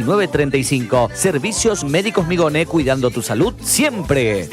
2935. Servicios Médicos Migone, cuidando tu salud siempre.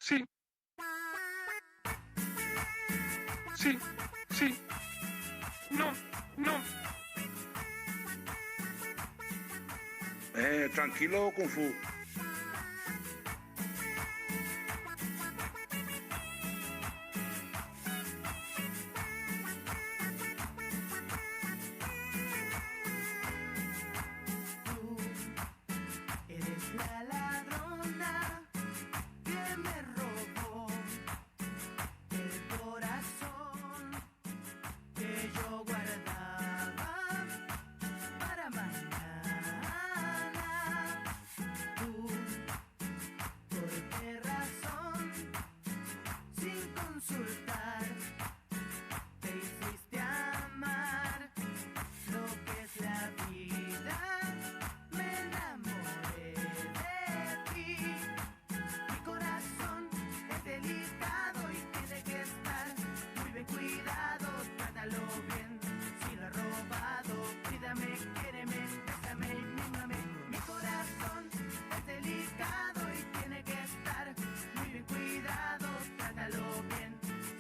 Sí, sí, sí. No, no. Tranquilo, Kung Fu. Tú eres la ladrona que me robó el corazón que yo guardaba para mañana. Tú, ¿por qué razón? Sin consultar, te hiciste amar lo que es la vida. Me enamoré de ti. Mi corazón es delicado y tiene que estar muy bien cuidado. Trátalo bien, si lo he robado, cuídame, quiéreme, bésame y mímame. Mi corazón es delicado y tiene que estar muy bien cuidado. Trátalo bien,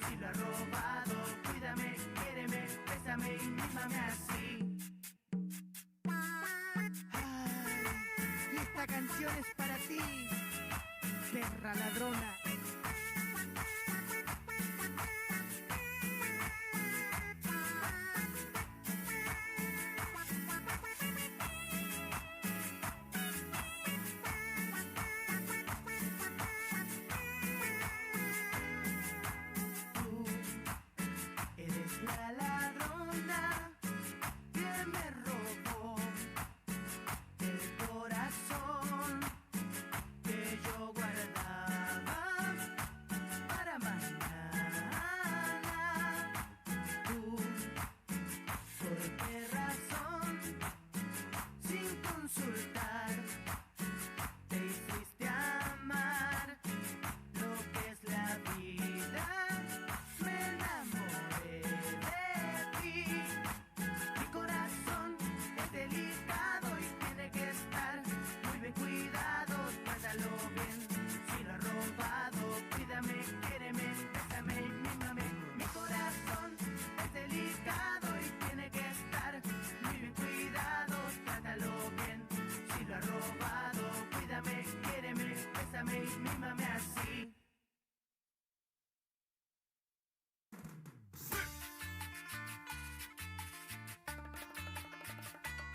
si lo he robado, cuídame, quiéreme, bésame y mímame así. Ay, y esta canción es para ti, perra ladrona. Tú eres la ladrona que me robó el corazón que yo guardaba para mañana. Tú, ¿por qué razón? Sin consultar, te hiciste amar lo que es la vida. Me enamoré de ti. Mi corazón es delicado y tiene que estar muy bien cuidado. Trátalo bien, si lo he robado, cuídame, quiéreme, bésame y mímame. Mi corazón es delicado y tiene que estar muy bien cuidado. Trátalo bien, si lo he robado, cuídame, quiéreme, bésame y mímame así.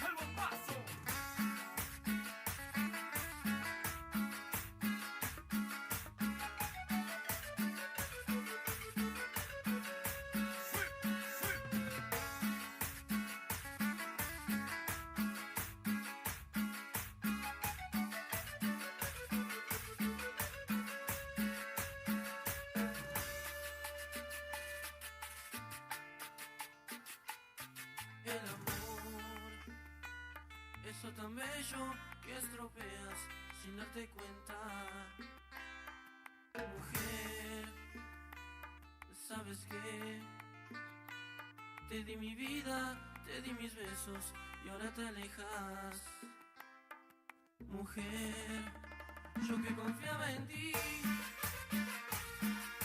¡El bombazo! El amor, eso tan bello que estropeas sin darte cuenta. Mujer, ¿sabes qué? Te di mi vida, te di mis besos y ahora te alejas. Mujer, yo que confiaba en ti,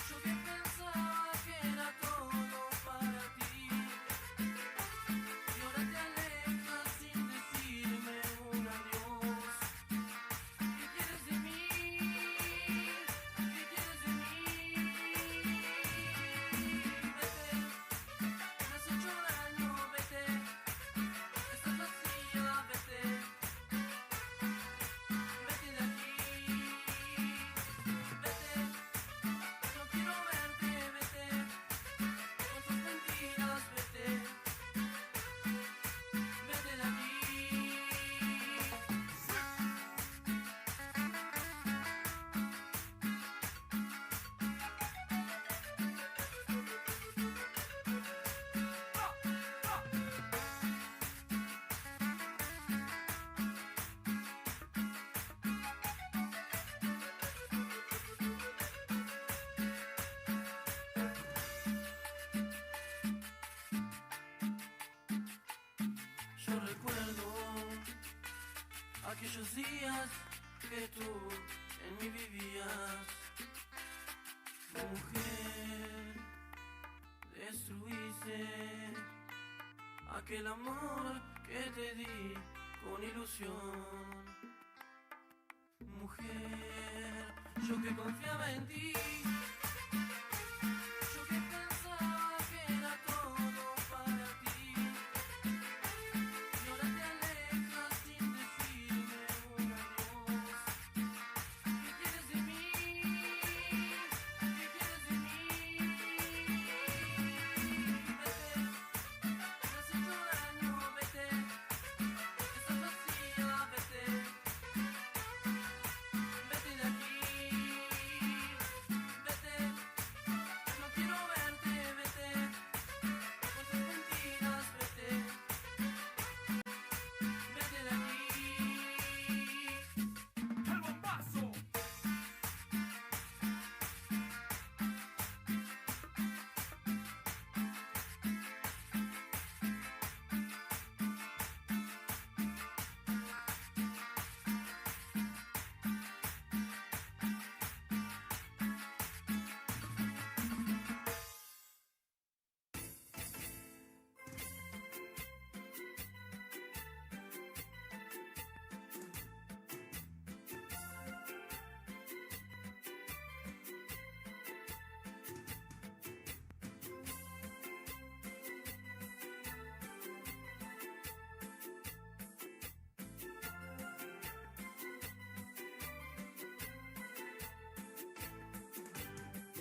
yo que pensaba que era todo para ti. Y ahora te alejas sin decirme un adiós. ¿Qué quieres de mí? ¿Qué quieres de mí? Vete, me has hecho daño, vete. Estás vacía, vete. Vete de aquí. Vete, no quiero verte, vete. Con tus mentiras, vete. Vete de aquí. Yo recuerdo aquellos días que tú en mí vivías. Mujer, destruiste aquel amor que te di con ilusión. Mujer, yo que confiaba en ti, yo que pensaba que era todo para ti, y ahora te alejas sin decirme un adiós. ¿Qué quieres de mí? ¿Qué quieres de mí? Vete, me has hecho daño, vete, estás vacía, vete. Vete de aquí, vete, no quiero verte, vete, con tus mentiras, vete, vete de aquí. ¡El bombazo!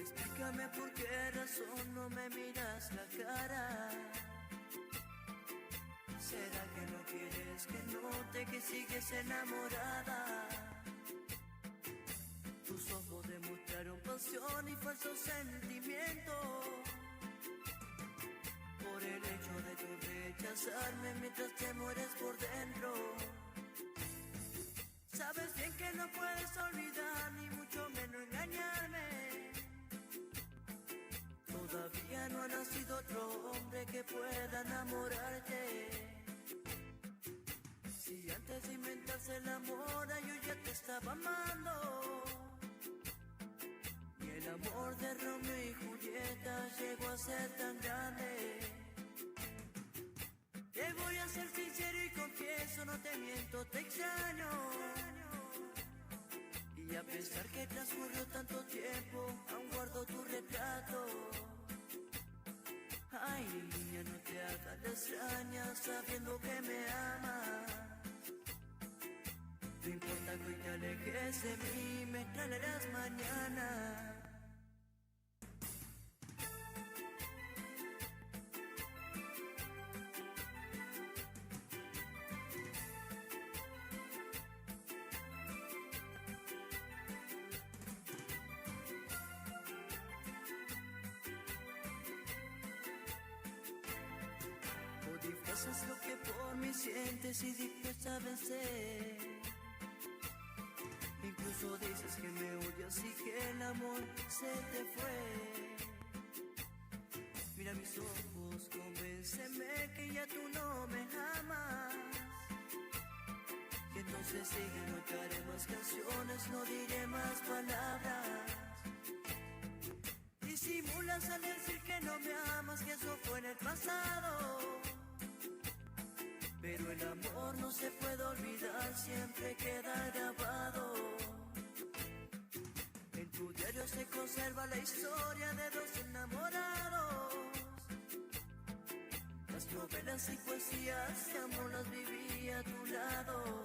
Explícame por qué razón no me miras la cara. ¿Será que no quieres que note que sigues enamorada? Tus ojos demostraron pasión y falso sentimiento. Por el hecho de tu rechazarme mientras te mueres por dentro. Sabes bien que no puedes olvidar ni mucho menos engañarme. Todavía no ha nacido otro hombre que pueda enamorarte. Si antes de inventarse el amor yo ya te estaba amando. Y el amor de Romeo y Julieta llegó a ser tan grande. Te voy a ser sincero y confieso, no te miento, te extraño. Y a pesar que transcurrió tanto tiempo, aún guardo tu retrato. Ay, niña, no te hagas la extraña sabiendo que me amas. No importa que hoy te alejes de mí, me extrañarás mañana. O disfrazas lo que por mí sientes y dispuesta a vencer. Incluso dices que me odias y que el amor se te fue. Mira mis ojos, convénceme que ya tú no me amas. Y entonces sigue, no te haré más canciones, no diré más palabras. Disimulas al decir que no me amas, que eso fue en el pasado. Pero el amor no se puede olvidar, siempre queda grabado. En tu diario se conserva la historia de dos enamorados. Las novelas y poesías de amor las viví a tu lado.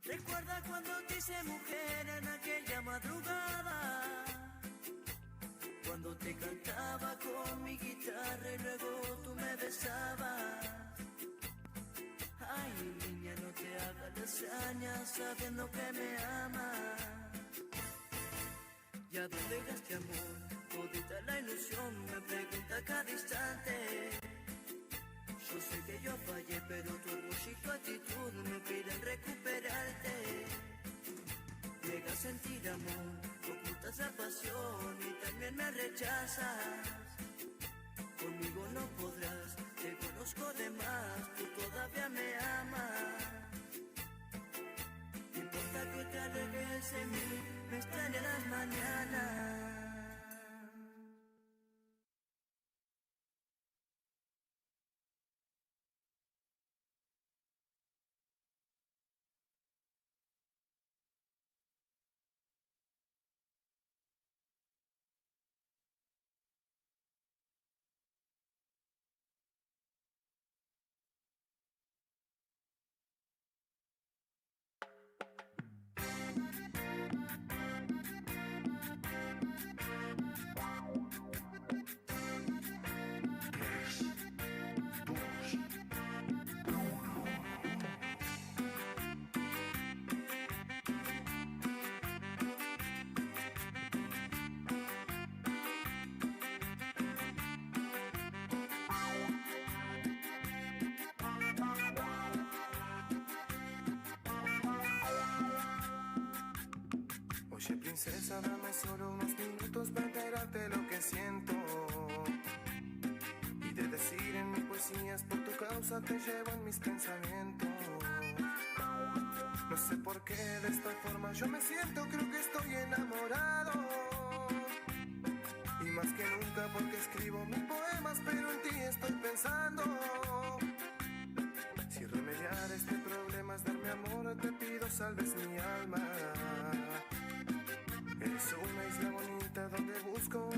Recuerda cuando te hice mujer en aquella madrugada. Cuando te cantaba con mi guitarra y luego tú me besabas. Ay, niña, no te hagas la extraña sabiendo que me amas. ¿Ya dónde dejaste amor? Todita la ilusión me pregunta cada instante. Yo sé que yo fallé, pero tu orgullo y tu actitud me piden recuperarte. Llega a sentir amor, ocultas la pasión y también me rechazas. Conmigo no podrás, te conozco de más, tú todavía me amas. No importa que te alejes de mí, me extraña las mañanas. Oye, princesa, dame solo unos minutos para enterarte lo que siento. Y de decir en mis poesías, por tu causa te llevo en mis pensamientos. No sé por qué de esta forma yo me siento, creo que estoy enamorado. Y más que nunca porque escribo mis poemas, pero en ti estoy pensando. Si remediar este problema es darme amor, te pido salves mi alma. Eres una isla bonita donde busco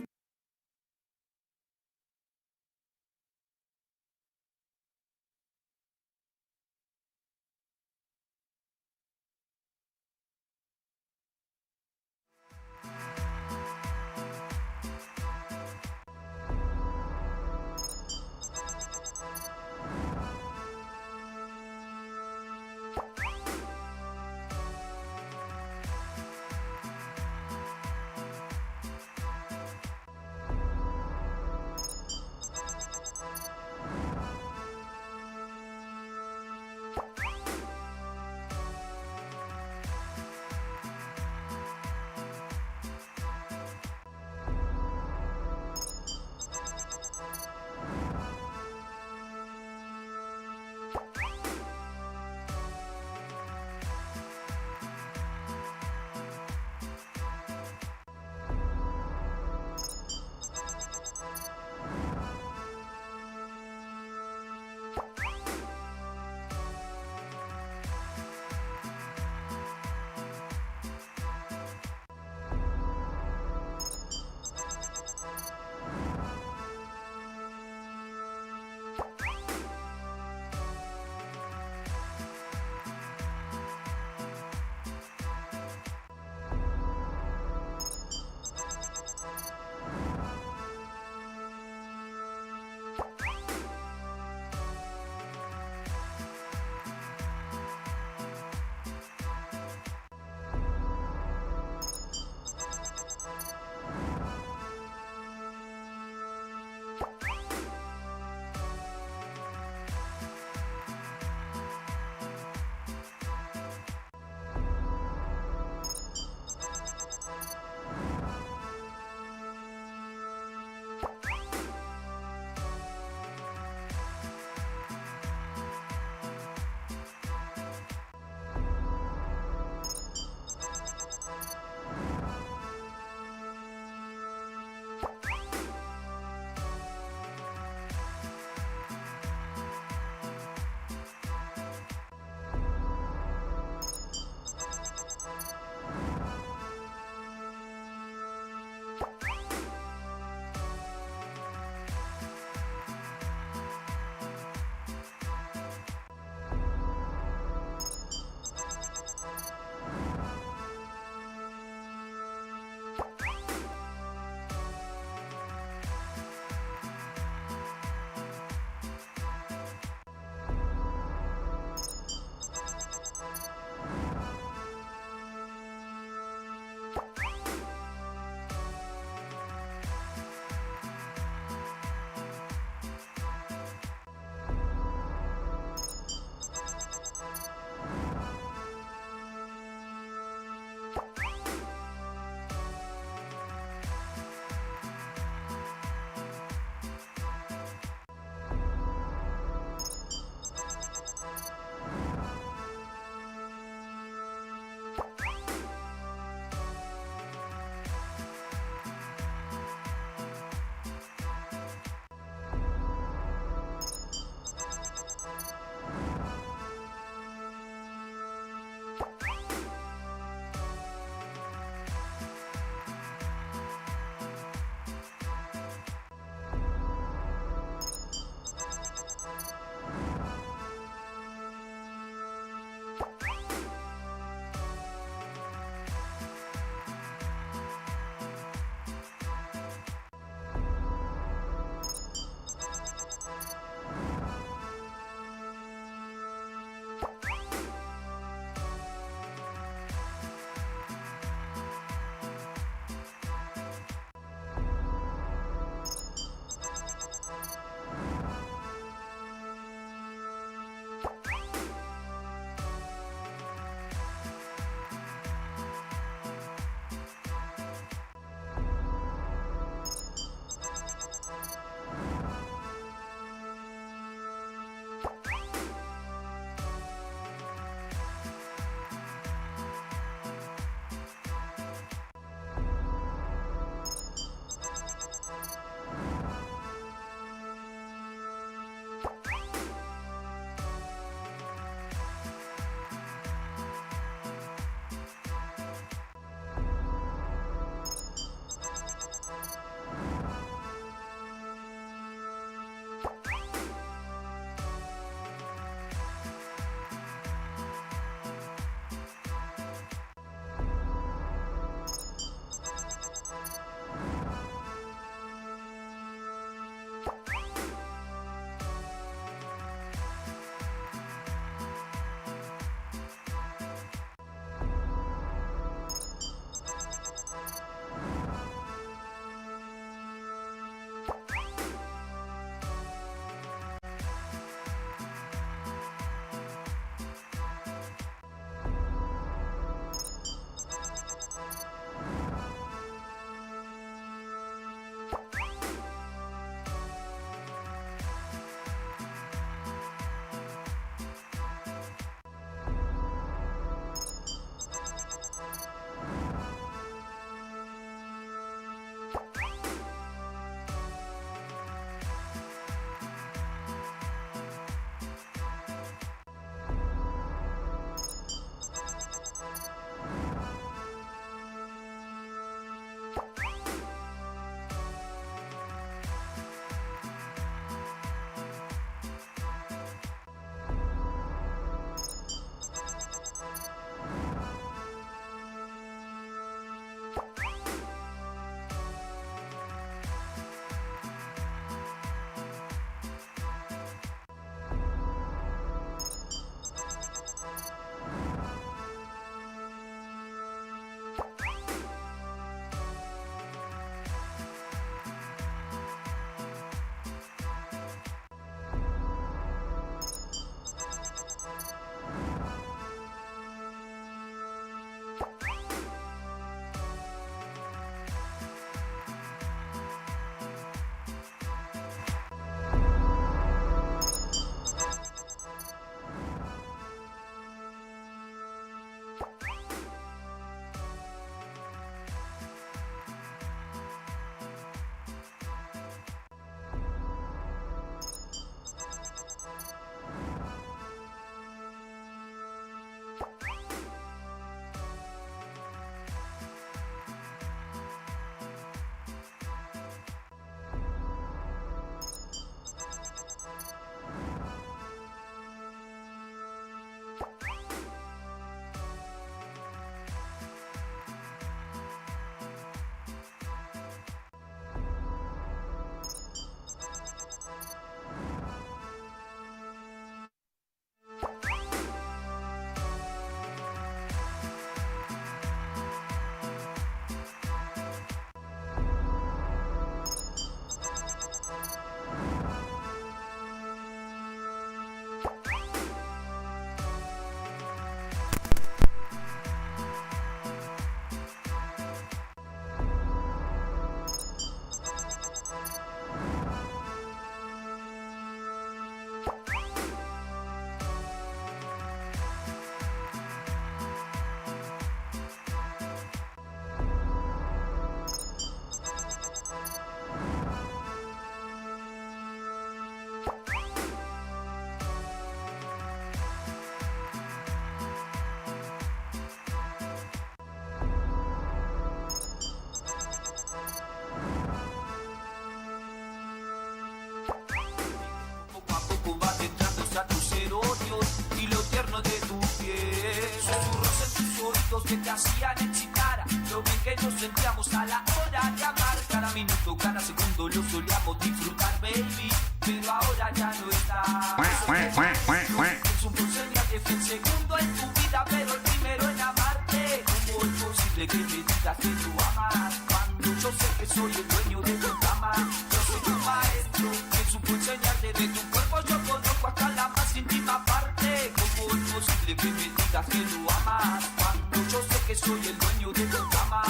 que te hacían excitar, lo bien que nos sentíamos a la hora de amar. Cada minuto, cada segundo lo solíamos disfrutar, baby, pero ahora ya no está. Es un señal de fe, el segundo en tu vida, pero el primero en amarte. ¿Cómo es posible que me digas que tú amas cuando yo sé que soy el dueño de tu cama? Yo soy tu maestro, que supo enseñarte de tu cuerpo, yo conozco hasta la más íntima parte. ¿Cómo es posible que me digas que tú amas cuando yo sé que soy el dueño de tu cama?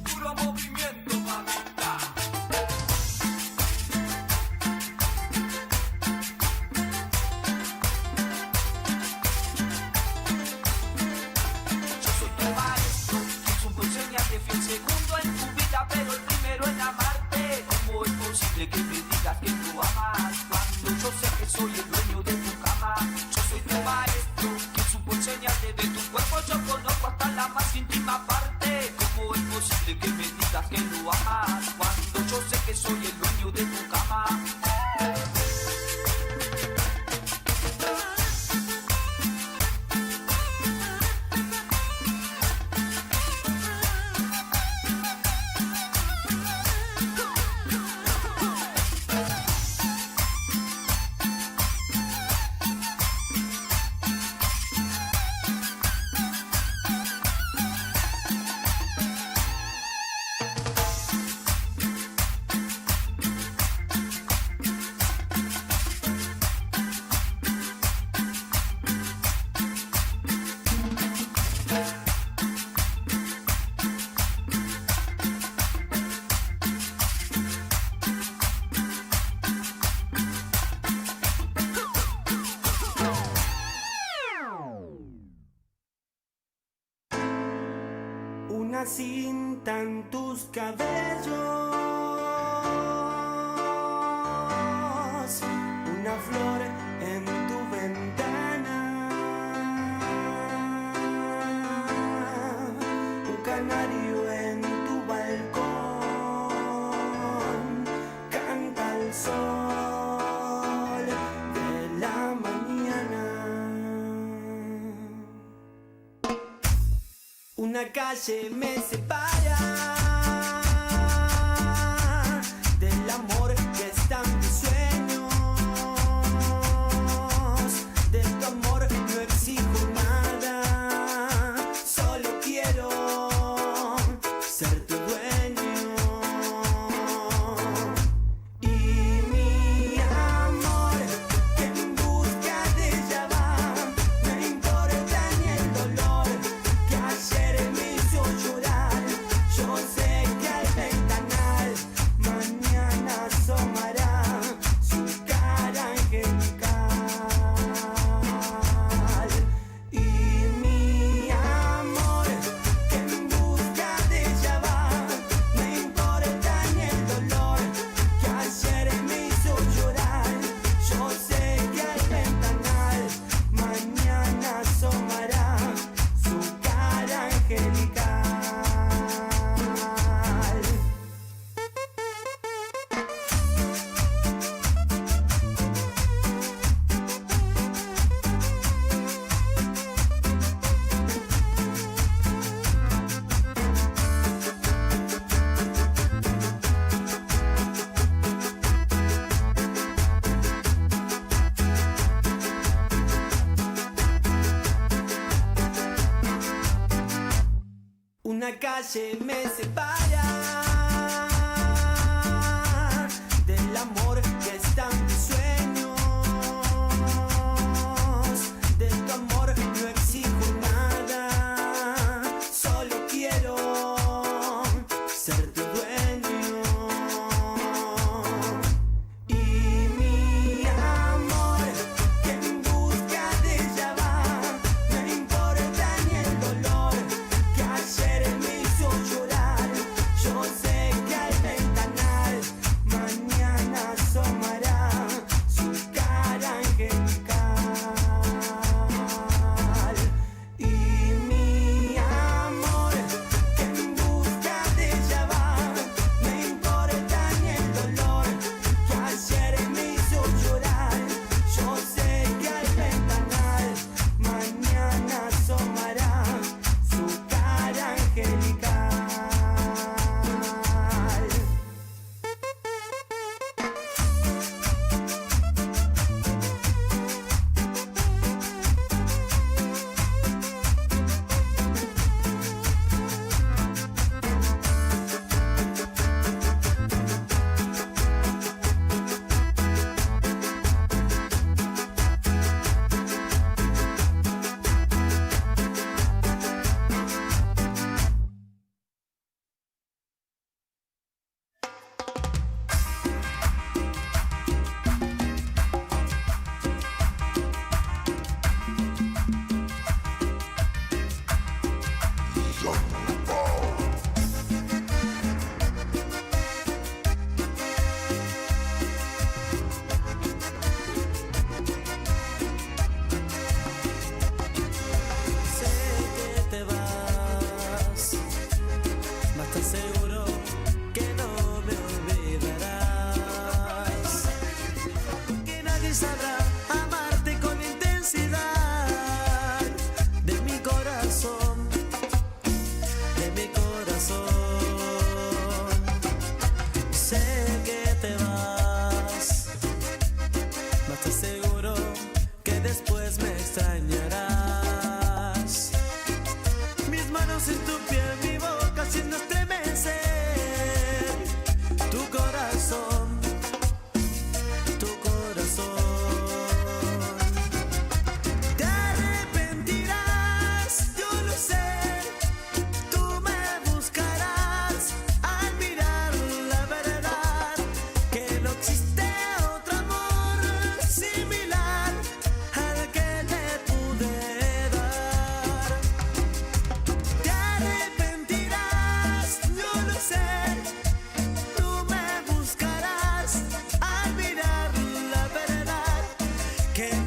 Puro movimiento, mamita. una cinta en tus cabellos, una flor en tu ventana, un canario en tu balcón, canta el sol de la mañana. Una calle me separa del amor que está en mis sueños. De tu amor no exijo nada, solo quiero ser tu dueño. Y mi amor, que en busca de ella va, no importa ni el dolor que ayer me hizo llorar. Yo sé que al ventanal mañana asomará su cara angelical. Y mi amor, que en busca de ella va, no importa ni el dolor que ayer me hizo llorar. Yo sé que al ventanal mañana asomará su cara angelical. Una calle me separa del amor que está en mis sueños. De tu amor no exijo nada, solo quiero ser tu dueño. Y mi amor, que en busca de ella va, no importa ni el dolor que ayer me hizo llorar. Yo sé que al ventanal mañana asomará su cara angelical. Y mi amor, que en busca de ella va, no importa ni el dolor que ayer me hizo llorar. Yo sé que al ventanal mañana asomará su cara angelical. Sé que te vas, mas te aseguro que no me olvidarás, que nadie sabrá amarte con intensidad. De mi corazón, de mi corazón. Sé que te vas, mas te aseguro que después me extrañarás. Mis manos en tu piel, mi boca haciendo estremecer tu corazón, tu corazón.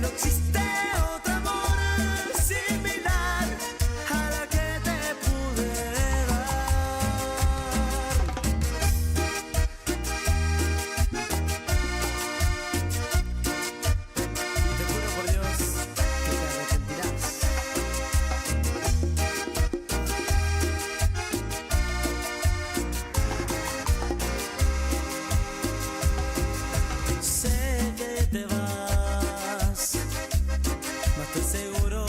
no existe otro amor similar a la que te pude dar. Te juro por Dios que te arrepentirás. Sé que te vas, no estoy seguro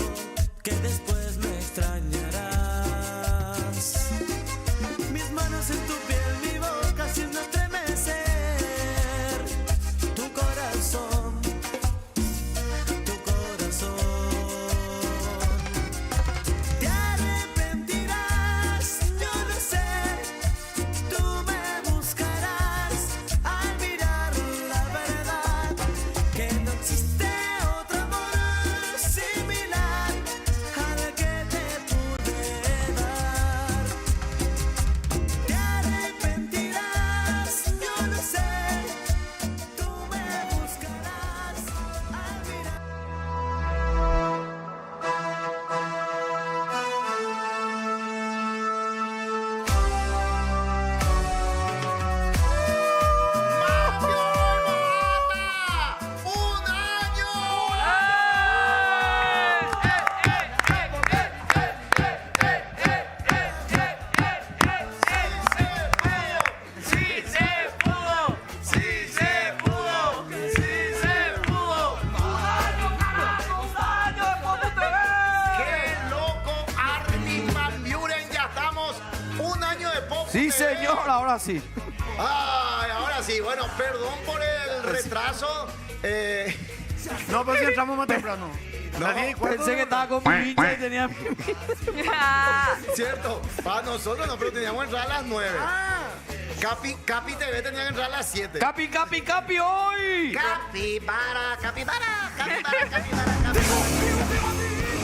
que después me extrañarás. Mis manos en tu piel, mi boca haciendo estremecer tu corazón, tu corazón. Te arrepentirás, yo lo sé. Tú me buscarás al mirar la verdad, que no existe otro amor similar al que te pude dar. Te arrepentirás, yo lo sé. Tú me buscarás al mirar. ¡Sí se pudo! ¡Sí se pudo! ¡Sí se pudo! ¡Qué loco! Armin van Buren, ya estamos un año de pop. Sí, señor, ahora sí. Ay, ahora sí. Bueno, perdón por el retraso. No, pero si entramos más temprano. Pensé que estaba con mi bicha y tenía... Cierto, para nosotros no, pero teníamos que entrar a las 9. Capi TV tenía que entrar a las 7. ¡Capi, capi, capi hoy! Capibara, capibara, capibara, capibara, capibara.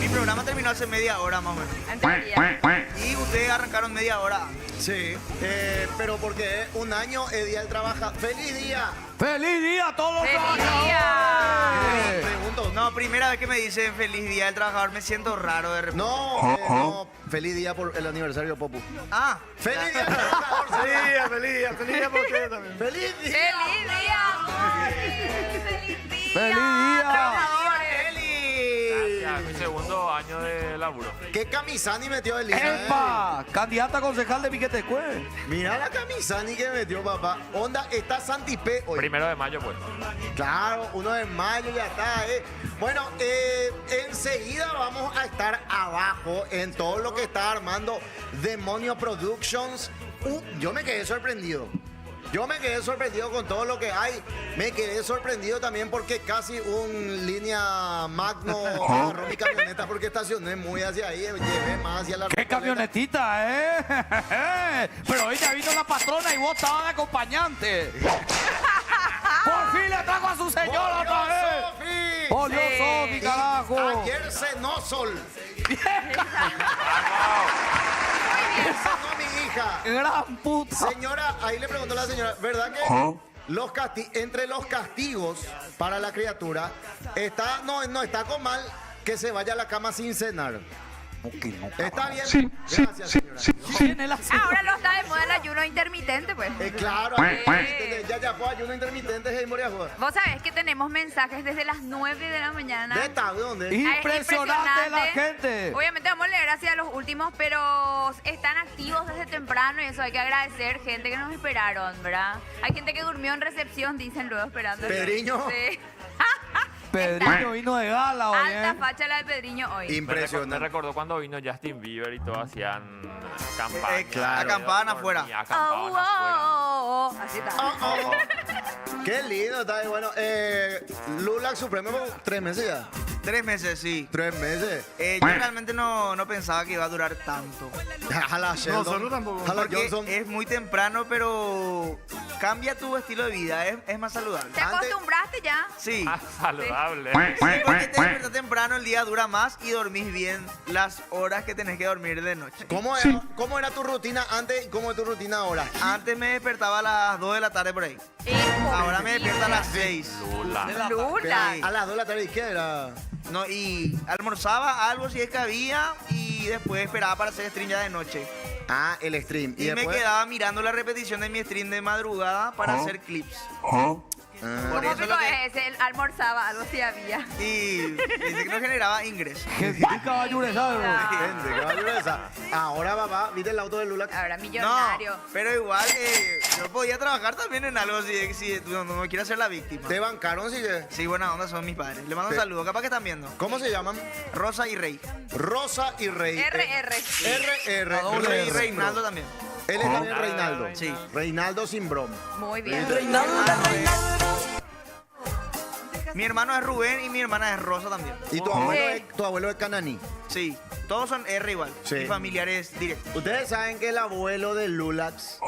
Mi programa terminó hace media hora más o menos. En teoría. Y ustedes arrancaron media hora. Sí, pero porque es un año es Día del Trabajador. ¡Feliz día! ¡Feliz día a todos los ¡Feliz trabajadores! día! Pregunto. No, primera vez que me dicen feliz día del trabajador, me siento raro de repente. No, feliz día por el aniversario de Popu. Ah, ¡Feliz día del trabajador! Feliz día para ustedes también. ¡Feliz día! ¡Feliz día, amor! ¡Feliz día! ¡Feliz día! ¡Trabajadores! ¡Eli! Ya, mi segundo año de laburo. ¿Qué camisani metió Eli? ¡Epa! Candidata a concejal de Piquete Cue. Mira la camisani que metió papá. Onda, está Santi P hoy. 1 de mayo, pues. Claro, 1 de mayo ya está, Bueno, enseguida vamos a estar abajo en todo lo que está armando Demonio Productions. Yo me quedé sorprendido. Yo me quedé sorprendido con todo lo que hay. Me quedé sorprendido también porque casi un línea Magno agarró mi camioneta porque estacioné muy hacia ahí. Llevé más hacia la ¡Qué Recoleta. camionetita, Pero hoy ya vino la patrona y vos estabas de acompañante. ¡Por fin le trajo a su señora ¡Por otra Dios, vez! Sofi! ¡Por Dios, Sofi, carajo! Ayer cenó Sol. Cenó mi hija. ¡Gran puta! Señora, ahí le preguntó a la señora, ¿verdad que entre los castigos para la criatura no está con mal que se vaya a la cama sin cenar? Está bien. Sí, sí, Gracias, sí, señora. sí. Tiene la Ahora lo está de moda el ayuno intermitente, pues. Claro, ya fue ayuno intermitente, hey, Moria Juan. Vos sabés que tenemos mensajes desde las 9 de la mañana. ¿De dónde? Impresionante la gente. Obviamente vamos a leer hacia los últimos, pero están activos desde temprano y eso hay que agradecer. Gente que nos esperaron, ¿verdad? Hay gente que durmió en recepción, dicen luego esperando. Pedriño. Sí. Pedriño vino de gala hoy, Alta facha la de Pedriño hoy. Me Impresionante. recordó cuando vino Justin Bieber y todos hacían campaña. claro. Acampaban afuera. Acampaban Oh, afuera. oh, oh, oh. Así está. Qué lindo está ahí. Bueno, Lula Supremo, 3 meses ya. 3 meses, sí. 3 meses. Yo realmente no pensaba que iba a durar tanto. Jala Sheldon. Nosotros tampoco. Jala Porque Johnson. es muy temprano, pero cambia tu estilo de vida, es más saludable. ¿Te acostumbraste ya? Sí. Más saludable. Porque te despertas temprano, el día dura más y dormís bien las horas que tenés que dormir de noche. ¿Cómo era tu rutina antes y cómo es tu rutina ahora? Antes me despertaba a las 2 de la tarde por ahí. Ahora me despierto a las 6. Lula. Lula. Sí. A las 2 de la tarde, ¿qué era? No, y almorzaba algo si es que había y después esperaba para hacer stream ya de noche. Ah, el stream. Y me después? quedaba mirando la repetición de mi stream de madrugada para hacer clips. Ah. Por ¿Cómo eso pico lo que- es ese? Él almorzaba, algo sí había. Y dice que no generaba ingresos. Gente caballureza, Gente, caballero esa. Ahora, papá, ¿viste el auto de Lula? Ahora No, millonario. pero igual yo podía trabajar también en algo si no me quiero hacer la víctima. ¿Te bancaron, sí? Sí, buena onda son mis padres. Le mando un Sí. saludo, capaz que están viendo. ¿Cómo se llaman? Rosa y Rey. Rosa y Rey. RR. RR. doble Rey y R. Reinaldo también. Él es también Reinaldo. Sí. Reinaldo sin broma. Muy bien. Mi hermano es Rubén y mi hermana es Rosa también. Y tu abuelo es Cananí. Sí, todos son R igual. Sí. Mi familiar es directo. Ustedes saben que el abuelo de Lulax,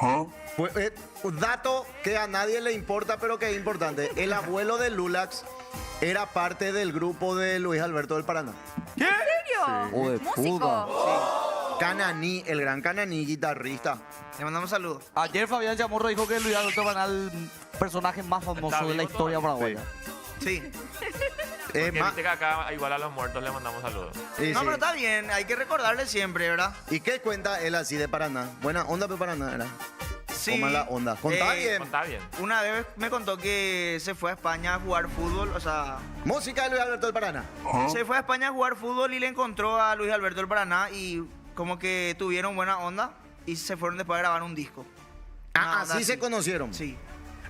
un dato que a nadie le importa, pero que es importante. El abuelo de Lulax era parte del grupo de Luis Alberto del Paraná. ¿En serio? Oh, de Músico. Cananí, el gran Cananí, guitarrista. Le mandamos saludos. Ayer Fabián Chamorro dijo que Luis Alberto Banal el personaje más famoso Está de la vivo historia paraguaya. Sí. Es Que más- viste que acá, igual a los muertos le mandamos saludos. sí, No, sí. pero está bien, hay que recordarle siempre, ¿verdad? ¿Y qué cuenta él así de Paraná? Buena onda de Paraná, ¿era? Sí. O mala onda. Contá bien. Está bien. Una vez me contó que se fue a España a jugar fútbol, o sea, Música de Luis Alberto del Paraná. se fue a España a jugar fútbol y le encontró a Luis Alberto del Paraná y como que tuvieron buena onda y se fueron después a grabar un disco. Una Ah, onda así se conocieron. Sí.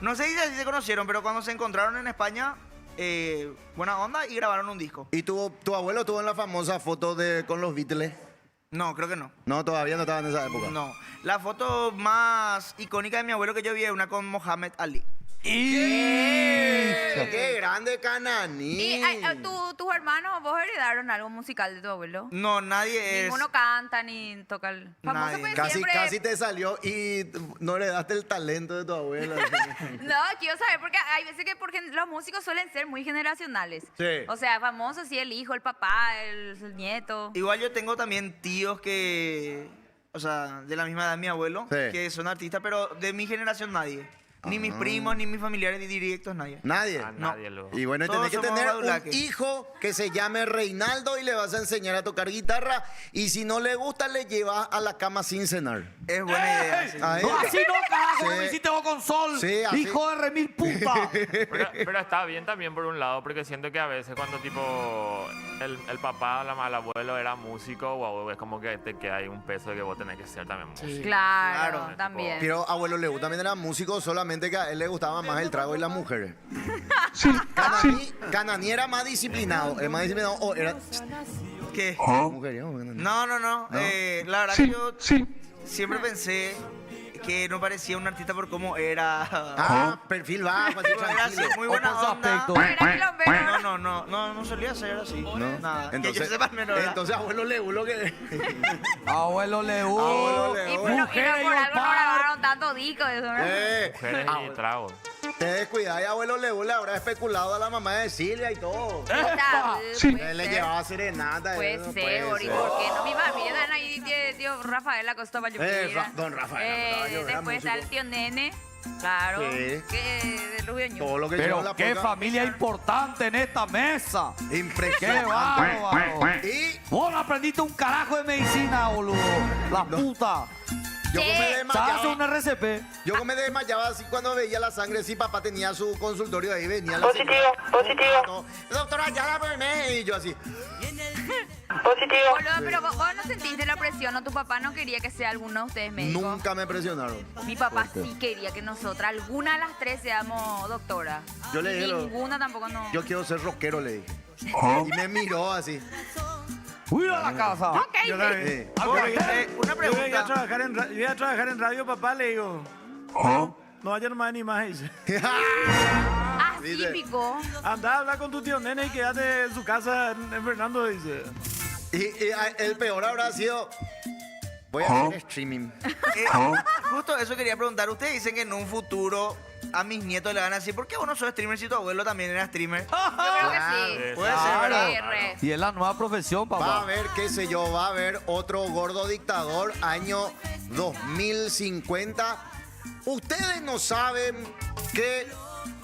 No sé si así se conocieron, pero cuando se encontraron en España, buena onda y grabaron un disco. ¿Y tu abuelo tuvo en la famosa foto con los Beatles? No, creo que no. No, todavía no estaba en esa época. No. La foto más icónica de mi abuelo que yo vi es una con Mohamed Ali. ¡Qué grande Cananí! ¿Y tus hermanos, vos heredaron algo musical de tu abuelo? No, nadie es. Ninguno canta ni toca el... Famoso Nadie. pues Casi, siempre... casi te salió y no le daste el talento de tu abuela. No, quiero saber, porque hay veces que los músicos suelen ser muy generacionales. Sí. O sea, famosos, sí, el hijo, el papá, el nieto. Igual yo tengo también tíos que. O sea, de la misma edad de mi abuelo, Sí. que son artistas, pero de mi generación nadie. Ni mis primos, ni mis familiares, ni directos, nadie. Nadie. A nadie lo. Y bueno, y Todos tenés que somos tener badulaques. un hijo que se llame Reinaldo y le vas a enseñar a tocar guitarra. Y si no le gusta, le llevas a la cama sin cenar. Es buena idea. sí. Ahí No, está. así no, carajo, Sí. como hiciste vos con Sol. Sí, así. Hijo de remil puta. Pero está bien también por un lado, porque siento que a veces cuando tipo el papá o el abuelo era músico, wow, es como que te queda ahí un peso de que vos tenés que ser también músico. Claro, Claro. también. Pero abuelo Leu también era músico, solamente que a él le gustaba más el trago y las mujeres. Cananí era más disciplinado. Es más disciplinado. O era. ¿Qué? Mujeriego, Cananí. No. La verdad que yo siempre pensé que no parecía un artista por cómo era. Ah, perfil bajo, así Era así, tranquilo. muy O buena por su onda. aspecto. Era quilombero. No solía ser así. ¿No? Nada. Que yo Entonces, sepa menos. ¿verdad? entonces abuelo Leu, lo que. Abuelo Leu. Abuelo Leu. Y bueno, Mujer y no por y algo no par. grabaron tanto disco. Eso, ¿verdad? Mujeres y tragos. Te descuidas y abuelo Leu le habrá especulado a la mamá de Silvia y todo. Puta, puede Él le ser. llevaba serenata. Puede eso, ser, Ori, ¿por qué no? Mi familia están ahí, tío Rafael Acosta Bayumira. Don Rafael, Rafael, era Después está el músico. tío Nene, claro, Sí. que de Rubio Ñu. Todo lo que lleva Pero la qué poca. familia importante en esta mesa. Qué Impresionante. bárbaro. Y Vos no aprendiste un carajo de medicina, boludo. La puta. yo Sí. me ¿Sabes desmayaba. un RCP? Yo me desmayaba así cuando veía la sangre. Si papá tenía su consultorio ahí, venía la Positivo, señora. positivo. Doctora, ya la verme. Y yo así. Boludo, pero vos no sentiste la presión, ¿no? Tu papá no quería que sea alguno de ustedes médico. Nunca me presionaron. Mi papá sí quería que nosotras, alguna de las tres, seamos doctora. Yo le dije, Ninguna tampoco no. Yo quiero ser rockero, le dije. Y me miró así. Cuida la casa. Ok, Yo sí. también. Sí. Una Yo voy a pregunta. trabajar en radio, papá, le digo. No vaya nomás ni más, dice. Así Dice. picó. Anda a hablar con tu tío nene y quédate en su casa en Fernando, dice. Y el peor habrá sido. Voy a hacer streaming. Justo eso quería preguntar. Ustedes dicen que en un futuro a mis nietos le van a decir, ¿por qué vos no sos streamer si tu abuelo también era streamer? Yo creo que sí. Puede ser, ¿verdad? Sí, re. Y es la nueva profesión, Va a papá. haber, qué sé yo, va a haber otro gordo dictador, año 2050. Ustedes no saben que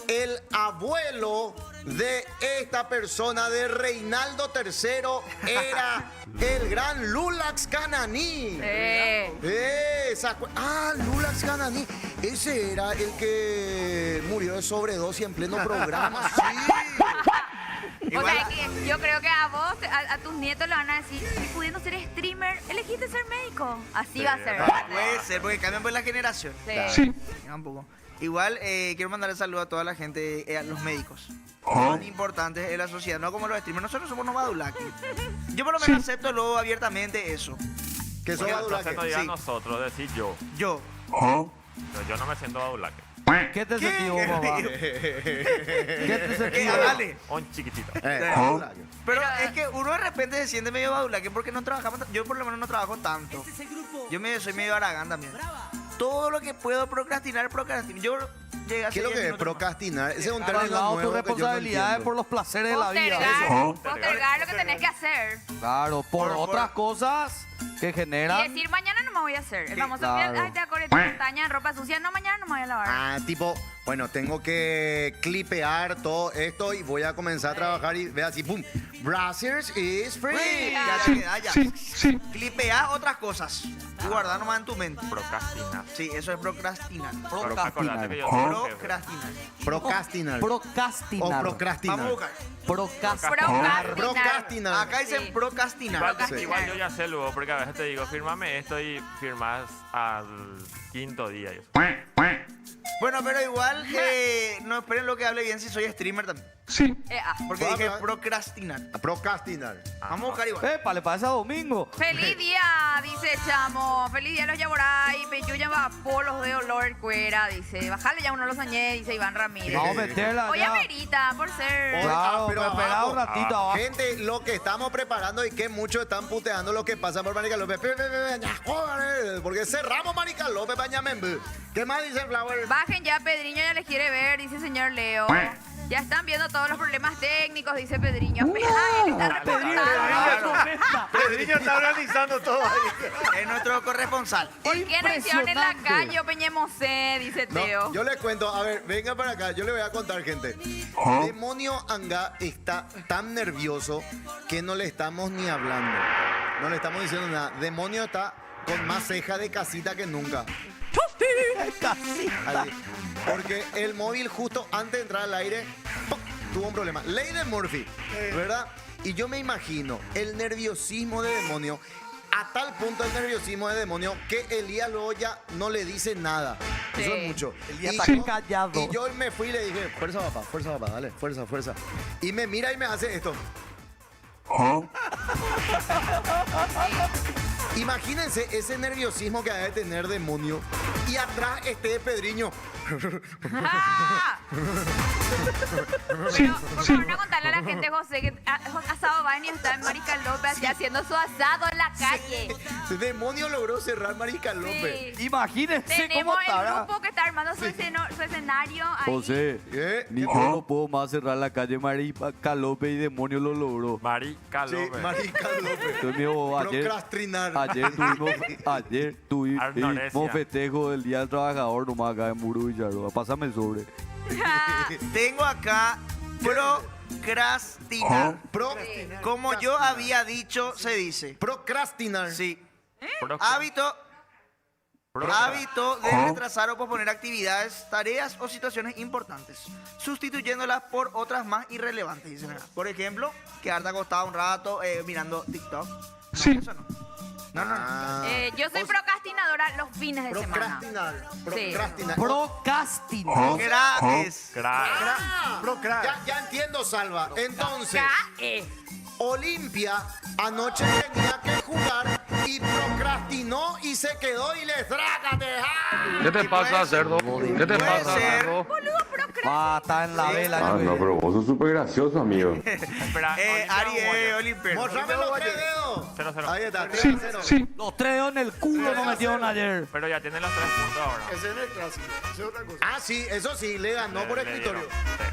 el abuelo de esta persona, de Reinaldo III, era el gran Lulax Cananí. Lulax Cananí. Ese era el que murió de sobredosis en pleno programa. Sí. O sea, que yo creo que a vos, a tus nietos le van a decir, si pudiendo ser streamer, elegiste ser médico. Así va a ser. Puede ser, porque cambian por la generación. Sí. Un poco. Igual quiero mandarle saludo a toda la gente, a los médicos. Son importantes en la sociedad, no como los streamers. Nosotros somos unos badulaques. Yo por lo menos acepto luego abiertamente eso. Que son Entonces no diga Sí. nosotros, decir yo. Yo. Pero yo no me siento badulaque. ¿Qué te sentís vos, papá? ¿Qué te sentís? Dale. Un chiquitito. Pero es que uno de repente se siente medio badulaque porque no trabajamos. Yo por lo menos no trabajo tanto. Yo soy medio aragán también. Todo lo que puedo procrastinar, procrastino. Yo llegué a ¿Qué es lo que es procrastinar? Ese es un término Trasladado nuevo tus que yo no responsabilidades entiendo. por los placeres de la vida. Postergar lo que tenés que hacer. Claro, por otras cosas que Y generan. decir, mañana no me voy a hacer. El famoso, Claro. ay, te acordé de montaña, ropa sucia. No, mañana no me voy a lavar. Ah, tipo, bueno, tengo que clipear todo esto y voy a comenzar a trabajar y ve así, pum. Brazzers is free. Ya te queda, ya. Clipear otras cosas y guardar nomás en tu mente. Procrastinar. Sí, eso es procrastinar. Pero acordate que yo soy el jefe. Procrastinar. Procrastinar. Procrastinar. O procrastinar. Vamos a buscar. Procrastinar. Procrastinar. Acá dicen Igual, procrastinar. igual yo ya sé luego, porque a veces te digo, fírmame esto y firmas al quinto día. y eso. Bueno, pero igual no esperen lo que hable bien si soy streamer también. Porque Vamos dije a ver. procrastinar. Procrastinar. Vamos a buscar igual. Epa, le pasa a domingo. Feliz día, dice Chamo. Feliz día los Yaboray. Peyuya va polos de olor cuera, dice. Bajale ya uno lo soñé, dice Iván Ramírez. Vamos a meterla Oye, ya. amerita, por ser. Claro, pero pero espera abajo. un ratito abajo. Gente, lo que estamos preparando y que muchos están puteando lo que pasa por Marica López. Porque cerramos Marica López, Pañamembe. ¿Qué más dice Flower? Bajen ya, Pedriño ya les quiere ver, dice señor Leo. Ya están viendo todos los problemas técnicos, dice Pedriño. Él está reportando. Pedriño está organizando todo ahí. Es nuestro corresponsal. ¿Por qué no hicieron en la Impresionante. calle o Peñemosé? Dice No, Teo. yo les cuento, a ver, venga para acá, yo le voy a contar, gente. Demonio Anga está tan nervioso que no le estamos ni hablando. No le estamos diciendo nada. Demonio está con más ceja de casita que nunca. Así. Porque el móvil justo antes de entrar al aire ¡pum!, tuvo un problema. Ley de Murphy, ¿verdad? Y yo me imagino el nerviosismo de Demonio, a tal punto el nerviosismo de Demonio que Elías luego ya no le dice nada. Eso Sí. es mucho. Elías Y está yo- callado. Y yo me fui y le dije, fuerza papá, dale, fuerza. Y me mira y me hace esto. Imagínense ese nerviosismo que debe tener Demonio y atrás esté Pedriño. ¡Ah! Pero, por favor, no contarle a la gente, José, que Asado Bani está en Marica López así haciendo su asado en la calle. Demonio logró cerrar Marica López. Sí. Imagínense cómo Tenemos el estará. grupo que está armando su escenario ahí. José, ¿Qué? ni yo no puedo más cerrar la calle Marica López y Demonio lo logró. Marica Sí, López. Marica López. Entonces, mijo, Procrastinar. ayer tuvimos Arnorecia. festejo del Día del Trabajador nomás acá en Muro Villarroa. Pásame el sobre. Tengo acá procrastinar. Como yo había dicho, se dice. Procrastinar. Sí. Procra- Hábito de retrasar o posponer actividades, tareas o situaciones importantes, sustituyéndolas por otras más irrelevantes, dicen acá. Por ejemplo, quedarte acostado un rato mirando TikTok. No, eso no. No. Ah. Yo soy procrastinadora los fines de semana. Procrastinar. Procrastinar. Gracias. Ya entiendo, Salva. Entonces, Cae. Olimpia anoche tenía que jugar y procrastinó y se quedó y les trágate. ¿Qué te pasa, cerdo? ¿Qué te pasa, cerdo? Boludo, procrastinadora. Va a estar en la vela. Ah, no, pero vos sos súper gracioso, amigo. Espera, Ari, Olimpia. Mostrame los 3 dedos. 0-0. Ahí está, 3-0. Los 3 dedos en el culo nos metieron ayer. Pero ya tiene los 3 puntos ahora. Ese es el clásico. Ese es otra cosa. Ah, sí, eso sí, le ganó por Le escritorio. dieron. Sí.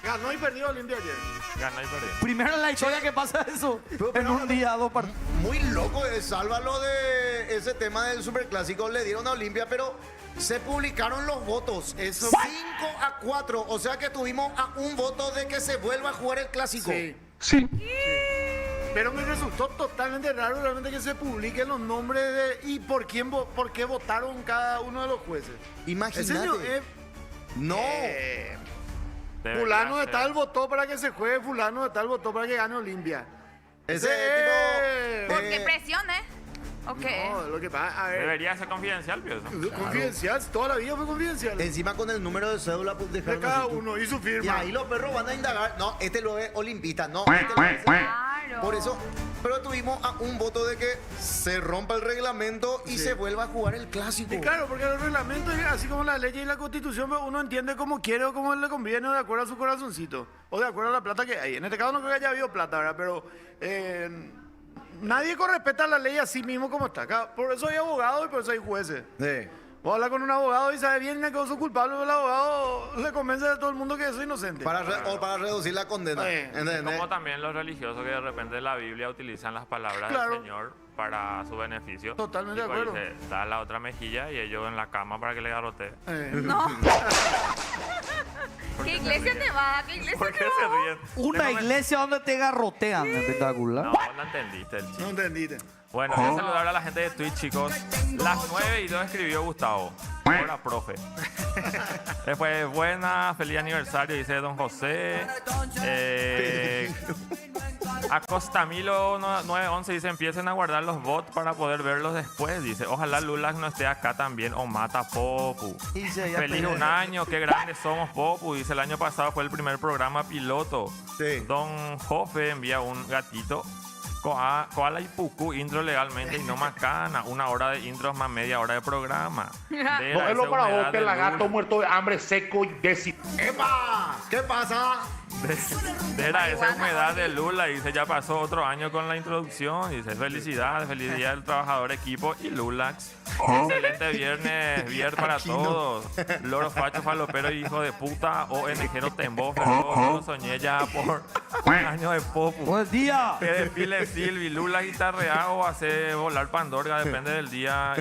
Ganó y perdió Olimpia ayer. Ganó y perdió. Primero en la historia que pasa eso. En un día, 2 partidos. Muy loco de Salva lo de ese tema del superclásico le dieron a Olimpia, pero se publicaron los votos. Eso- 5-4. O sea que tuvimos a un voto de que se vuelva a jugar el clásico. Sí. Pero me resultó totalmente raro realmente que se publiquen los nombres de y por qué votaron cada uno de los jueces. Imagínate. Ese no, No. Debería fulano de ser. tal votó para que se juegue, fulano de tal votó para que gane Olimpia. Ese Ese ¿Por qué presión, eh? ¿O qué? No, lo que pasa, a ver, Debería ser confidencial, pienso. confidencial, toda la vida fue confidencial. Encima con el número de cédula pues, De dejaron cada así. uno y su Y firma. ahí los perros van a indagar. No, este lo es olimpista. No, este lo es... Claro. Por eso, pero tuvimos a un voto de que se rompa el reglamento y se vuelva a jugar el clásico. Y claro, porque los reglamentos, así como la ley y la constitución, pues, uno entiende como quiere o como le conviene, o de acuerdo a su corazoncito, o de acuerdo a la plata que hay. En este caso no creo que haya habido plata, ¿verdad? Pero nadie correspeta la ley a sí mismo como está acá. Por eso hay abogados y por eso hay jueces. Sí. Vos hablas con un abogado y sabe bien que vos sos culpable, pero el abogado le convence a todo el mundo que soy inocente. O para reducir la condena. Sí. ¿Entendés? Como también los religiosos que de repente en la Biblia utilizan las palabras Claro. del Señor para su beneficio. Totalmente de Tipo, acuerdo. dice, da la otra mejilla y ellos en la cama para que le garrotee. No. ¿Qué iglesia te va? ¿Qué iglesia ¿Por te qué se va? ríen? Una Déjame- iglesia donde te garrotean. Espectacular. No, no entendiste el chiste. No entendiste. Bueno, voy a saludar a la gente de Twitch, chicos. Las 9:02 escribió Gustavo. Hola, profe. Después, buena, feliz aniversario, dice Don José. Acostamilo 911 dice, empiecen a guardar los bots para poder verlos después. Dice, ojalá Lulax no esté acá también o mata Popu. Feliz un año, qué grandes somos, Popu. Dice, el año pasado fue el primer programa piloto. Sí. Don Jofe envía un gatito. Koala y Puku, intro legalmente y no macana. 1 hora de intros más media hora de programa. Cógelo para vos, que lagarto muerto de hambre, seco y ¡Epa! ¿Qué pasa? Era esa humedad de Lula, dice, ya pasó otro año con la introducción. Dice, felicidades, feliz día del trabajador equipo y Lulax. Excelente viernes para todos. Loro facho, falopero, hijo de puta, ONGero Tembo, yo soñé ya por un año de Popu. Buen día. Que desfile Silvi, Lula guitarrea o hace volar Pandorga, depende del día.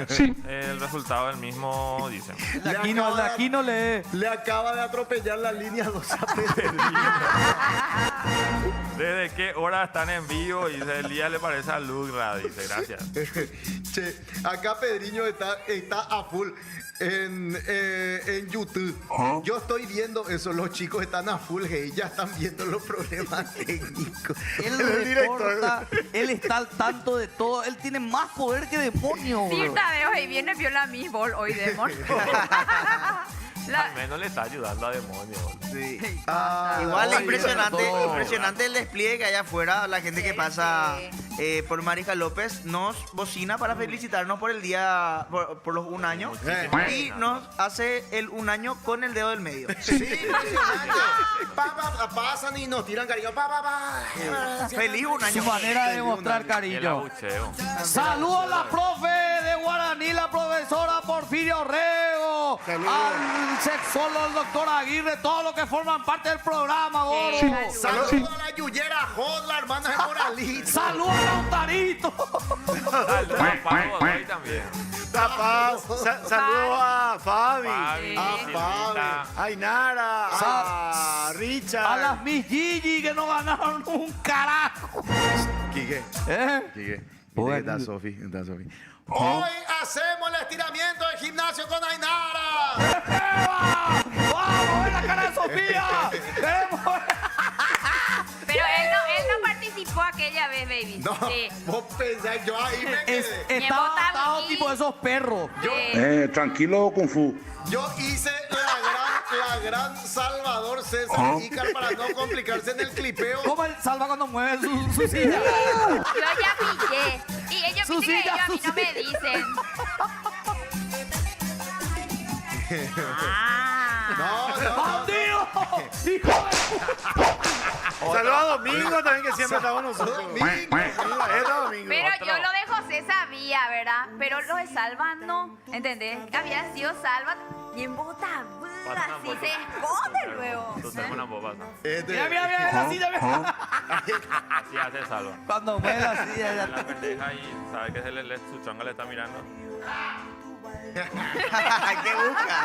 El resultado del mismo, dicen. De aquí no lee. Le acaba de atropellar la línea 2 a Pedro. ¿Desde qué hora están en vivo? Dice, el día le parece a Lugra, dice, gracias. Che, acá Pedriño está a full en YouTube. Yo estoy viendo eso, los chicos están a full, hey, ya están viendo los problemas técnicos. Él reporta, él está al tanto de todo. Él tiene más poder que demonio, bro. Tirta veo ahí viene viola mi bol hoy demon. Al menos le está ayudando a demonio. Sí. Ah, Igual oye, impresionante el despliegue que hay afuera, la gente que pasa por Marija López nos bocina para felicitarnos por el día, por los 1 año, y nos hace el 1 año con el dedo del medio. Sí, impresionante. Pasan y nos tiran cariño. Feliz 1 año. Su manera de demostrar El cariño. abucheo. Saludos a la profe de Guaraní, la profesora Porfirio Rego. Al sexólogo, el doctor Aguirre, todos los que forman parte del programa, gordo. Saludos a la Yuyera Hot, la hermana de Moralito. Saludos a Lautarito. Al de Don Pablo Godoy también. Saludos a Fabi, Fabi, Ah, Silvita. a Inara, a Richard. A las Miss Gigi que no ganaron un carajo. Quique, ¿Eh? Quique. Bueno. Está Sofi. Hoy hacemos el estiramiento del gimnasio con Ainara. ¡Eva! ¡Vamos! ¡Ve la cara de Sofía! ¡Vemos! Pero él no participó aquella vez, baby. No, Sí. vos pensás, yo ahí me quedé. Estaba botaba atado aquí. tipo de esos perros. Tranquilo, Kung Fu. Yo hice la gran Salvador César Ícar para no complicarse en el clipeo. ¿Cómo él salva cuando mueve su silla? Yo ya pillé. Y ellos Su viste que silla, ellos a mí su no me silla. dicen. ¡Bandido! ¡Hijo de... Saludos a Domingo también, que siempre está con nosotros. Domingo. Era Domingo. Pero Otro. yo lo dejo se sabía, ¿verdad? Pero lo de Salva no, ¿entendés? Había sido Salva y en bota, así se esconde luego. Tú tenés una boba, ¿no? Mira, mira, mira, la silla, mira. Así hace Salva. Cuando mueve la silla, ya En la pendeja y sabe que su chonga le está mirando. ¿Qué busca?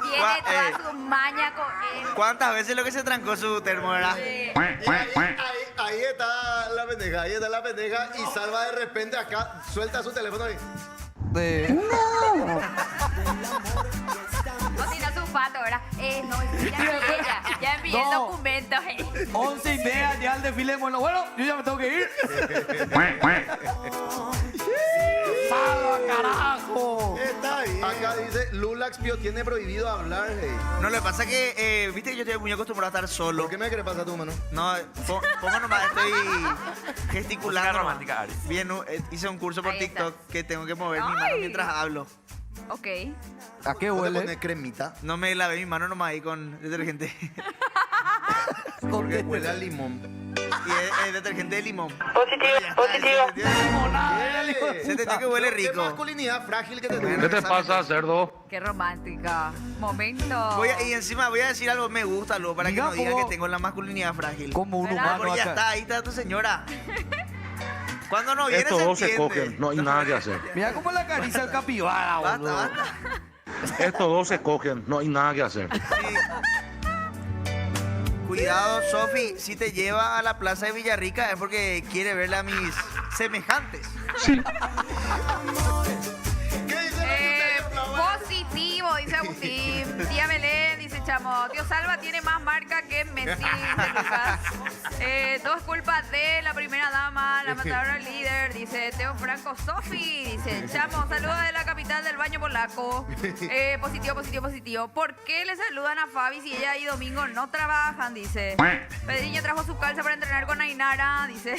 Tiene toda su maña con él. ¿Cuántas veces lo que se trancó su termo, verdad? Sí. Ahí está la pendeja, ahí está la pendeja y Salva de repente acá, suelta su teléfono y... O si no, su pato, ¿verdad? No, ya envié el No. documento. 11:30 ya el desfile. Bueno, yo ya me tengo que ir. ¡Salva, carajo! Está bien. Acá dice, Lulax Pio tiene prohibido hablar, hey. No, lo que pasa es que, viste que yo estoy muy acostumbrado a estar solo. ¿Por qué me crees pasar tú, mano? No, pongo nomás, estoy gesticulando. Música nomás. romántica, Ari. Bien, hice un curso por Ahí está. TikTok que tengo que mover mi mano Ay. mientras hablo. Ok. ¿A qué ¿Puedes huele? poner cremita? No me lavé mi mano nomás ahí con detergente. Porque huele a limón. Y es detergente de limón. Positivo. Se entendió que huele Qué rico. masculinidad frágil que tenés. ¿Qué te pasa, cerdo? Qué romántica. Momento. Y encima voy a decir algo, me gusta, luego, para que Diga, no digan como- que tengo la masculinidad frágil. Como un ¿Verdad? humano Porque ya acá. está, ahí está tu señora. Cuando no viene Estos dos se entiende. cogen, no hay nada que hacer. Mira cómo le acaricia el capibara, Basta, boludo. basta. Estos dos se cogen, no hay nada que hacer. Sí. Cuidado, Sofi, si te lleva a la plaza de Villarrica es porque quiere verle a mis semejantes. ¿Qué dice Positivo, dice Agustín. Tía Belén, dice Chamo. Tío Salva tiene más marca que Messi, dice Lucas. Todo es culpa de la primera dama, la mataron al líder, dice Teo Franco Sofi. Dice Chamo, saludos de la capital del baño polaco. Positivo, positivo, positivo. ¿Por qué le saludan a Fabi si ella y Domingo no trabajan? Dice. Pedriño trajo su calza para entrenar con Ainara, dice.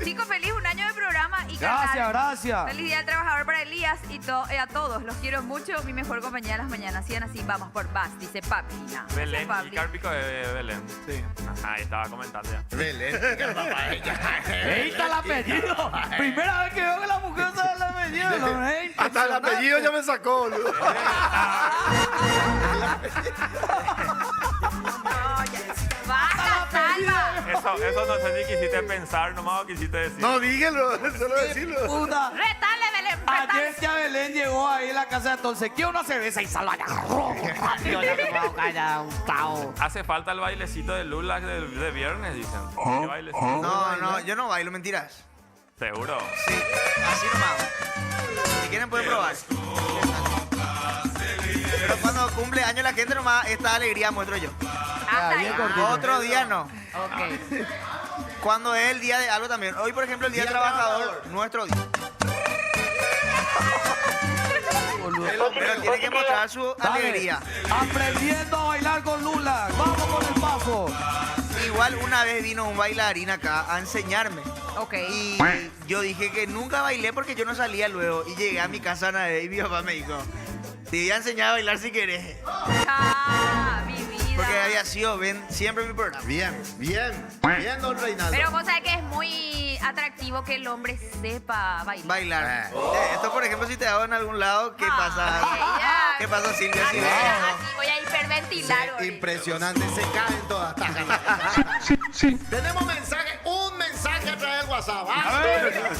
Chicos, feliz un año de programa y Gracias, canal. gracias. Feliz día del trabajador para Elías y a todos. Los quiero mucho. Mi mejor compañía de las mañanas. Sigan así, vamos por paz, dice Pablina. Belén, Pabli. y Cárpico de Belén. Sí. Ajá, ahí estaba comentando ya. Belén, que el papá de ella. Ahí está el apellido. Primera vez que veo que la mujer sabe el apellido. No, es Hasta el apellido ya me sacó, boludo. No, ya. ¡Basta, Salva! Eso no sé si quisiste pensar nomás o quisiste decir. No, dígelo, solo decirlo. puta. ¡Retale, Belén! Ayer ¡Retale! tía Belén llegó ahí a la casa de entonces. ¿Quiere una cerveza? Y Salva ya. Yo ya me voy a callar un tao. Hace falta el bailecito de Lula de viernes, dicen. ¿Qué bailecito? No, yo no bailo, mentiras. Seguro. Sí, así nomás. Si quieren pueden probar. Pero cuando cumple años la gente nomás, esta alegría muestro yo. Hasta ahí. bien cortito. Otro día no. Ok. Cuando es el día de algo también. Hoy, por ejemplo, el día del trabajador, nuestro día. Pero tiene que mostrar su Dale. alegría. Aprendiendo a bailar con Lula. Vamos con el paso. Igual una vez vino un bailarín acá a enseñarme. Ok. Y yo dije que nunca bailé porque yo no salía luego. Y llegué a mi casa y mi papá me dijo, te voy a enseñar a bailar si querés. Ah, mi vida. Porque había sido, ven, siempre mi programa. Bien, don Reinaldo. Pero vos sabés que es muy atractivo que el hombre sepa bailar. Bailar. Esto, por ejemplo, si te hago en algún lado, ¿qué pasa? ya. ¿Qué pasa, Silvia? Así, Si así voy a hiperventilar. ahorita. Impresionante, se caen todas. Tenemos mensaje, un mensaje a través del WhatsApp. A ver.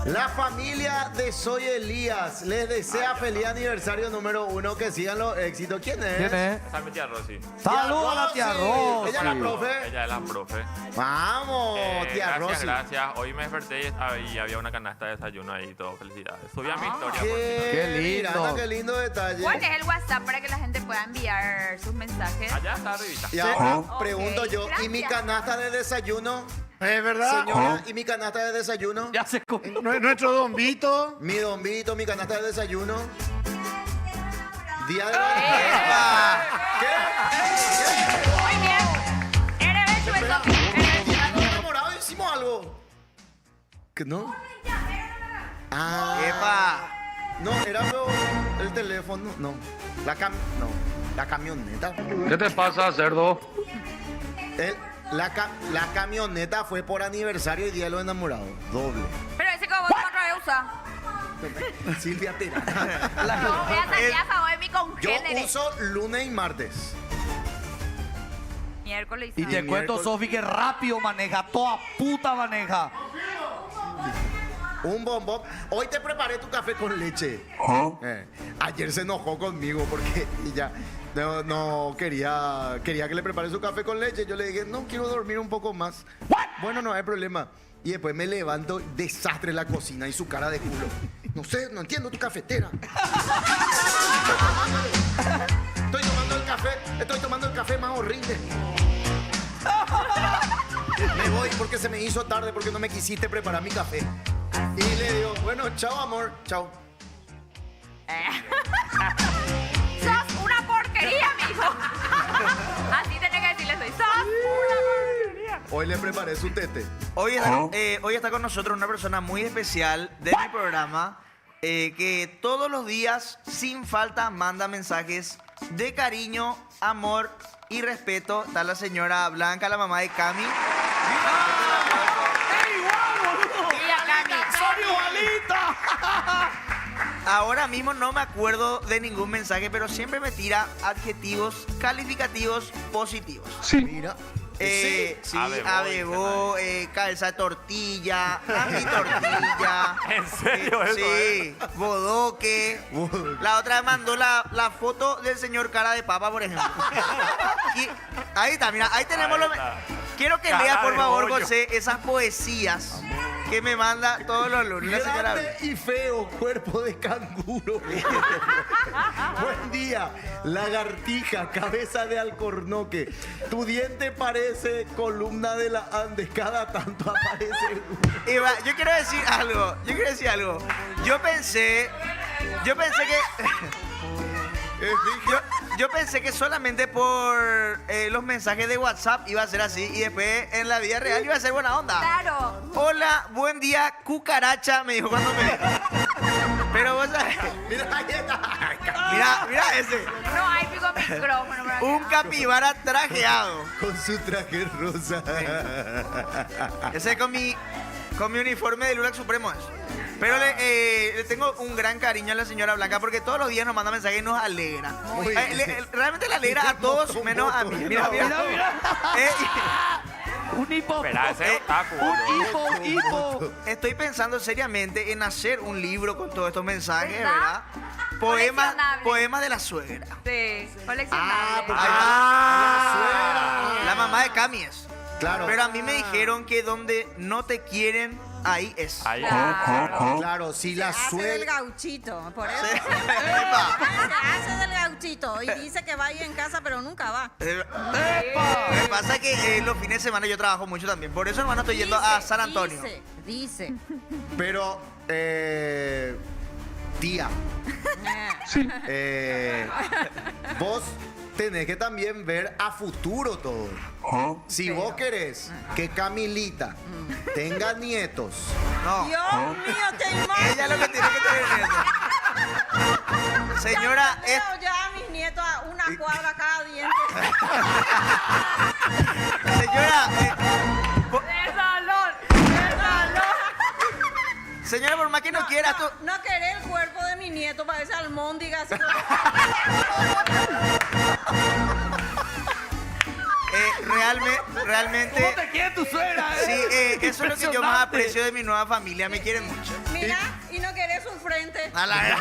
La familia de Soy Elías les desea feliz aniversario número 1. Que sigan los éxitos. ¿Quién es? ¿Quién es? Esa es mi tía Rosy. Saludos a la tía Rosy. Ella es la profe. Ella es la profe. Vamos, tía Gracias, Rosy. gracias. Hoy me desperté y había una canasta de desayuno ahí y todo. Felicidades. Subí a mi historia. Qué lindo. Miranda, qué lindo detalle. ¿Cuál es el WhatsApp para que la gente pueda enviar sus mensajes? Allá está arribita. Y ahora Ok, pregunto yo, ¿y mi gracias. canasta de desayuno? Es verdad. Señora, ¿y mi canasta de desayuno? Ya se comió. Nuestro Don Vito. Mi Don Vito, mi canasta de desayuno. Día de Muy bien. Eres hecho eso. Día de enamorado hicimos algo. ¿Qué no? Ah. Epa. No, era el teléfono. No. La camioneta. ¿Qué te pasa, cerdo? La camioneta fue por aniversario y Día de los Enamorados. Doble. Pero ese que vos otra vez usás. Silvia Terán. No, voy a salir a favor de mi Yo congénere. uso lunes y martes. Miércoles Y te cuento, Sofi, que rápido maneja, toda puta maneja. Un bombón. Hoy te preparé tu café con leche. Ayer se enojó conmigo porque ella no quería que le prepare su café con leche. Yo le dije, no, quiero dormir un poco más. Bueno, no hay problema. Y después me levanto, desastre en la cocina y su cara de culo. No sé, no entiendo tu cafetera. Estoy tomando el café más horrible. Me voy porque se me hizo tarde porque no me quisiste preparar mi café. Y le digo, bueno, chao amor, chao. ¡Sos una porquería, mijo! Así tenés que decirle, sos una porquería. Hoy le preparé su tete. Hoy está con nosotros una persona muy especial de mi programa que todos los días, sin falta, manda mensajes de cariño, amor y respeto. Está la señora Blanca, la mamá de Cami. Ahora mismo no me acuerdo de ningún mensaje, pero siempre me tira adjetivos calificativos positivos. Mira. Sí, Abebo, cabeza de tortilla, a mi tortilla. ¿En serio eso? Sí, bodoque. La otra vez mandó la foto del señor cara de papa, por ejemplo. Y ahí está, mira, ahí tenemos Ahí lo... está. Quiero que Cara lea, por de favor, bollo. José, esas poesías que me manda todos los lunes. La señora... Grande y feo, cuerpo de canguro. Buen día, lagartija, cabeza de alcornoque. Tu diente parece columna de la Andes, cada tanto aparece. Eva, yo quiero decir algo. Yo pensé que... Yo pensé que solamente por los mensajes de WhatsApp iba a ser así y después en la vida real iba a ser buena onda. Claro. Hola, buen día, cucaracha, me dijo cuando me... Pero vos sabés... Mira, ahí está. Mira ese. No hay pico micrófono. para Un acá. capibara trajeado. Con su traje rosa. Ese con mi uniforme de Lulac Supremo es. Pero le tengo un gran cariño a la señora Blanca porque todos los días nos manda mensajes y nos alegra. Muy Realmente le alegra a todos menos a mí. Mira. Un hipo. Espera, ese es otaku, boludo. Un hipo. Estoy pensando seriamente en hacer un libro con todos estos mensajes, ¿Verdad? ¿verdad? Coleccionable. Poemas de la suegra. Sí, coleccionable. porque la suegra. La mamá de Cami es. Claro. Pero a mí me dijeron que donde no te quieren, ahí es. Ahí. Claro, si la Hace del suegra. gauchito, por eso. Sí. Epa. Se hace del gauchito y dice que va ahí en casa, pero nunca va. Lo que pasa es que los fines de semana yo trabajo mucho también. Por eso, hermano, estoy yendo a San Antonio. Dice. Pero, tía, vos tenés que también ver a futuro todo. Si vos querés que Camilita tenga nietos, No. Dios mío, te imaginas. Ella es lo que tiene que tener nietos. Señora, Ya veo ya a mis nietos a una cuadra cada diente. señora, ¡De salón! señora, por más que no quiera, tú... No querés el cuerpo de mi nieto, parece almóndiga. Así realmente... ¿Cómo te quiere tu suegra? Sí, eso es lo que yo más aprecio de mi nueva familia. Me quieren mucho. Mira, y no querés un frente. A la...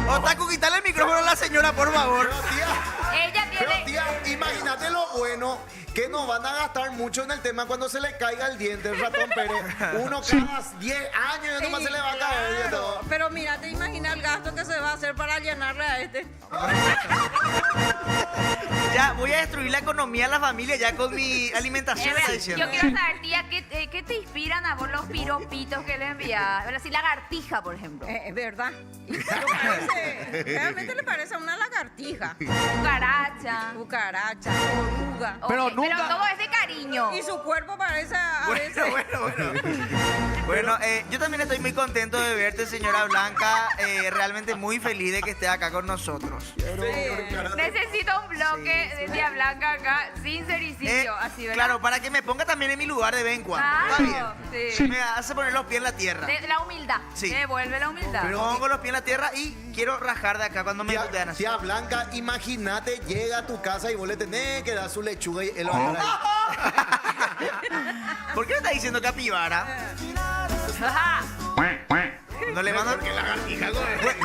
Otaku, quítale el micrófono a la señora, por favor. Ella pero tiene... tía, imagínate lo bueno que nos van a gastar mucho en el tema cuando se le caiga el diente, el ratón Pérez. Uno cada 10 años y nomás se le va a caer el diente. Pero mira, te imaginas el gasto que se va a hacer para llenarle a este. Ya, voy a destruir la economía de la familia ya con mi alimentación, está diciendo. Yo quiero saber, tía, ¿qué te inspiran a vos los piropitos que le envías? Así lagartija, por ejemplo. ¿Verdad? Realmente le parece a una lagartija. Cucaracha. Cucaracha, oruga. Pero Ok, nunca- Pero todo es de cariño. niño. Y su cuerpo parece a veces. Bueno, yo también estoy muy contento de verte, señora Blanca. Realmente muy feliz de que esté acá con nosotros. Necesito un bloque de tía Blanca acá, sin cericidio, así, ¿verdad? Claro, para que me ponga también en mi lugar de vez en cuando. Claro, Está bien. sí. Me hace poner los pies en la tierra. De la humildad. Sí. Devuelve la humildad. Pongo los pies en la tierra y quiero rajar de acá cuando me Tía, putean así. tía Blanca, imagínate, llega a tu casa y vos le tenés que dar su lechuga y él va a estar ahí. ¿Por qué le está diciendo capibara? Ajá. No le mando.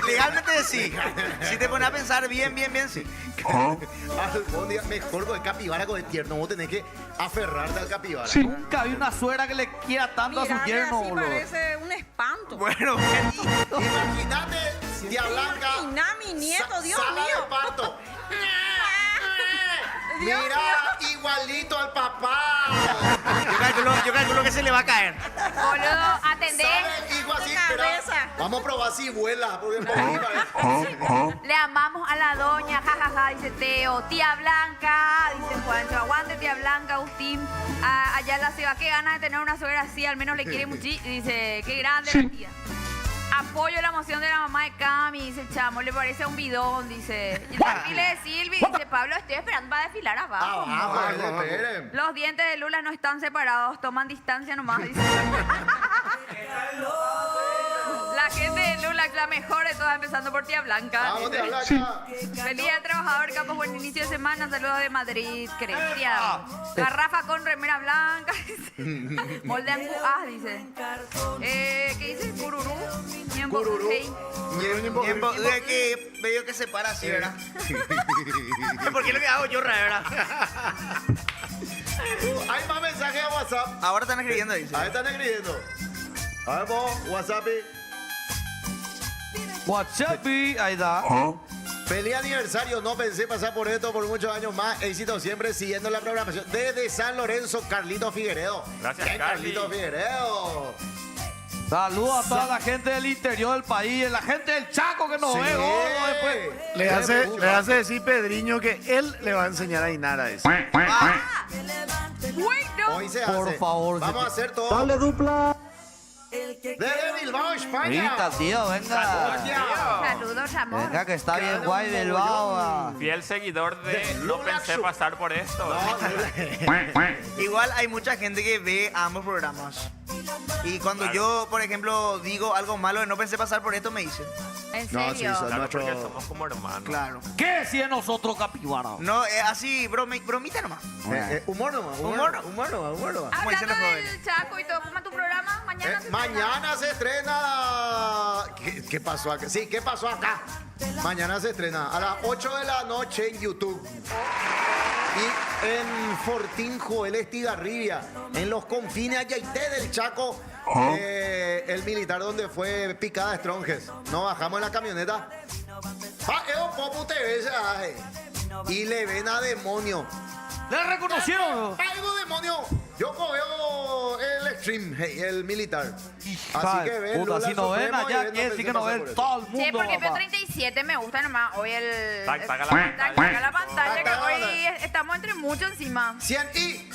Legalmente sí. Si te pones a pensar bien, sí. Algún día mejor con el capibara con el tierno. Vos tenés que aferrarte al capibara. Nunca vi una suegra que le quiera tanto a su Mirarle yerno, así boludo. parece un espanto. Bueno, Imagínate, tía Blanca. Imagina mi nieto, Dios sala mío. de parto. Dios Mira, igualito al papá. yo calculo que se le va a caer. Boludo, atendé. ¿Sabe? Hijo así, espera. cabeza. Vamos a probar si vuela. Porque por ahí parece. Le amamos a la doña, jajaja, dice Teo. Tía Blanca, dice Juancho. Aguante, tía Blanca, Agustín. Allá la Seba, qué ganas de tener una suegra así, al menos le quiere muchísimo. Dice, qué grande la tía. Apoyo la emoción de la mamá de Cami, dice el chamo, le parece un bidón, dice. Y el desfile de Silvi, dice Pablo, estoy esperando para desfilar abajo. Abajo, esperen. Los dientes de Lula no están separados, toman distancia nomás, dice. La gente de Lula es la mejor de todas, empezando por tía Blanca. Vamos, tía dice. Blanca. Feliz día trabajador, Campos, buen inicio de semana. Saludos de Madrid, Cristian. Garrafa con remera blanca. Dice. Molde anguas, dice. ¿Qué dice? Cururú. Ñembo, Cururú. hey. Tiempo de que medio que se para así, ¿verdad? ¿Por qué lo que hago yo, ¿verdad? Hay más mensajes a WhatsApp. Ahora están escribiendo, dice. Ahí están escribiendo. A ver, vos, WhatsApp. WhatsApp, ahí está. Feliz aniversario, no pensé pasar por esto por muchos años más. Éxito siempre siguiendo la programación. Desde San Lorenzo, Carlito Figueredo. Gracias, Bien, Carli. Carlito Figueredo. Saludos a toda la gente del interior del país, la gente del Chaco que nos Sí. ve gordo después. Le hace decir Pedriño que él le va a enseñar a Inara eso. Bueno. Hoy se Por hace. favor, Vamos a hacer todo. Dale dupla. Desde Bilbao, España. Ahorita, tío, venga. Saludos, amor. Venga, que está bien guay Bilbao. Fiel seguidor de No pensé pasar por esto. Igual hay mucha gente que ve ambos programas. Y cuando yo, por ejemplo, digo algo malo de no pensé pasar por esto, me dicen. ¿En No, serio? sí, son Claro, porque nuestros. somos como hermanos. Claro. ¿Qué si es nosotros, capibara? No, así, bromita nomás. Humor nomás. Humor no. Humor nomás. Como dicen Hablando los del jóvenes. Chaco y todo, ¿cómo es tu programa? Mañana se Mañana se estrena. ¿Qué pasó acá? Sí, ¿qué pasó acá? Mañana se estrena a las 8 de la noche en YouTube. Y en Fortín Joel Estigarribia, en los confines Ayaité del Chaco, el militar donde fue picada Stronges. Nos bajamos en la camioneta. Es un poco TV, y le ven a demonio. ¿Le reconocieron? Algo demonio. Yo veo el Extreme, hey, el militar. Así que ven, Puta, si no ven allá, que que sí que no ven todo el Che, mundo, porque veo papá. 37 me gusta nomás. Hoy el. Saca la pantalla. Saca la pantalla, que Saca la hoy pantalla. estamos entre muchos encima. 100 y...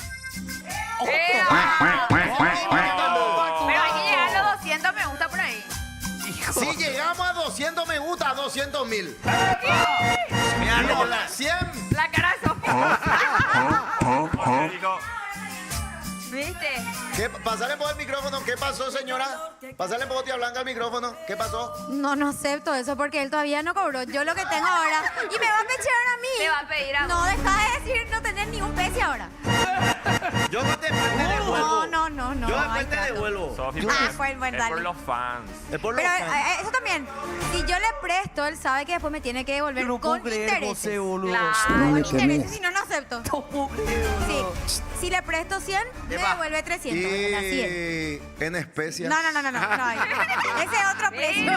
¡Ea! Pero hay que llegar a los 200 me gusta por ahí. Si llegamos a 200 me gusta, a 200,000. Mira, No, Lola. 100. La cara de Sofía. Digo, ¿Viste? Pasale por el micrófono. ¿Qué pasó, señora? Pasale por tía Blanca el micrófono. ¿Qué pasó? No, no acepto eso porque él todavía no cobró. Yo lo que tengo ahora. Y me va a pechar a mí. Te va a pedir a No, vos. deja de decir no tener ni un pese ahora. Yo no te devuelvo. No. Yo hay después te trato. devuelvo. Sofi, Ah, porque pues, es dale. por los fans. Es por los Pero fans. eso también. Si yo le presto, él sabe que después me tiene que devolver No puedo con creer, intereses. José, boludo. Claro. Con intereses, si no, no acepto. No puedo creer, Sí. boludo. Si le presto 100, me Epa. devuelve 300. Así es. Y en especia. No. Ay. Ese es otro precio.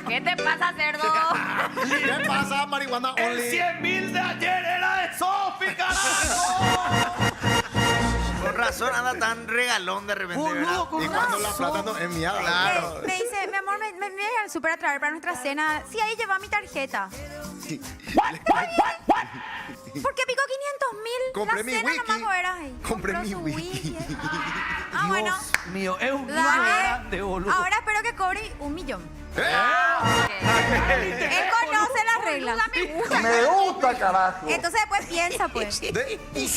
¿Qué te pasa, cerdo? ¿Qué pasa, marihuana El only? 100,000 de ayer era de Sofi, carajo. Con razón anda tan regalón de repente, ¿verdad? Boludo, con Y cuando la razón. plata no es mía. Claro. Me dice, mi amor, me voy al súper a traer para nuestra cena. Sí, ahí lleva mi tarjeta. ¿Por qué picó 500,000? compré la mi cena wiki. nomás era ahí. Compré Compró mi su wiki. Ah, bueno. Dios mío, es un niño Dale. grande, boludo. Ahora espero que cobre 1 millón. ¡Eh! Él conoce las reglas. Me gusta, carajo. Entonces después piensa, pues. Yo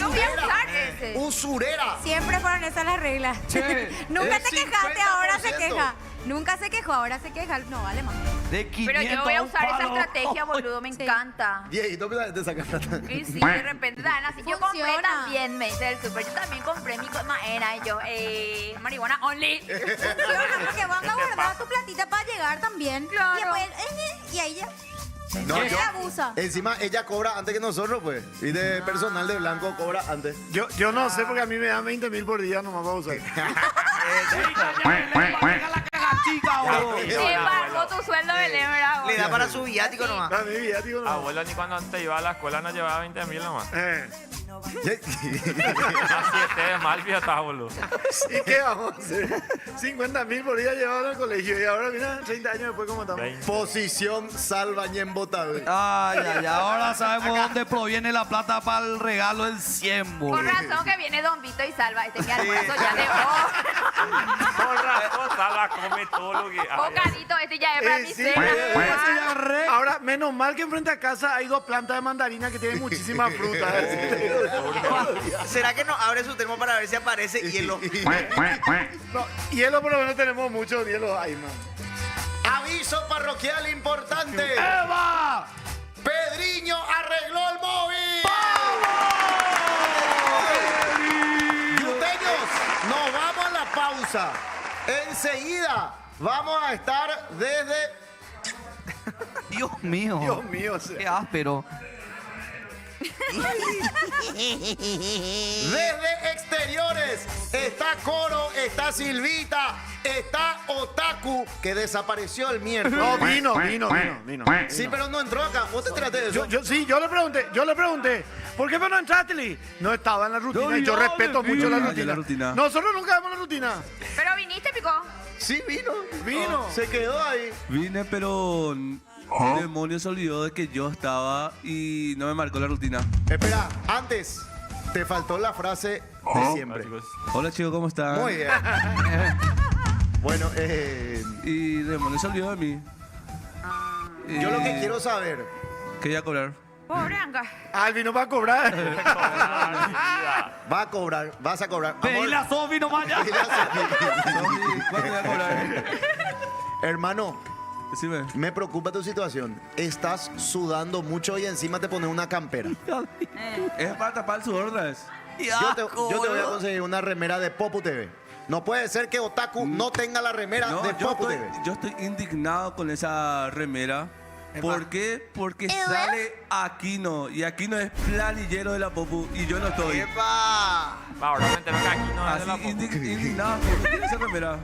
voy a usar ese. Usurera. Siempre fueron esas las reglas. Che, Nunca es te quejaste, 50%. ahora se queja. Nunca se quejó, ahora se queja. No, vale más. De 500 Pero yo voy a usar esa palo. estrategia, boludo, me encanta. Dieguito, ¿qué te sacas plata? Y sí, de repente dan así. Yo compré Funciona. también, me dice el super. Yo también compré mi maena y yo, marihuana only. Funciona, porque van a guardar tu platita para llegar también. Claro. Y después, y ahí ya. No, Él yo- abusa. Encima ella cobra antes que nosotros, pues. Y de personal de blanco cobra antes. Yo no sé porque a mí me dan 20.000 por día nomás para usar. Deja la caga chica, boludo. Sí, pagó tu sueldo de Lemra. Le da para su viático nomás. A mí, ya digo, no. Abuelo ni cuando antes iba a la escuela nos llevaba 20.000 nomás. Así estés mal, fíjate, boludo. ¿Y qué vamos a hacer? 50.000 por día llevado al colegio y ahora mira, 30 años después cómo estamos. Posición salva Ñembotabe. Ay, ay, ahora sabemos dónde proviene la plata para el regalo del 100, Con boludo. razón que viene Don Vito y Salva. Este es mi almuerzo ya de hoy. Con razón, Salva come todo lo que hay. Bocadito, este ya es para mi Sí, cena. ahora, menos mal que enfrente a casa hay 2 plantas de mandarina que tienen muchísima fruta. ¿Será que no abre su termo para ver si aparece hielo? No, hielo por lo menos tenemos mucho hielo ahí, man. Aviso parroquial importante. ¡Eva! Pedriño arregló el móvil. Yuteños, nos vamos a la pausa. Enseguida vamos a estar desde... Dios mío. Dios mío, o sea. Qué áspero. Desde exteriores está Coro, está Silvita, está Otaku, que desapareció el miércoles. No, vino. Sí, pero no entró acá. ¿Vos te traté de eso? Yo le pregunté, ¿por qué no entraste, Lee? No estaba en la rutina y yo respeto mucho la rutina. Nosotros nunca vemos la rutina. Pero viniste, Pico. Sí, vino. Vino. Se quedó ahí. Vine, pero el demonio se olvidó de que yo estaba y no me marcó la rutina. Espera, antes, te faltó la frase de siempre. Hola chicos, ¿cómo están? Muy bien. Bueno, Y el demonio se olvidó de mí. yo lo que quiero saber. Quería cobrar. Pobre Anga. Alvin no va a cobrar. Va a cobrar, vas a cobrar. Pedile a Sofi nomás ya. Dile a Sofi. ¿Cuánto voy a cobrar? Hermano, Decime. me preocupa tu situación. Estás sudando mucho y encima te pones una campera. Es para tapar el sudor otra vez. Yo te voy a conseguir una remera de Popu TV. No puede ser que Otaku no tenga la remera No, de Popu TV. yo estoy indignado con esa remera. ¿Por qué? Porque sale Aquino y Aquino es planillero de la Popu y yo no estoy. ¡Epa! Ahora me entero que aquí no es de Así la Popu. indignado. ¿Por qué tiene esa remera?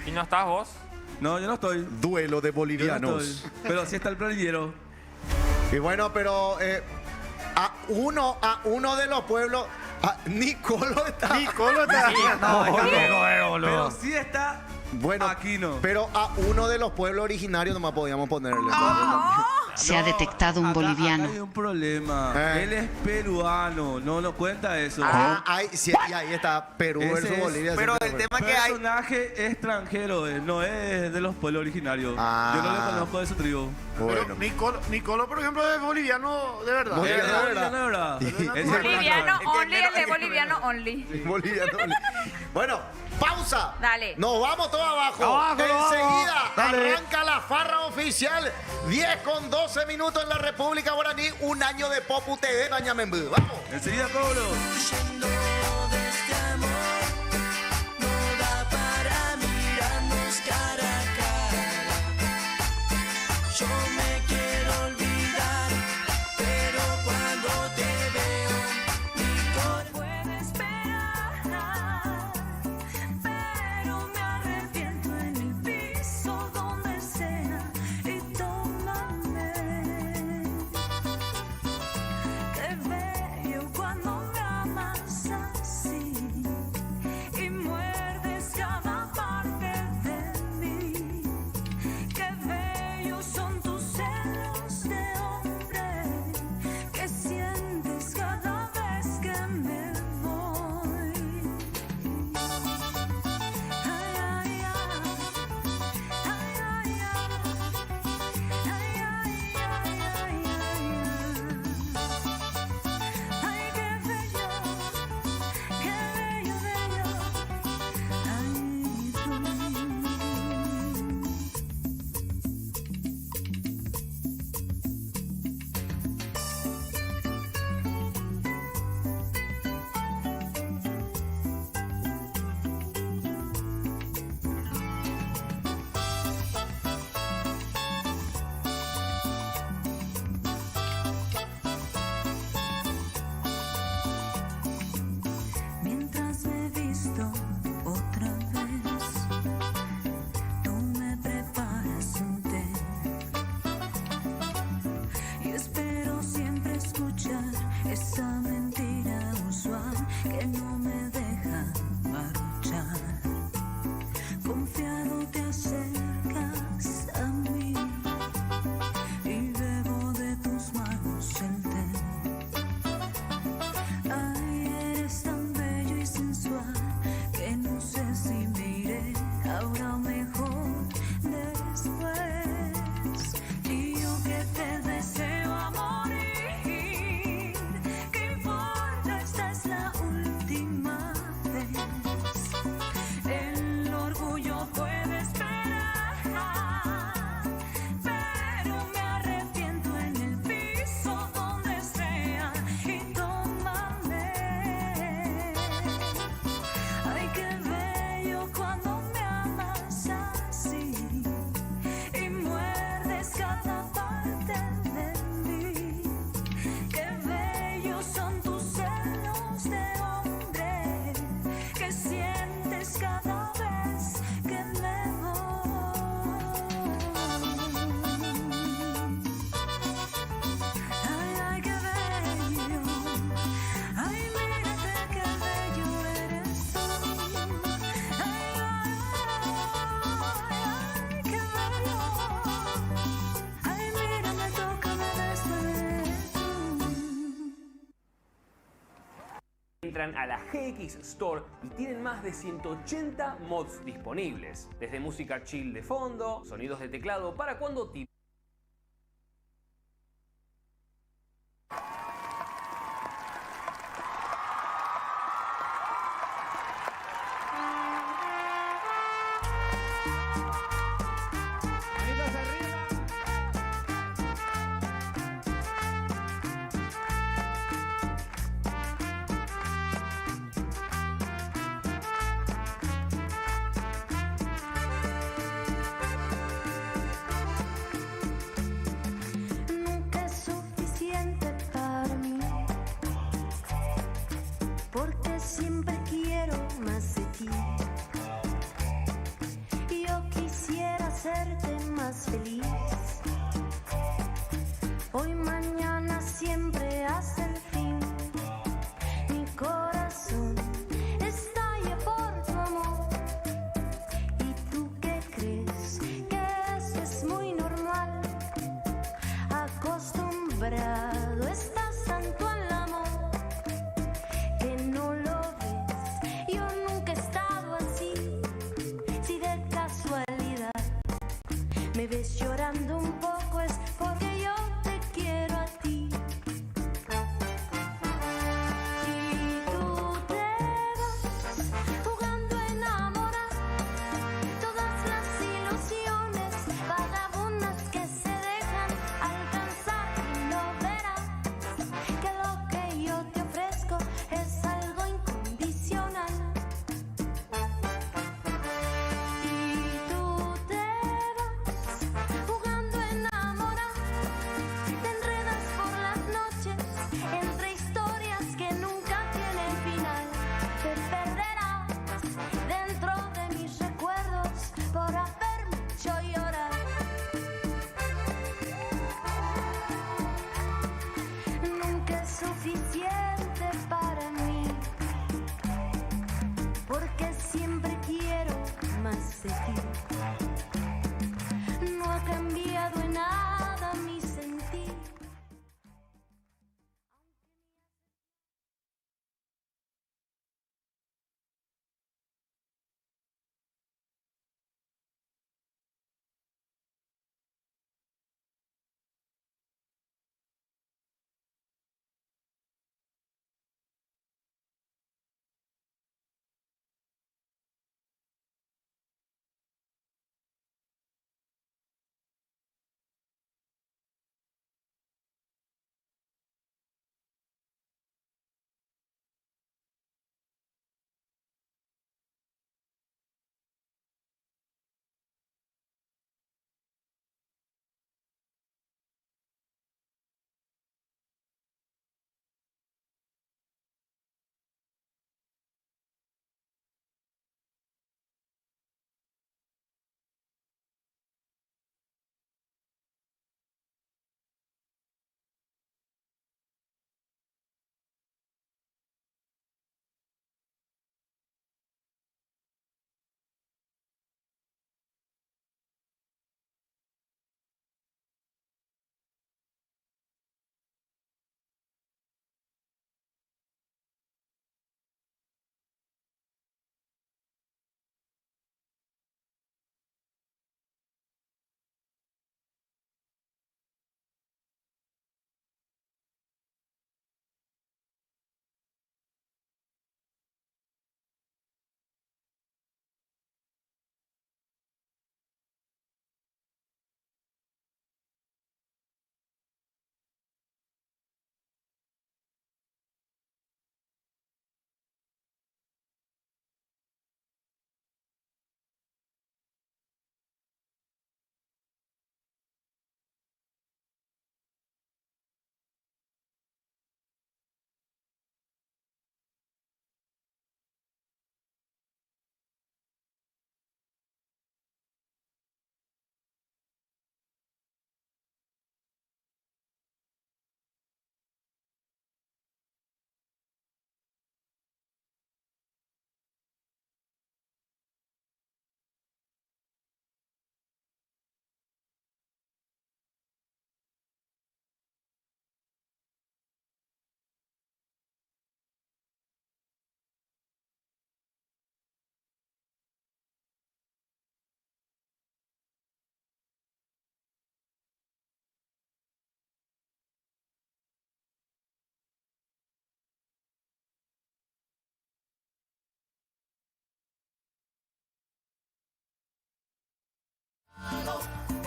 ¿Y no estás vos? No, yo no estoy. Duelo de Yo no bolivianos. estoy. Pero sí está el planillero. Y bueno, pero a uno de los pueblos, Nicolo está. Nicolo está. Pero sí está Bueno, Aquino. pero a uno de los pueblos originarios nomás podíamos ponerle. Se ha detectado un boliviano. Acá hay un problema. Él es peruano. No cuenta eso. Sí, y ahí está Perú Ese versus es- Bolivia. Pero siempre el fue. tema que hay... Personaje extranjero, no es de los pueblos originarios. Ah. Yo no le conozco de su tribu. Pero Nicolo, por ejemplo, es boliviano de verdad. Boliviano. Es de verdad. Es Boliviano que only, menos- el de boliviano only. Boliviano. Bueno, pausa. Dale. Nos vamos todos abajo. Abajo, Enseguida vamos. Dale. arranca la farra oficial. 10 con 12 minutos en la República Guaraní. Un año de Popu TV, Bañamembú. Vamos. Enseguida cobro. Huyendo de este amor, no da para mirarnos cara a cara. Yo me quiero olvidar, pero cuando te veo, mi corazón puede esperar. Pero me arrepiento en el piso donde sea y tómame. Qué bello cuando me amas Entran a la GX Store y tienen más de 180 mods disponibles. Desde música chill de fondo, sonidos de teclado para cuando te... Nunca es suficiente para mí, porque siempre quiero más de ti. Yo quisiera hacerte más feliz, hoy, mañana, siempre hasta el fin. Mi corazón estalla por tu amor. ¿Y tú qué crees? Que eso es muy normal. Acostumbrado estás tanto al amor que no lo ves. Yo nunca he estado así. Si de casualidad me ves llorando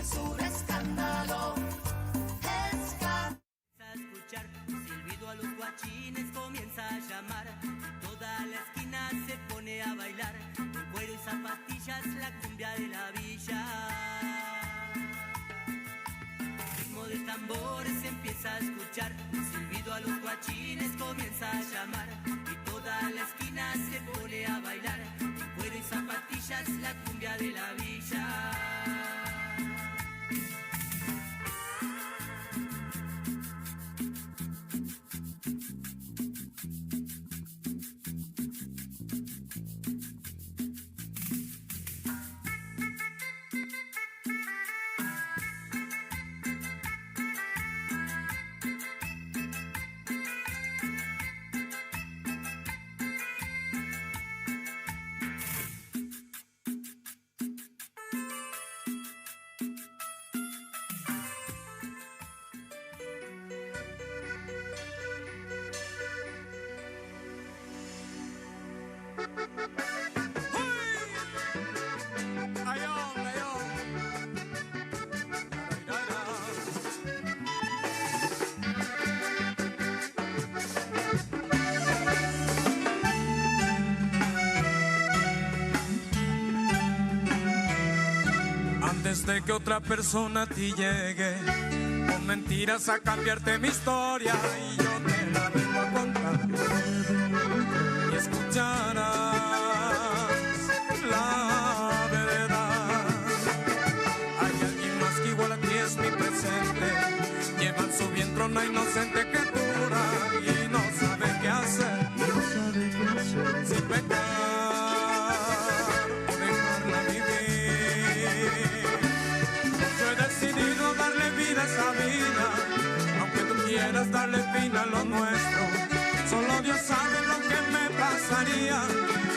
es un escándalo. A escuchar silbido a los guachines comienza a llamar, toda la esquina se pone a bailar, con cuero y zapatillas la cumbia de la villa. Ritmo de tambores se empieza a escuchar, silbido a los guachines comienza a llamar, y toda la esquina se pone a bailar, con cuero y zapatillas la cumbia de la villa. Antes de que otra persona a ti llegue con mentiras a cambiarte mi historia, y yo te la vengo a contar y escucharás la verdad. Hay alguien más que igual a ti es mi presente, lleva en su vientre una inocente criatura y no sabe qué hacer, si pecar o dejarla vivir. Yo he decidido darle vida a esa vida, aunque tú quieras darle fin a lo nuestro. Solo Dios sabe lo que me pasaría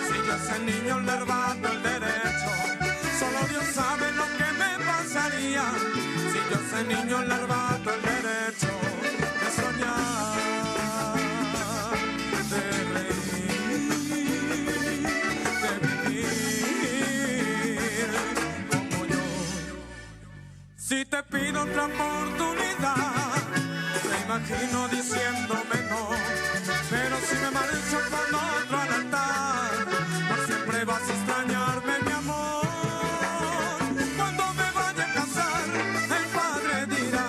si yo a ese niño le arrebato el derecho. Solo Dios sabe lo que me pasaría si yo a ese niño le arrebato el derecho de soñar, de reír, de vivir como yo. Si te pido otra oportunidad, te imagino diciéndome no, pero si me marcho con otro al altar, por siempre vas a extrañarme, mi amor. Cuando me vaya a casar, el padre dirá,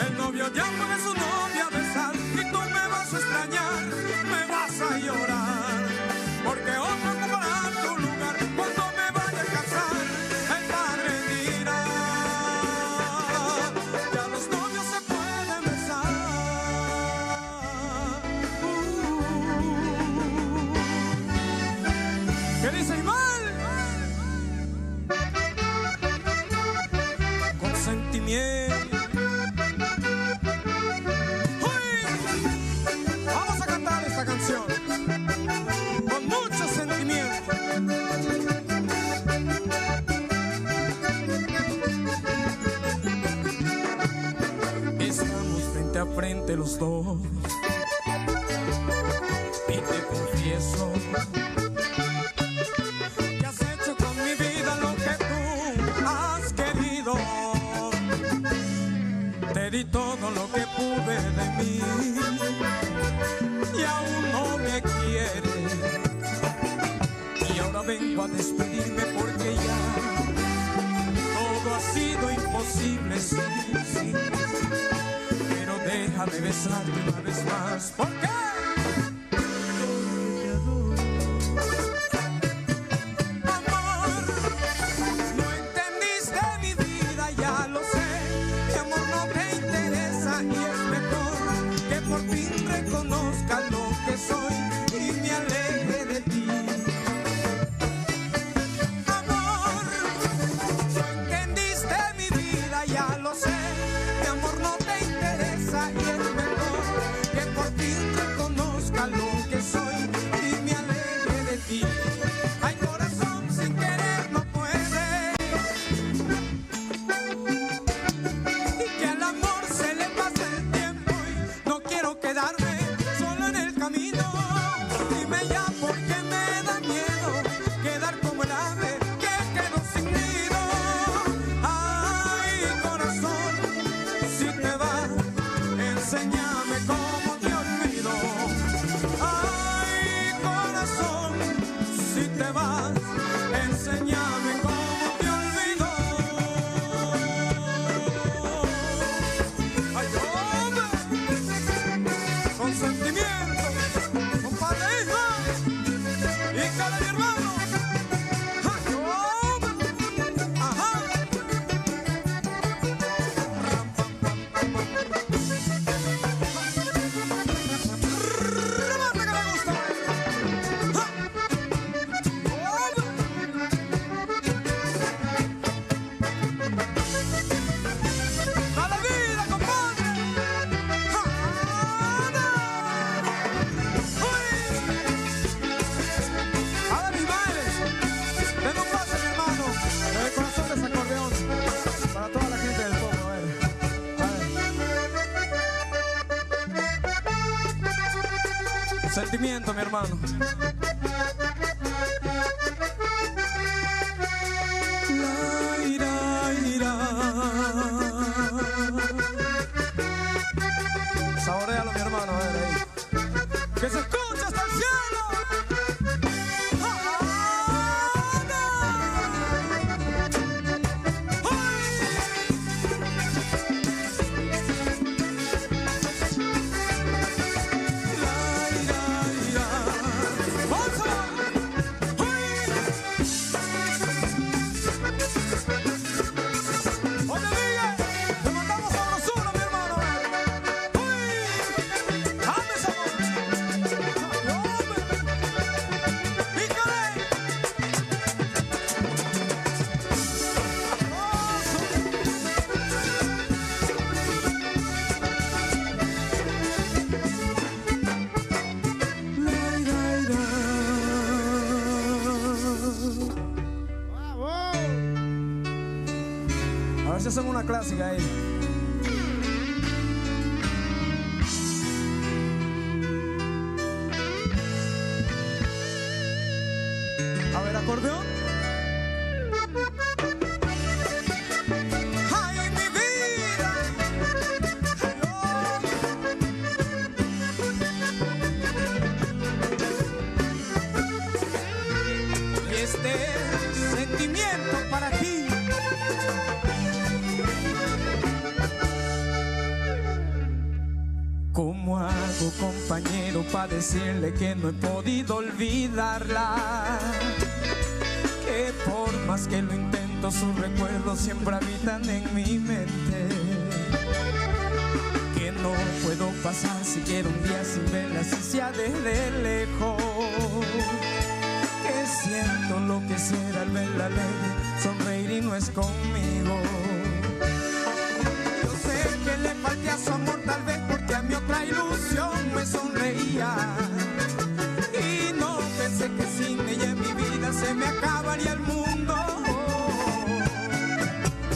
el novio ya fue a su novia a besar, y tú me vas a extrañar, me vas a llorar, porque otro ocupará tu lugar. Cuando me vaya a casar, el padre dirá, ya los novios se pueden besar. ¿Qué dice Iván? Con sentimiento. ¡Uy! Vamos a cantar esta canción con mucho sentimiento. Estamos frente a frente los dos y te confieso que has hecho con mi vida lo que tú has querido. Te di todo lo que pude de mí y aún no me quieres. Y ahora vengo a despedirme porque ya todo ha sido imposible, sí, sí. Pero déjame besarte una vez más, ¿por qué? Amor, no entendiste mi vida, ya lo sé. Mi amor no te interesa y es mejor que por fin reconozcas lo que soy y me aleje de ti. Amor, no entendiste mi vida, ya lo sé. Mi amor no te interesa y es mejor que por fin reconozcas te vas, enséñame cómo te olvido. Ay, hombre, con sentimiento, compadre, hija, y cada mi hermano. Ay, hombre, ajá. Sentimiento, mi hermano. La ira, ira. Saborealo, mi hermano, a ver ahí. Que se escucha hasta el cielo. A ver si hacen una clásica ahí. A ver, acordeón. Ay, mi vida. Y este sentimiento para ti. ¿Cómo hago, compañero, para decirle que no he podido olvidarla? Que por más que lo intento, sus recuerdos siempre habitan en mi mente. Que no puedo pasar siquiera un día sin verla, si sea desde lejos. Que siento enloquecer al verla alegre, sonreír y no es conmigo. Yo sé que le falté a su amor, tal vez porque a mi otra ilusión me sonreía. Y no pensé que sin ella en mi vida se me acabaría el mundo.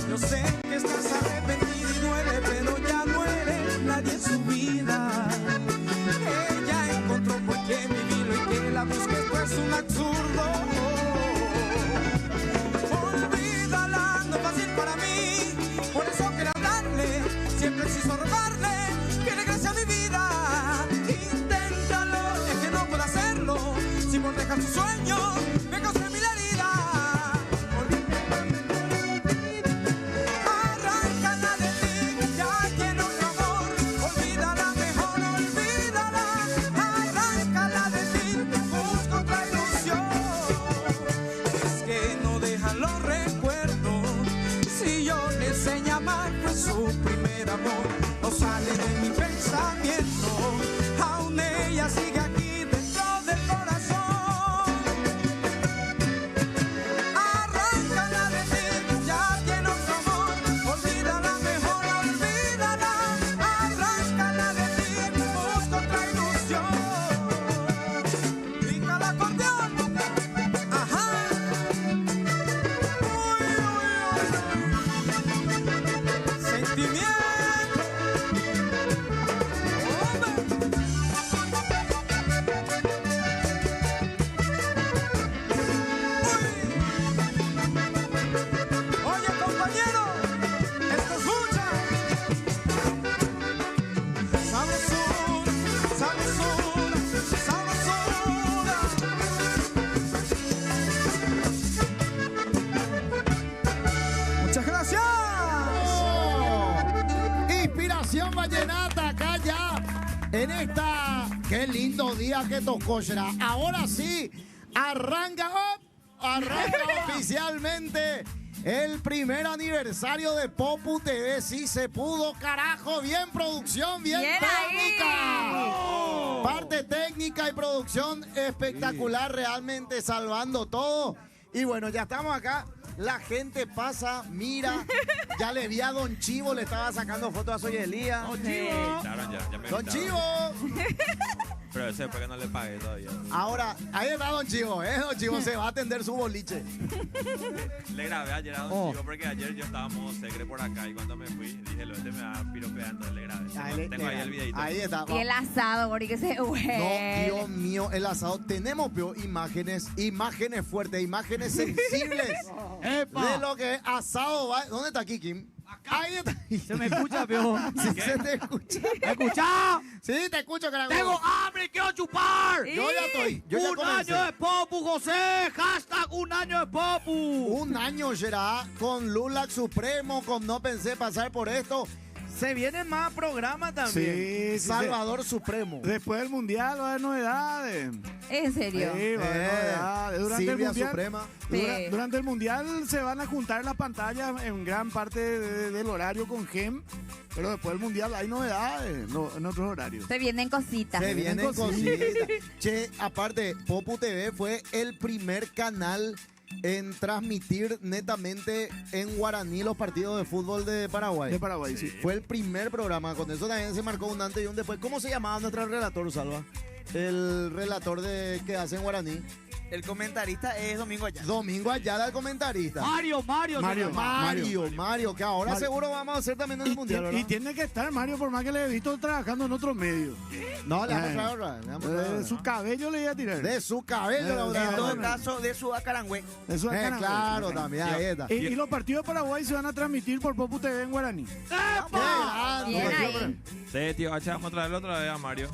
Yo sé que estás arrepentida y duele, pero ya no eres nadie en su vida. Ella encontró por qué vivirlo y que la busque, esto es un absurdo. Olvídala, no es fácil para mí, por eso quiero hablarle, siempre quiso robarle, que regrese a mi vida. Inténtalo, es que no puedo hacerlo, si por dejar sus sueños me causé mil heridas. Arráncala de ti, ya tiene otro amor, olvídala mejor, olvídala. Arráncala de ti, busca otra ilusión. Es que no dejan los recuerdos, si yo le enseño a amar, pues su primer amor no sale de mi pensamiento. Aún ella sigue aquí dentro del corazón. lindo día que tocó, será. Ahora sí, arranca oficialmente el primer aniversario de Popu TV. Sí se pudo, carajo. Bien producción, bien técnica. Parte técnica y producción espectacular, realmente salvando todo. Y bueno, ya estamos acá. La gente pasa, mira. Ya le vi a Don Chivo, le estaba sacando fotos a Soyelía. Don Chivo. Ya me Don invitaron. Chivo. Pero ese porque no le pagué todavía. Ahora, ahí está Don Chivo, Don Chivo se va a atender su boliche. Le grabé ayer a Don Chivo porque ayer yo estaba modo secre por acá y cuando me fui dije, este me va piropeando, le grabé. Tengo ahí el videito. Ahí está. Y el asado, Gori, que se No, Dios mío, el asado. Tenemos peor imágenes fuertes, imágenes sensibles de lo que es asado va. ¿Dónde está aquí, Kim? Ahí está. Se me escucha, viejo. Sí, se te escucha. ¿Me escuchás? Sí, te escucho, carajo. ¡Tengo hambre y quiero chupar! Yo ya estoy. Yo ya ¡Un comencé. año de Popu, José! ¡Hashtag un año de Popu! Un año será con Lulac Supremo, con No Pensé Pasar por Esto. Se vienen más programas también. Sí, Salvador Supremo. Después del Mundial va a haber novedades. ¿En serio? Sí, va a haber novedades. Durante el Silvia mundial, Suprema. Durante el Mundial se van a juntar las pantallas en gran parte del horario con GEM, pero después del Mundial hay novedades en otros horarios. Se vienen cositas. Se vienen cositas. Che, aparte, Popu TV fue el primer canal en transmitir netamente en guaraní los partidos de fútbol de Paraguay. De Paraguay, sí. Fue el primer programa. Con eso también se marcó un antes y un después. ¿Cómo se llamaba nuestro relator, Salva? El relator que hace en guaraní. El comentarista es Domingo Ayala. Domingo Ayala, el comentarista. Mario, que ahora Mario. seguro vamos a hacer también en el Mundial, ¿verdad? Y tiene que estar Mario, por más que le he visto trabajando en otros medios. No, le vamos a traer otra vez. De su cabello le iba a tirar. De su cabello. En todo caso, de su acarangüe. De su Acarangüe. Claro, también, ahí está. Y los partidos de Paraguay se van a transmitir por Popu TV en guaraní. Bien ahí. Sí, tío, H, vamos a traerlo otra vez a Mario.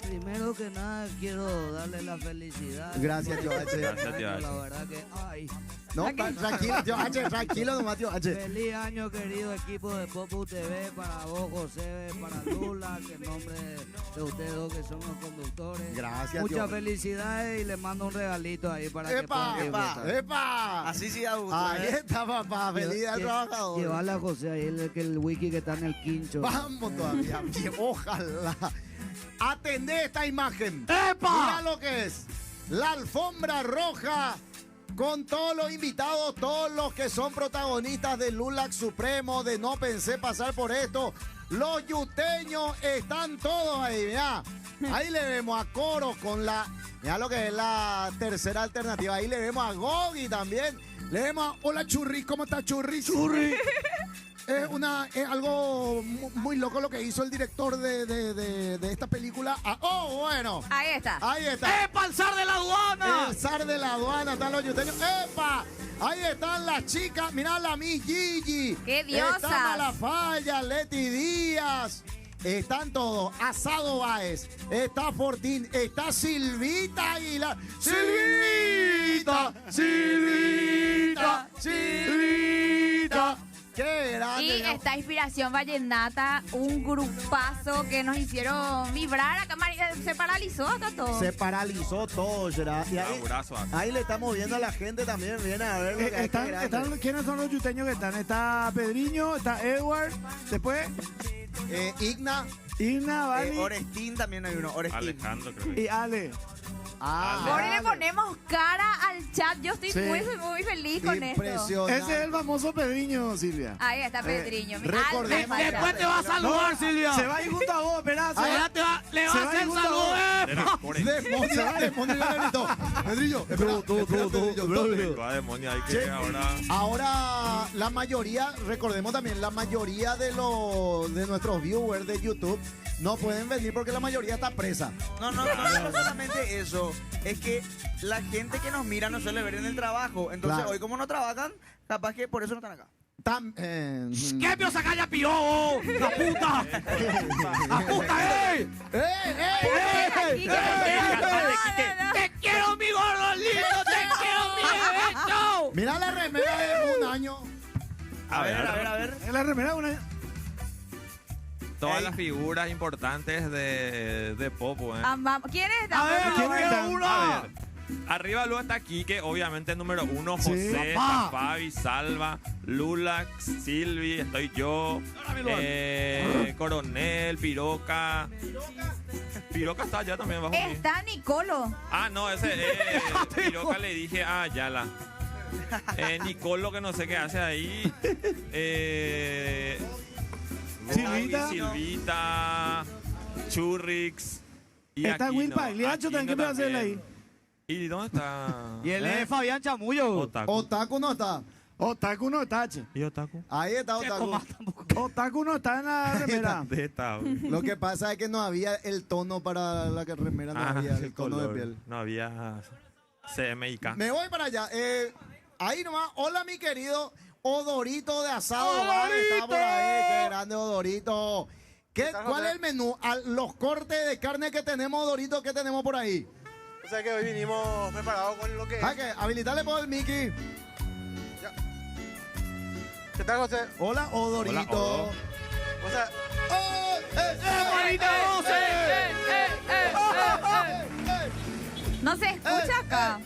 Primero que nada, quiero darle la felicidad. Gracias, tío H. Gracias, tío H. La verdad que, ay. No, tranquilo, tío H, tranquilo nomás, tío H. Feliz año, querido equipo de Popu TV, para vos, José, para Lula, que en nombre de ustedes dos que son los conductores. Gracias, Muchas tío. felicidades y les mando un regalito ahí para que puedan disfrutar. ¡Epa! Así sí da gusto. Ahí está, papá. Feliz día al trabajador. Llevarle a José ahí el wiki que está en el quincho. Vamos todavía. Ojalá. Atendé esta imagen. ¡Epa! Mira lo que es. La alfombra roja con todos los invitados, todos los que son protagonistas de Lulac Supremo, de No Pensé Pasar por Esto. Los yuteños están todos ahí, mirá. Ahí le vemos a Coro con mirá lo que es la tercera alternativa. Ahí le vemos a Gogi también. Le vemos a, hola Churri, ¿cómo está Churri? Churri. Es algo muy loco lo que hizo el director de esta película. Bueno. Ahí está. Ahí está. ¡Epa, el zar de la aduana! El zar de la aduana, están los yuteños. ¡Epa! Ahí están las chicas. Mirá la Miss Gigi. ¡Qué diosas! Está Malafaya, Leti Díaz. Están todos. Asado Báez. Está Fortín. Está Silvita Aguilar. ¡Silvita! ¡Silvita! ¡Silvita! ¡Qué grande! Y esta Inspiración Vallenata, un grupazo que nos hicieron vibrar. Acá se paralizó acá todo. Se paralizó todo, Gerard. Y ahí le estamos viendo a la gente también. Viene a ver lo que ¿Quiénes son los yuteños que están? Está Pedriño, está Edward, después Igna, Vali. Orestín también hay uno. Orestín. Alejandro, creo que. Y Ale. Ahora le ponemos cara al chat. Yo estoy Sí. muy feliz con esto. Ese es el famoso Pedriño, Silvia. Ahí está Pedriño. recordemos. Después te va a saludar, Silvia. Se va a ir junto a vos, espera. Le va a hacer saludos. Demonio, Pedrillo, espera, Demonio, hay que ahora la mayoría, recordemos también, la mayoría de nuestros viewers de YouTube no pueden venir porque la mayoría está presa. No solamente eso. Es que la gente que nos mira nos suele ver en el trabajo. Entonces, Claro. hoy como no trabajan, capaz que por eso no están acá. ¿Qué me saca ya pío? ¡La puta! ¡La puta, ey! ¡Te quiero, mi gordo lindo! ¡Te quiero, mi bebecho! Mira la remera de un año. A ver. En la remera una. todas las figuras importantes de Popo. ¿Quiénes A ver, están? quiero uno. A ver, arriba luego está Quique, obviamente número 1, Sí. José, Papá. está Fabi, Salva, Lulax, Silvi, estoy yo, Coronel, Piroca. Piroca está allá también bajo mí. Está Nicolo. Ah, no, ese Piroca le dije a Ayala. Nicolo, que no sé qué hace ahí. Silvita. Silvita, Churrix. Y Está Aquino. Will Pagliaccio también, ¿qué me va a hacer ahí? ¿Y dónde está? Y él es Fabián Chamullo. Otaku no está. Otaku no está, che. ¿Y Otaku? Ahí está Otaku. Otaku no está en la remera. ¿Dónde está? Lo que pasa es que no había el tono para la remera, no había el tono de color. piel. No había CMYK. Me voy para allá. Ahí nomás. Hola, mi querido Odorito de asado. Vale, está por ahí. Qué grande Odorito. ¿Cuál es el menú? Los cortes de carne que tenemos, Odorito, ¿qué tenemos por ahí? O sea que hoy vinimos preparados con lo que es. Habilitarle por el Mickey. ¿Qué tal, José? Hola, Odorito. O sea, No se escucha acá.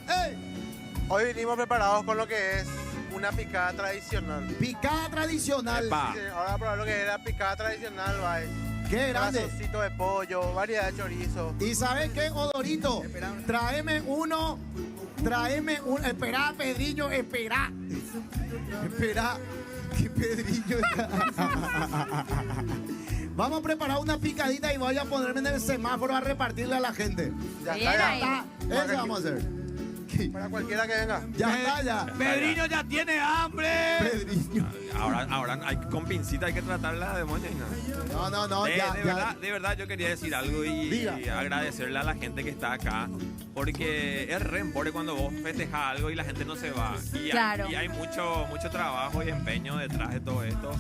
hoy vinimos preparados con lo que es una picada tradicional. Picada tradicional. Sí, ahora vamos a probar lo que es la picada tradicional, va. Qué grande. Corazoncito de pollo, variedad de chorizo. ¿Y sabes qué, Odorito? Tráeme uno. Esperá, Pedrillo, esperá. Espera. Que Pedrillo está. Vamos a preparar una picadita y voy a ponerme en el semáforo a repartirle a la gente. Ya Bien está, ahí. ya. Eso vamos a hacer. Para cualquiera que venga. Ya está, ya. Pedriño ya tiene hambre. Pedrillo. Ahora hay, con pincita hay que tratarla de moña. No, ya. De verdad, yo quería decir algo y agradecerle a la gente que está acá. Porque es re embore cuando vos festejas algo y la gente no se va. Claro. Y hay mucho trabajo y empeño detrás de todo esto.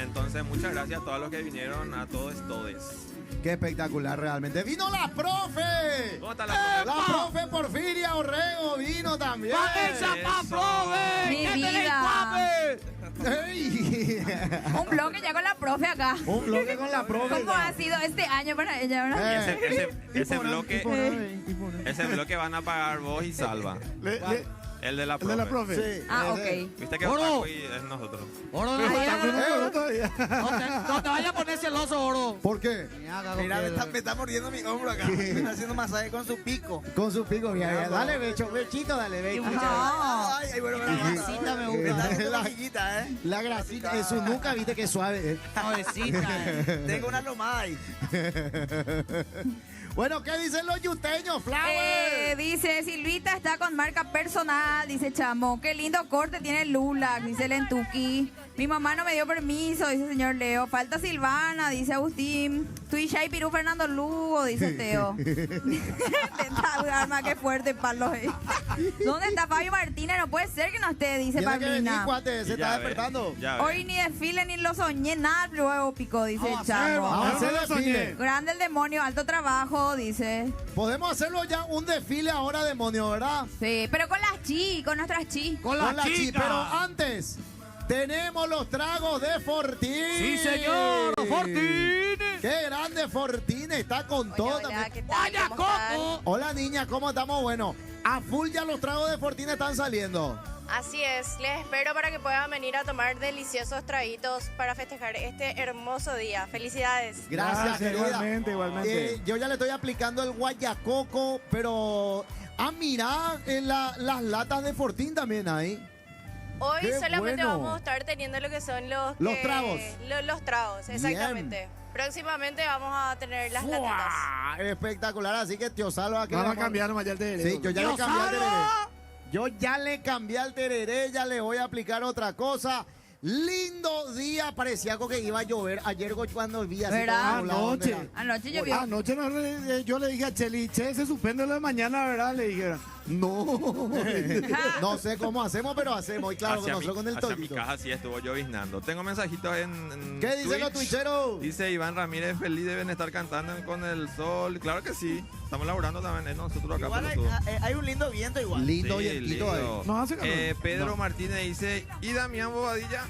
Entonces, muchas gracias a todos los que vinieron, a todos. Qué espectacular realmente. ¡Vino la profe! ¿Cómo está la profe? La profe Porfiria Orrego vino también. ¡Esa pa, profe! Mi ¿Qué tenéis, vida. guape? ¡Ey! Un bloque ya con la profe acá. Un bloque con la profe. ¿Cómo ha sido este año para ella, verdad? Ese bloque van a pagar vos y Salva. El de la profe. El de la profe. Sí. Ah, ok. Viste que Oro. Otaku es nosotros. Oro, Pero no, Otaku no cobró todavía. no te vayas a poner celoso, Oro. ¿Por qué? Mira, me está mordiendo mi hombro acá. Me está haciendo masaje con su pico. Con su pico, mira. Dale, bechito, dale, becho. Ay, bueno, La grasita me gusta. Me está haciendo cosquillita, ¿eh? La grasita, es su nuca, viste que suave. Suavecita. Tengo una lomada ahí. Bueno, ¿qué dicen los yuteños, Flower? Dice Silvita está con marca personal, dice Chamo. Qué lindo corte tiene Lula, dice Lentuki. Mi mamá no me dio permiso, dice señor Leo. Falta Silvana, dice Agustín. Tuisha y Pirú Fernando Lugo, dice Teo. Arma, qué fuerte, Pablo. ¿Dónde está Fabio Martínez? No puede ser que no esté, dice Tiene que venir, Paulina. cuate, se está despertando. Hoy ni desfile ni lo soñé, nada luego picó, dice Vamos a Chamo. hacer desfile. Grande el demonio, alto trabajo, dice. Podemos hacerlo ya un desfile ahora, demonio, ¿verdad? Sí, pero con las chi, con nuestras chi. Con la chica. Pero antes, tenemos los tragos de Fortín. Sí, señor, Fortín. Qué grande Fortín, está con todo. Hola, ¿qué tal? ¡Vaya, ¿Cómo están? Coco! Hola, niña, ¿cómo estamos? Bueno, a full ya los tragos de Fortín están saliendo. Así es, les espero para que puedan venir a tomar deliciosos traguitos para festejar este hermoso día. Felicidades. Gracias, querida. Igualmente. Yo ya le estoy aplicando el guayacoco, pero... Ah, mira, las latas de Fortín también hay. Hoy Qué solamente bueno. vamos a estar teniendo lo que son los tragos. Los tragos, exactamente. Próximamente vamos a tener las latitas. ¡Fua! Espectacular, así que tío Salva... Van a cambiar nomás ya el tereré. Sí, yo ya le cambié al tereré. Yo ya le cambié al tereré, ya le voy a aplicar otra cosa. Lindo día, parecía que iba a llover. Ayer cuando vi así ¿Verdad? todo nublado, Anoche. ¿verdad? Anoche llovió. Anoche yo le dije a Cheli, che, se suspende lo de mañana, ¿verdad? Le dije, no. No sé cómo hacemos, pero hacemos. Y claro, Hacia nosotros con el hacia mi toquito. casa sí estuvo lloviznando. Tengo mensajitos en ¿Qué dicen los Twitch. twitcheros? Dice Iván Ramírez, feliz deben estar cantando con el sol. Claro que sí. Estamos laburando también nosotros acá. Igual pelotudo. hay un lindo viento igual. Lindo Sí, vientito lindo. ahí. No hace calor. Pedro No. Martínez dice, ¿y Damián Bobadilla?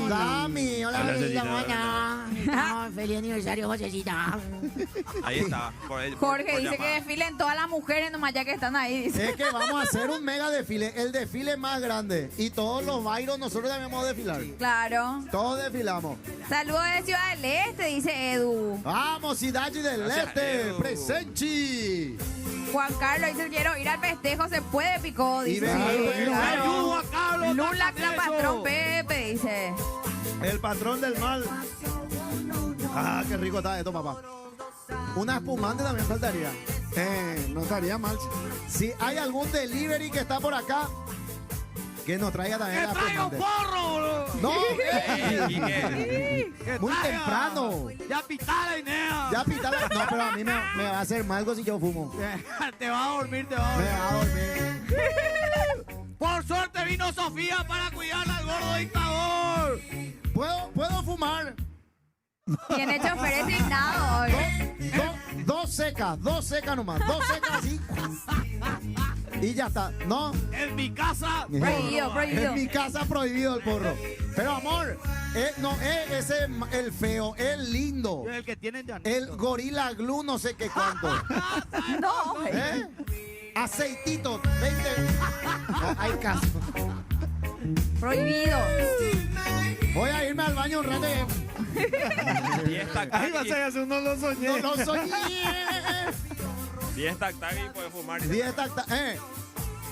Dami, hola, Hola, Josecita, Josecita. buena. Feliz aniversario, Josecita. Ahí está. Jorge dice que desfilen todas las mujeres nomás ya que están ahí. Dice. Es que vamos a hacer un mega desfile, el desfile más grande. Y todos los bailos nosotros también vamos a desfilar. Claro. Todos desfilamos. Saludos de Ciudad del Este, dice Edu. Vamos, Ciudad del Gracias, Este, Edu. Presenchi. Juan Carlos dice, quiero ir al festejo, se puede, Picó, dice. Ayuda, Juan Carlos, Lula también Patrón eso. Pepe, dice. El patrón del mal. Ah, qué rico está esto, papá. Una espumante también faltaría. No estaría mal. Si hay algún delivery que está por acá, que nos traiga también ¡Que la traiga un espumante. porro, boludo! No, ¡Que muy traiga! temprano. Ya pitala, Inea. Ya pitala. No, pero a mí me va a hacer mal si yo fumo. Te va a dormir, te va a Me dormir. va a dormir. Por suerte vino Sofía para cuidar al gordo dictador. ¿Puedo fumar? Tiene chofer designado hoy. Dos secas nomás. Dos secas así. Y ya está. No. En mi casa, Prohibido, prohibido. En mi casa prohibido el porro. Pero amor, no es ese el feo, el lindo. el que tienen ya. El gorila glue no sé qué cuánto. No. Aceitito, 20. No hay caso. Prohibido. Voy a irme al baño un rato. Y esta Ahí va a ser eso, no lo soñé. No lo soñé. 10 tac-tac y puedes fumar. 10 tacta.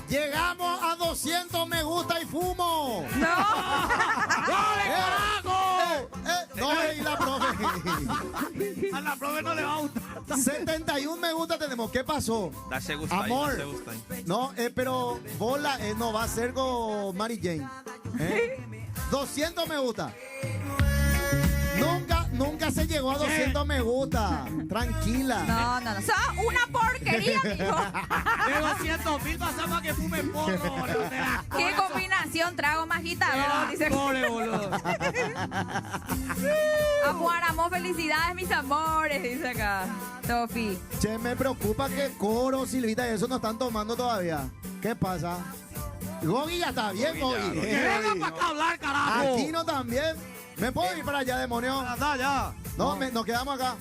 Llegamos a 200 me gusta y fumo. No. No, y la profe. A la profe no le va a gustar. 71 me gusta tenemos. ¿Qué pasó? Dase gusto. Amor. No, pero bola no va a ser con Mary Jane. 200 me gusta. Nunca se llegó a 200 me gusta. Tranquila. No. Sos una porquería, mijo. De 200.000 pasamos a que fumen porro, boludo. Qué combinación, trago más agitador, dice. Pobre, boludo. Amuaramos, felicidades, mis amores, dice acá. Sofi. Che, me preocupa que Coro, Silvita y eso no están tomando todavía. ¿Qué pasa? Gogi ya está bien, Gogi. Que venga para acá a hablar, carajo. Aquí no también. ¿Me puedo ir para allá, demonio? Anda, ya. No, nos quedamos acá.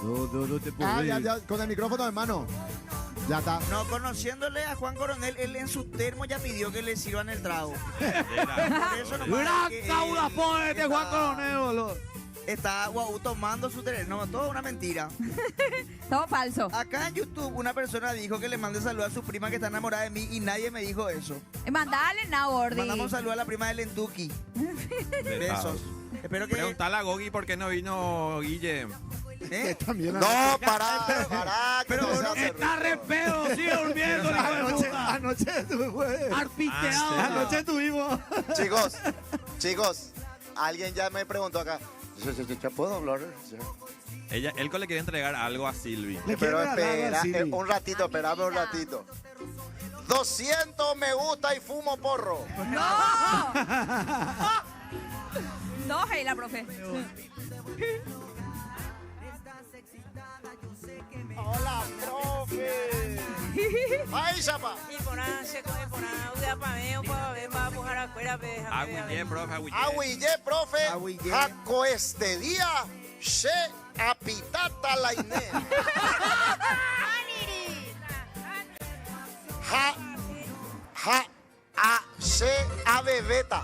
No te puedo ya, con el micrófono, hermano. Ya está. No, conociéndole a Juan Coronel, él en su termo ya pidió que le sirvan el trago. Por eso nomás Gran que, caula pone este Juan Coronel, boludo. Está Guau tomando su terreno. No, todo una mentira. Todo falso. Acá en YouTube una persona dijo que le mande salud a su prima que está enamorada de mí y nadie me dijo eso. Mandale, no, Gordi. Mandamos salud a la prima de Lentuki. Besos. Espero que... Preguntale a Gogi por qué no vino Guille. No, pará. Pero no se Está re pedo, sigue durmiendo, hijo de puta. Anoche estuve. Arpisteado. Anoche estuvimos. Chicos, alguien ya me preguntó acá. ¿Ya puedo hablar? Él le quiere entregar algo a Silvi. Pero espera, un ratito, esperame un ratito. 200 me gusta y fumo porro. ¡No! No, hey, la profe. Hola, profe. Ahí, chapa. Y por ahí se coge por ahí, uda para ver, para ver, para pujar afuera, Agüille, profe, agüille. Agüille, profe. Jaco este día, se apitata la Inés. Se a bebeta.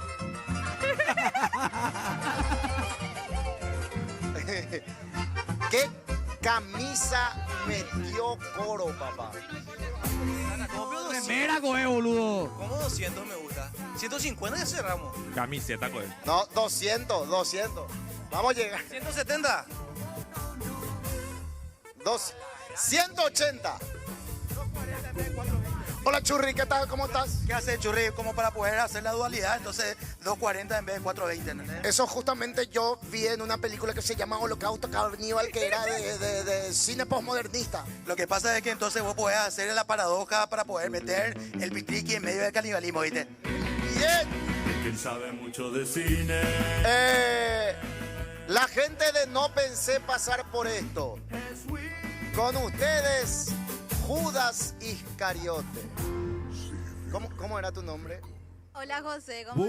¿Qué camisa metió Coro, papá? Mira, coge, boludo. ¿Cómo 200 me gusta? 150 ya cerramos. Camiseta con él. No, 200. Vamos a llegar. 170. 180. Hola, Churri, ¿qué tal? ¿Cómo estás? ¿Qué hace Churri? Como para poder hacer la dualidad, entonces 240 en vez de 420, ¿entendés? Eso justamente yo vi en una película que se llama Holocausto Caníbal, que era de cine postmodernista. Lo que pasa es que entonces vos podés hacer la paradoja para poder meter el pitriqui en medio del canibalismo, ¿viste? Bien. ¿Quién sabe mucho de cine? La gente de No Pensé Pasar por Esto. Con ustedes, Judas Iscariote. ¿Cómo era tu nombre? Hola José, ¿cómo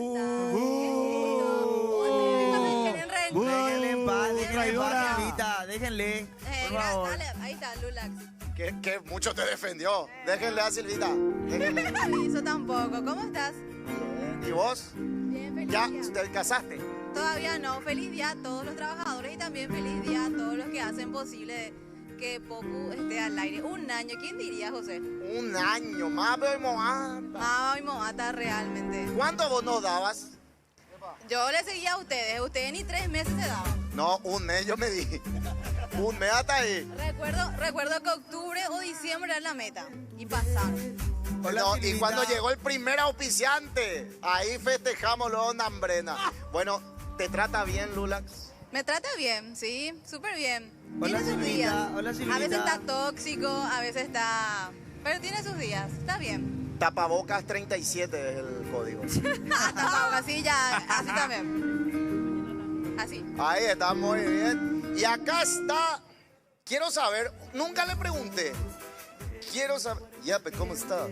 Déjenle en paz, traidora. Silvita, déjenle. estás? Por favor. Dale, ahí está, Lulax. Que mucho te defendió. Déjenle a Silvita. Déjenle. No hizo tampoco. ¿Cómo estás? ¿Y vos? Bien, feliz ¿Ya día. te casaste? Todavía no. Feliz día a todos los trabajadores y también feliz día a todos los que hacen posible que Popu esté al aire. Un año, ¿quién diría, José? Un año, más y moata. Mama y Moata, realmente. ¿Cuánto vos nos dabas? Yo le seguía a ustedes ni 3 meses se daban. No, un mes yo me di. Un mes hasta ahí. Recuerdo que octubre o diciembre era la meta y pasaron. No, y cuando llegó el primer auspiciante, ahí festejamos los Nambrena. Bueno, ¿te trata bien, Lulax? Me trata bien, sí, súper bien. Hola, Tiene sus Silvita. días. Hola, Silvita. A veces está tóxico, a veces está... Pero tiene sus días, está bien. Tapabocas 37 es el código. Tapabocas, sí, ya, así también. Así. Ahí está, muy bien. Y acá está. Quiero saber, nunca le pregunté. Quiero saber. Yape, ¿cómo está?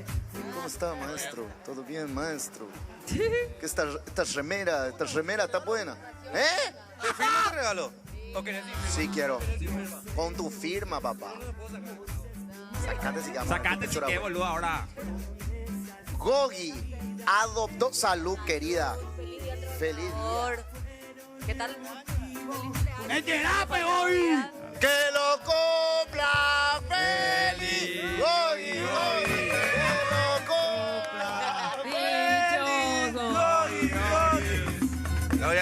¿Cómo está, maestro? ¿Todo bien, maestro? ¿Qué esta remera está buena? ¿Eh? ¿Te firmo te regalo? ¿O querés sin firma? Sí, quiero. Con tu firma, papá. Sacate si llama. Sacate si qué, boludo, ahora. Gogi adoptó. Salud, querida. Feliz. ¿Qué tal? ¡El Yerape hoy! ¡Que lo cumpla feliz! ¡Gogi, Gogi! ¡Que lo cumpla feliz! ¡Gogi, Gogi! Lo voy a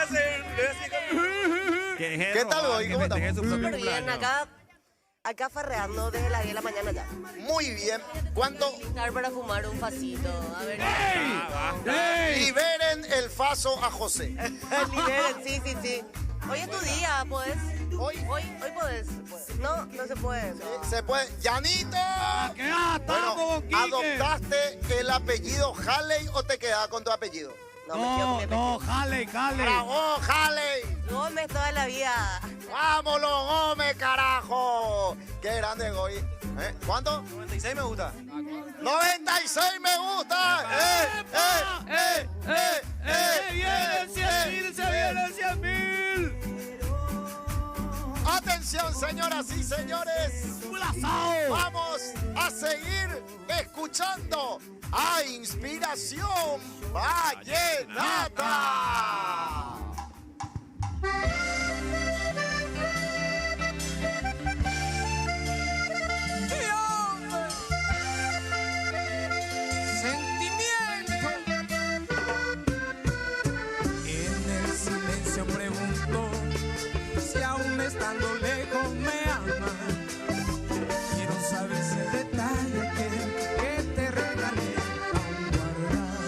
hacer. ¿Qué tal hoy? ¿Cómo estamos? Súper bien, Acá farreando desde las 10 de la mañana ya. Muy bien. ¿Cuánto? Estar para fumar un facito. A ver. Liberen el faso a José. Liberen, sí. Hoy es tu día, ¿podés? Hoy podés. No se puede. Se puede. ¡Yanito! Bueno, ¿adoptaste el apellido Halley o te quedás con tu apellido? No, Halley. ¡Bravo, Halley! Gómez toda la vida. ¡Vámonos, Gómez, carajo! ¡Qué grande, Goy! ¿Cuánto? 96 me gusta. 96 me gusta. ¡Se vienen 100.000! Atención, señoras y señores. Vamos a seguir escuchando a Inspiración Vallenata. Sentimiento. En el silencio pregunto si aún estando lejos me ama. Quiero saber ese detalle que te regalé aún guardar.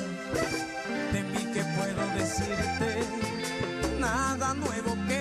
De mí que puedo decirte nada nuevo que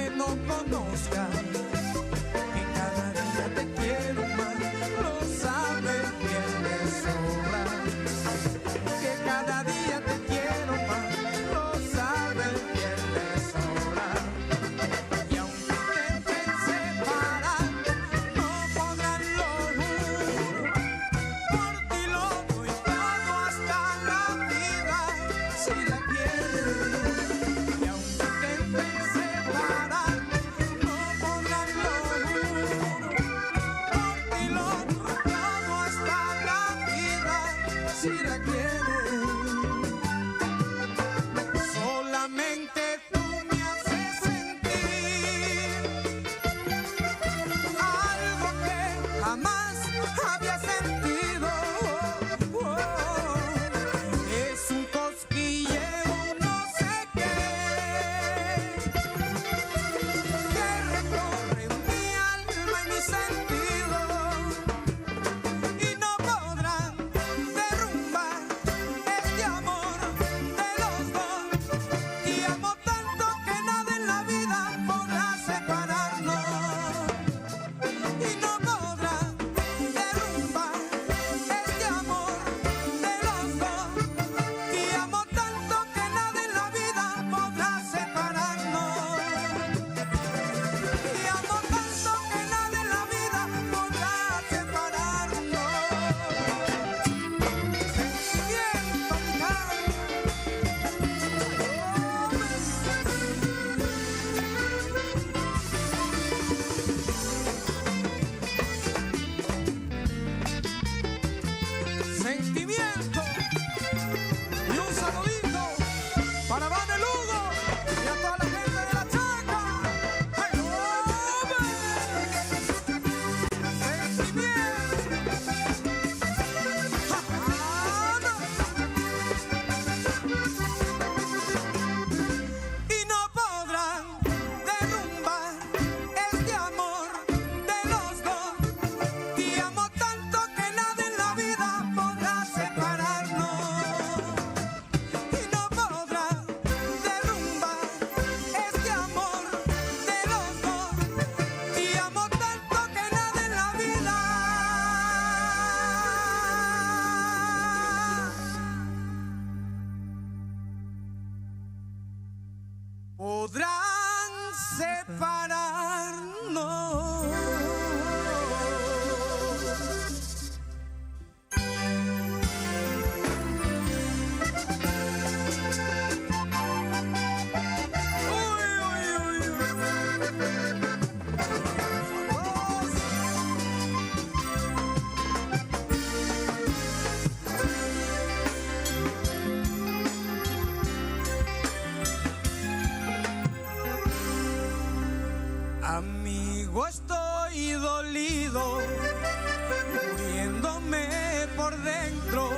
por dentro,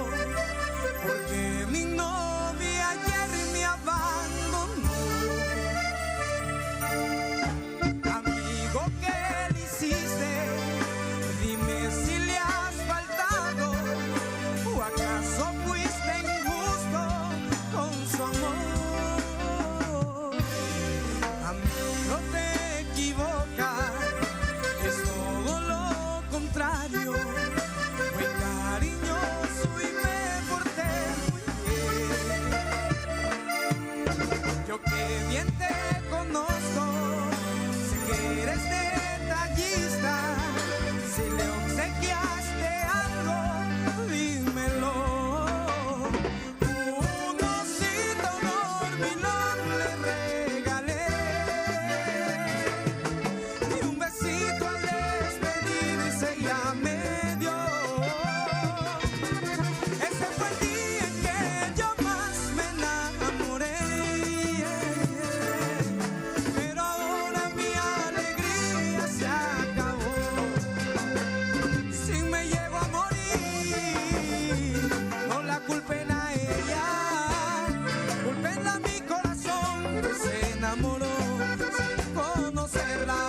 porque mi novia ayer me abandonó. Amigo, ¿qué le hiciste? Dime si le has faltado, o acaso fuiste injusto con su amor. Amigo, te equivocas, es todo lo contrario. Fui cariñoso y me porté muy bien. Yo que bien te conozco, sé que eres detallista. Si le obsequiaste algo, dímelo. Un osito dormilón le regalé y un besito al despedirse ya me dio. Ese fue el día en que yo más me enamoré. Pero ahora mi alegría se acabó. Si me llego a morir, no la culpen a ella, culpenla a mi corazón que se enamoró sin conocerla.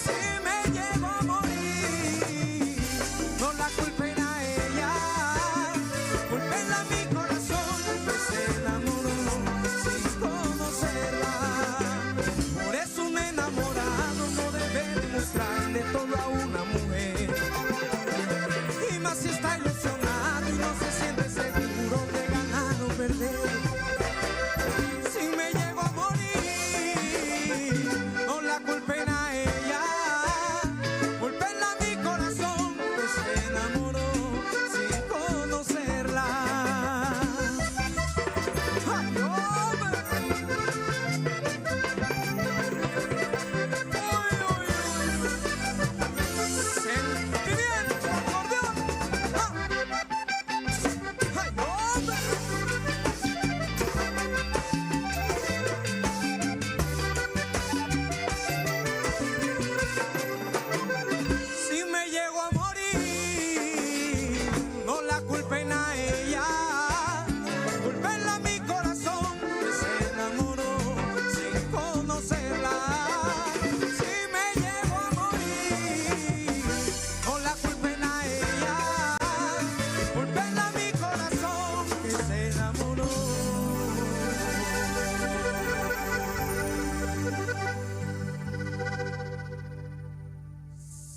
Si me llego a morir, no la culpen a ella, culpenla a mi corazón que se enamoró sin conocerla. Por eso un enamorado no debe demostrarle todo a una mujer, y más si está ilusionado y no se siente seguro de ganar o perder. Si me llego a morir, no la culpen a ella, culpenla a mi corazón que se enamoró sin conocerla. ¡Ay, hombre! Sentimiento, acordeón. ¡Ay, hombre! Si me llego a morir, no la culpen a ella, culpenla a mi corazón que se enamoró sin conocerla. Si me llego a morir, no la culpen a ella, culpenla a mi corazón que se enamoró.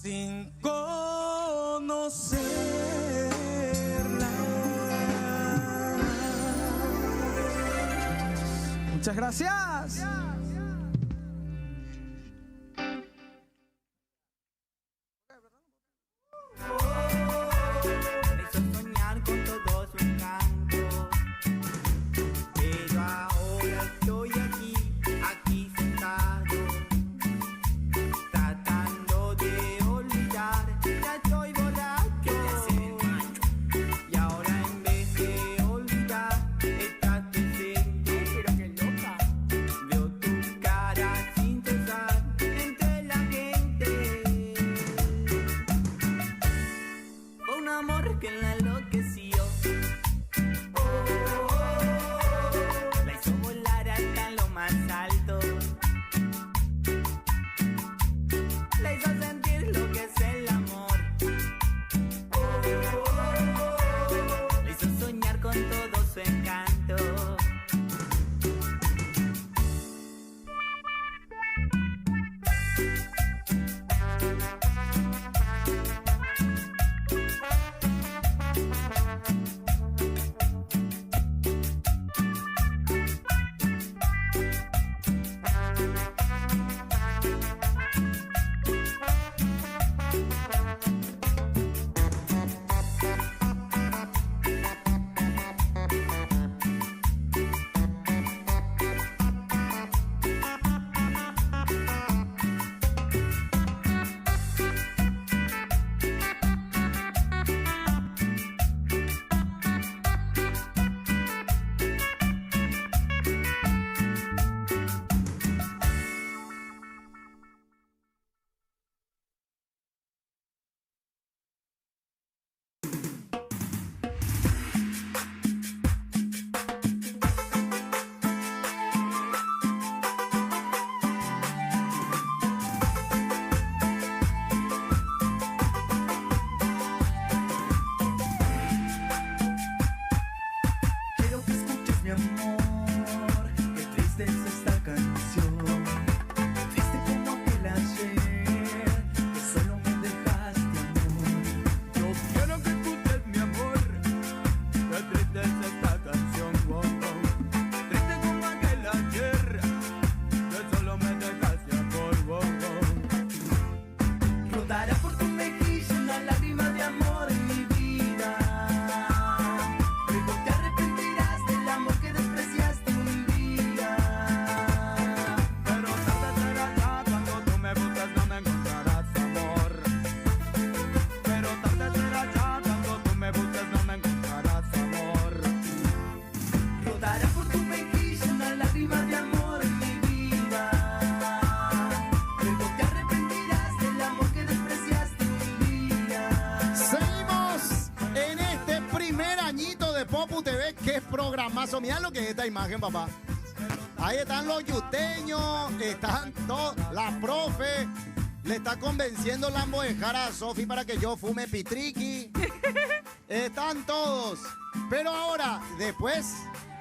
Sin conocerla. Muchas gracias. Me hizo soñar con todo su encanto, pero ahora estoy aquí sentado, tratando de olvidar. Ya estoy borracho, y ahora en vez de olvidar estás presente. Pero qué loca, veo programazo. Mira lo que es esta imagen, papá. Ahí están los yuteños, están todos, la profe. Le está convenciendo la Lamboejara a Sofi para que yo fume pitriqui. Están todos. Pero ahora, después,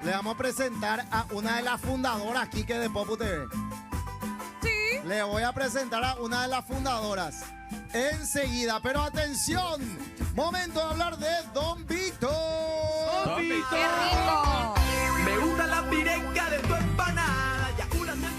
le vamos a presentar a una de las fundadoras, Kike, de Popu TV. Sí. Le voy a presentar a una de las fundadoras enseguida. Pero atención, momento de hablar de Don Vito. Don Vito. ¡Qué rico! Me gusta la pireca de tu empanada.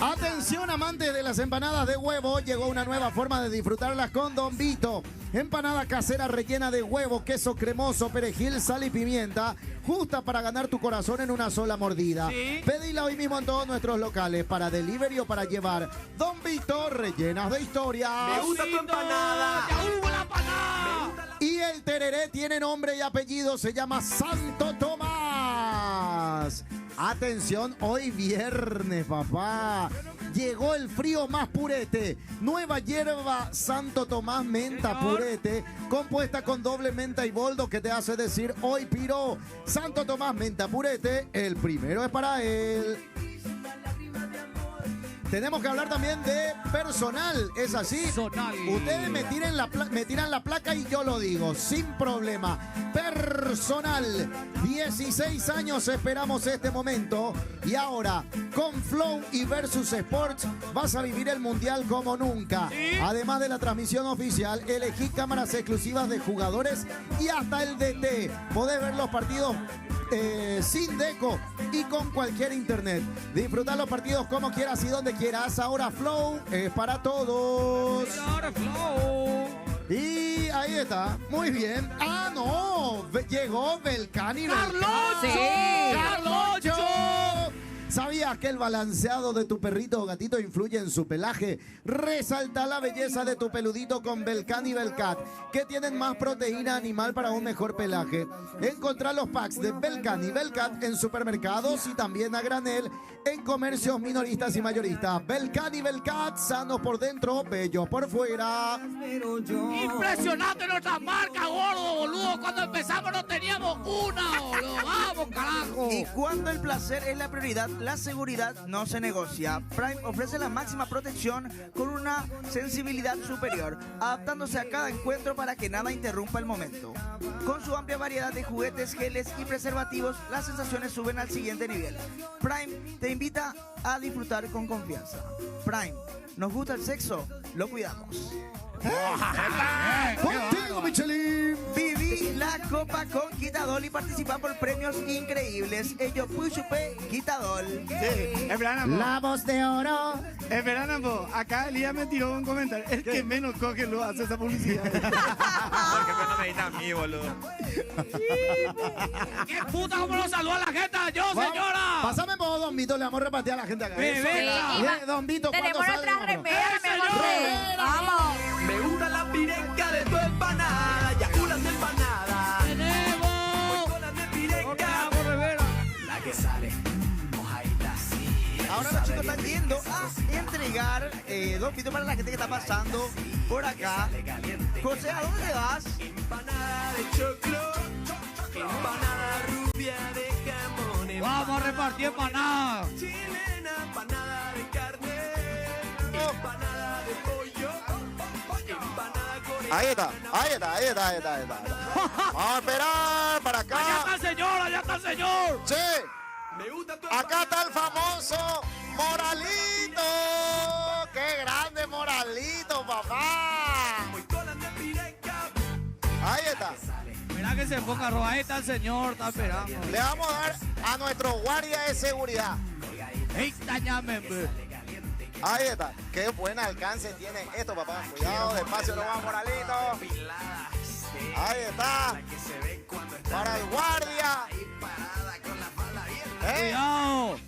Atención, amantes de las empanadas de huevo, llegó una nueva forma de disfrutarlas con Don Vito. Empanada casera rellena de huevo, queso cremoso, perejil, sal y pimienta, justa para ganar tu corazón en una sola mordida. ¿Sí? Pedila hoy mismo en todos nuestros locales, para delivery o para llevar. Don Vito, rellenas de historia. Me gusta tu empanada. ¡Ya hubo la empanada! Y el tereré tiene nombre y apellido, se llama Santo Tomás. Atención, hoy viernes, papá. Llegó el frío más purete. Nueva hierba Santo Tomás menta purete, compuesta con doble menta y boldo, que te hace decir hoy piro. Santo Tomás menta purete, el primero es para él. Tenemos que hablar también de personal, ¿es así? Personal. Ustedes me tiran la placa y yo lo digo, sin problema. Personal, 16 años esperamos este momento. Y ahora, con Flow y Versus Sports, vas a vivir el Mundial como nunca. ¿Sí? Además de la transmisión oficial, elegí cámaras exclusivas de jugadores y hasta el DT. Podés ver los partidos sin deco y con cualquier internet. Disfrutar los partidos como quieras y donde quieras. Ahora Flow es para todos. Ahora Flow. Y ahí está, muy bien. Ah, no, llegó Belcani. ¡Carloncho! Sí. ¡Carloncho! ¿Sabías que el balanceado de tu perrito o gatito influye en su pelaje? Resalta la belleza de tu peludito con Belcan y Belcat, que tienen más proteína animal para un mejor pelaje. Encontrá los packs de Belcan y Belcat en supermercados y también a granel en comercios minoristas y mayoristas. Belcan y Belcat, sanos por dentro, bellos por fuera. Impresionante nuestra marca, gordo, boludo. Cuando empezamos no teníamos una, boludo. Vamos, carajo. Y cuando el placer es la prioridad, la seguridad no se negocia. Prime ofrece la máxima protección con una sensibilidad superior, adaptándose a cada encuentro para que nada interrumpa el momento. Con su amplia variedad de juguetes, geles y preservativos, las sensaciones suben al siguiente nivel. Prime te invita a disfrutar con confianza. Prime, ¿nos gusta el sexo? Lo cuidamos. Contigo, Michelin. Viví la copa con Quitadol y participa por premios increíbles. Ello Puchupe Quitadol. Sí, es verdad, Nambo. La voz de oro. Es verdad, Nambo. Acá Elías me tiró un comentario. El que menos coge lo hace esa publicidad. ¿Por qué no me dice a mí, boludo? ¡Qué puta cómo nos saluda la gente! ¡Yo, señora! Pásame por Don Vito, le vamos a repartir a la gente acá. Bebé. Don Vito, ¿cuándo Tenemos sale? nuestras remeras, mi amor. Remera. Vamos. Me gusta la pireca de tu empanada. Yaculas de empanada. ¡Tenemos! Colas de pireca. ¡Vamos, Rivera! La que sale. Mojadita así. Ahora los chicos están yendo a entregar Don Vito para la gente que está pasando por acá. José, ¿a dónde te vas? Empanada de choclo. Empanada rubia de jamón. ¡Vamos a repartir empanadas! Chilena, empanada de carne. Empanada de pollo. Empanada con Ahí está. Vamos a esperar para acá. ¡Allá está el señor! ¡Allá está el señor! Sí. Me gusta tu Acá está el famoso Moralito. ¡Qué grande Moralito, papá! Ahí está. Mira que se enfoca roja. Ahí está el señor, está esperando. Le vamos a dar a nuestro guardia de seguridad. ¡Ey, dañame, hombre! Ahí está. Qué buen alcance tiene esto, papá. Cuidado, despacio, no va Moralito. Ahí está. Para el guardia. ¡Cuidado!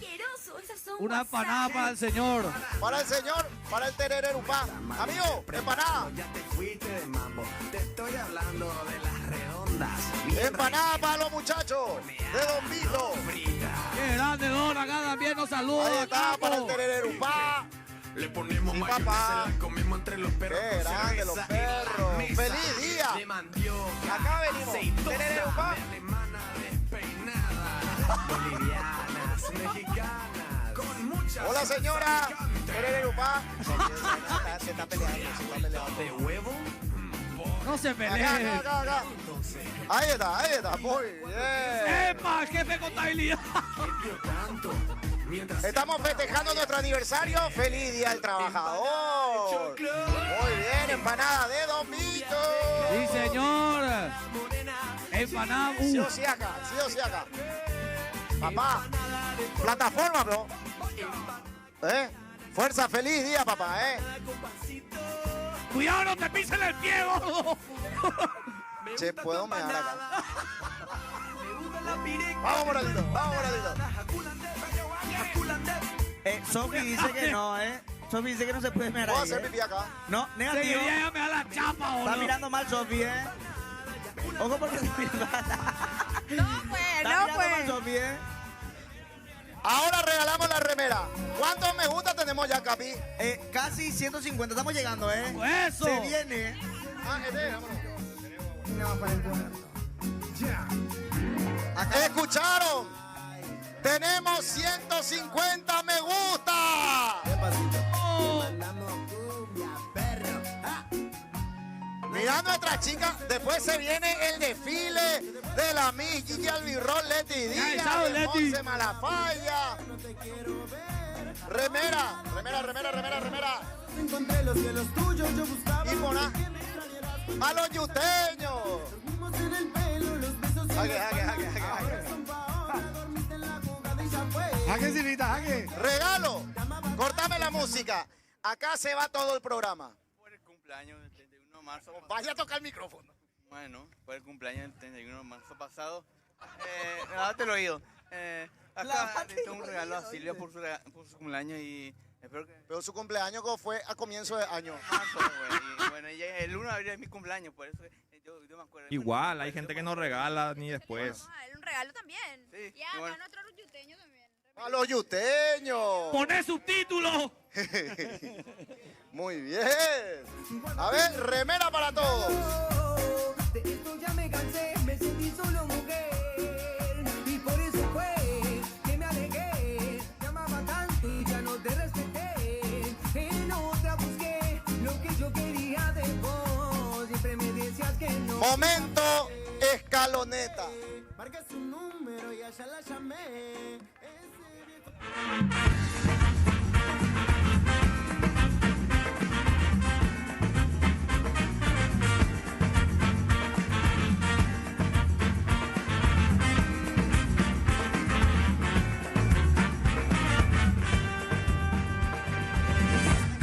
Una empanada para el señor. Para el señor, para el terererupá. Amigo, empanada. Ya te fuiste de mambo. Te estoy hablando de las redondas. Empanada para los muchachos de Don Vito. ¡Qué grande, Don! Acá también nos saluda. Ahí está, capo. para el terererupá. Le ponemos Sí, mayonesa, papá. la comemos entre los perros. Qué con grande, cerveza los en la perros. mesa. ¡Feliz día! De mandioca, Acá venimos. aceitosa, Terererupá. de alemana despeinada. Bolivianas, mexicanas, con muchas. Hola, señora. ¿Eres de Upá? Se está peleando. De huevo. No se Acá. peleen. Ahí está. Muy bien. ¡Epa, jefe de contabilidad! Estamos festejando nuestro aniversario. ¡Feliz Día del Trabajador! Muy bien, empanada de Don Vito. Sí, señor. Empanada. Sí o sí acá. Papá, plataforma, bro. Fuerza, feliz día, papá, Cuidado, no te pisen el pie, gordo. Che, ¿puedo mear acá? Vamos, Moralito. Sofi dice que no, Sofi dice que no se puede mirar ¿Puedo ahí, hacer pipí acá? No, negativo. Seguiría me da la chapa, boludo. Está mirando mal Sofi, Ojo porque está mirando mal Sofi, Ahora regalamos la remera. ¿Cuántos me gusta tenemos ya, Capi? Casi 150, estamos llegando, ¡Eso! Se viene. ¿Escucharon? Tenemos 150 me gusta. Mira nuestra chica, después se viene el desfile de la Miss Gigi Albirrón, Leti Díaz, de Monse Malafaya. Remera. Encontré los cielos tuyos, yo buscaba. Y moná. A los yuteños. En el pelo, los besos. Jaque, Silvita, jaque. Regalo. Cortame la música. Acá se va todo el programa. Por el cumpleaños del 31 de marzo. Vaya a tocar el micrófono. Bueno, por el cumpleaños del 31 de marzo pasado. Lávate el oído. Acá le tengo un regalo a Silvia por su cumpleaños y espero que... Pero su cumpleaños fue a comienzo de año. Bueno, y el 1 de abril es mi cumpleaños, por eso yo me acuerdo. Igual, hay gente que no regala ni después. Un regalo también. Sí, Y a nuestro yuteño también. ¡A los yuteños! ¡Poné subtítulos! Muy bien. A ver, remera para todos. De esto ya me cansé, me sentí solo mujer. Y por eso fue que me alejé. Te amaba tanto y ya no te respeté. En otra busqué lo que yo quería de vos. Siempre me decías que no. Momento escaloneta. Marca su número y allá la llamé.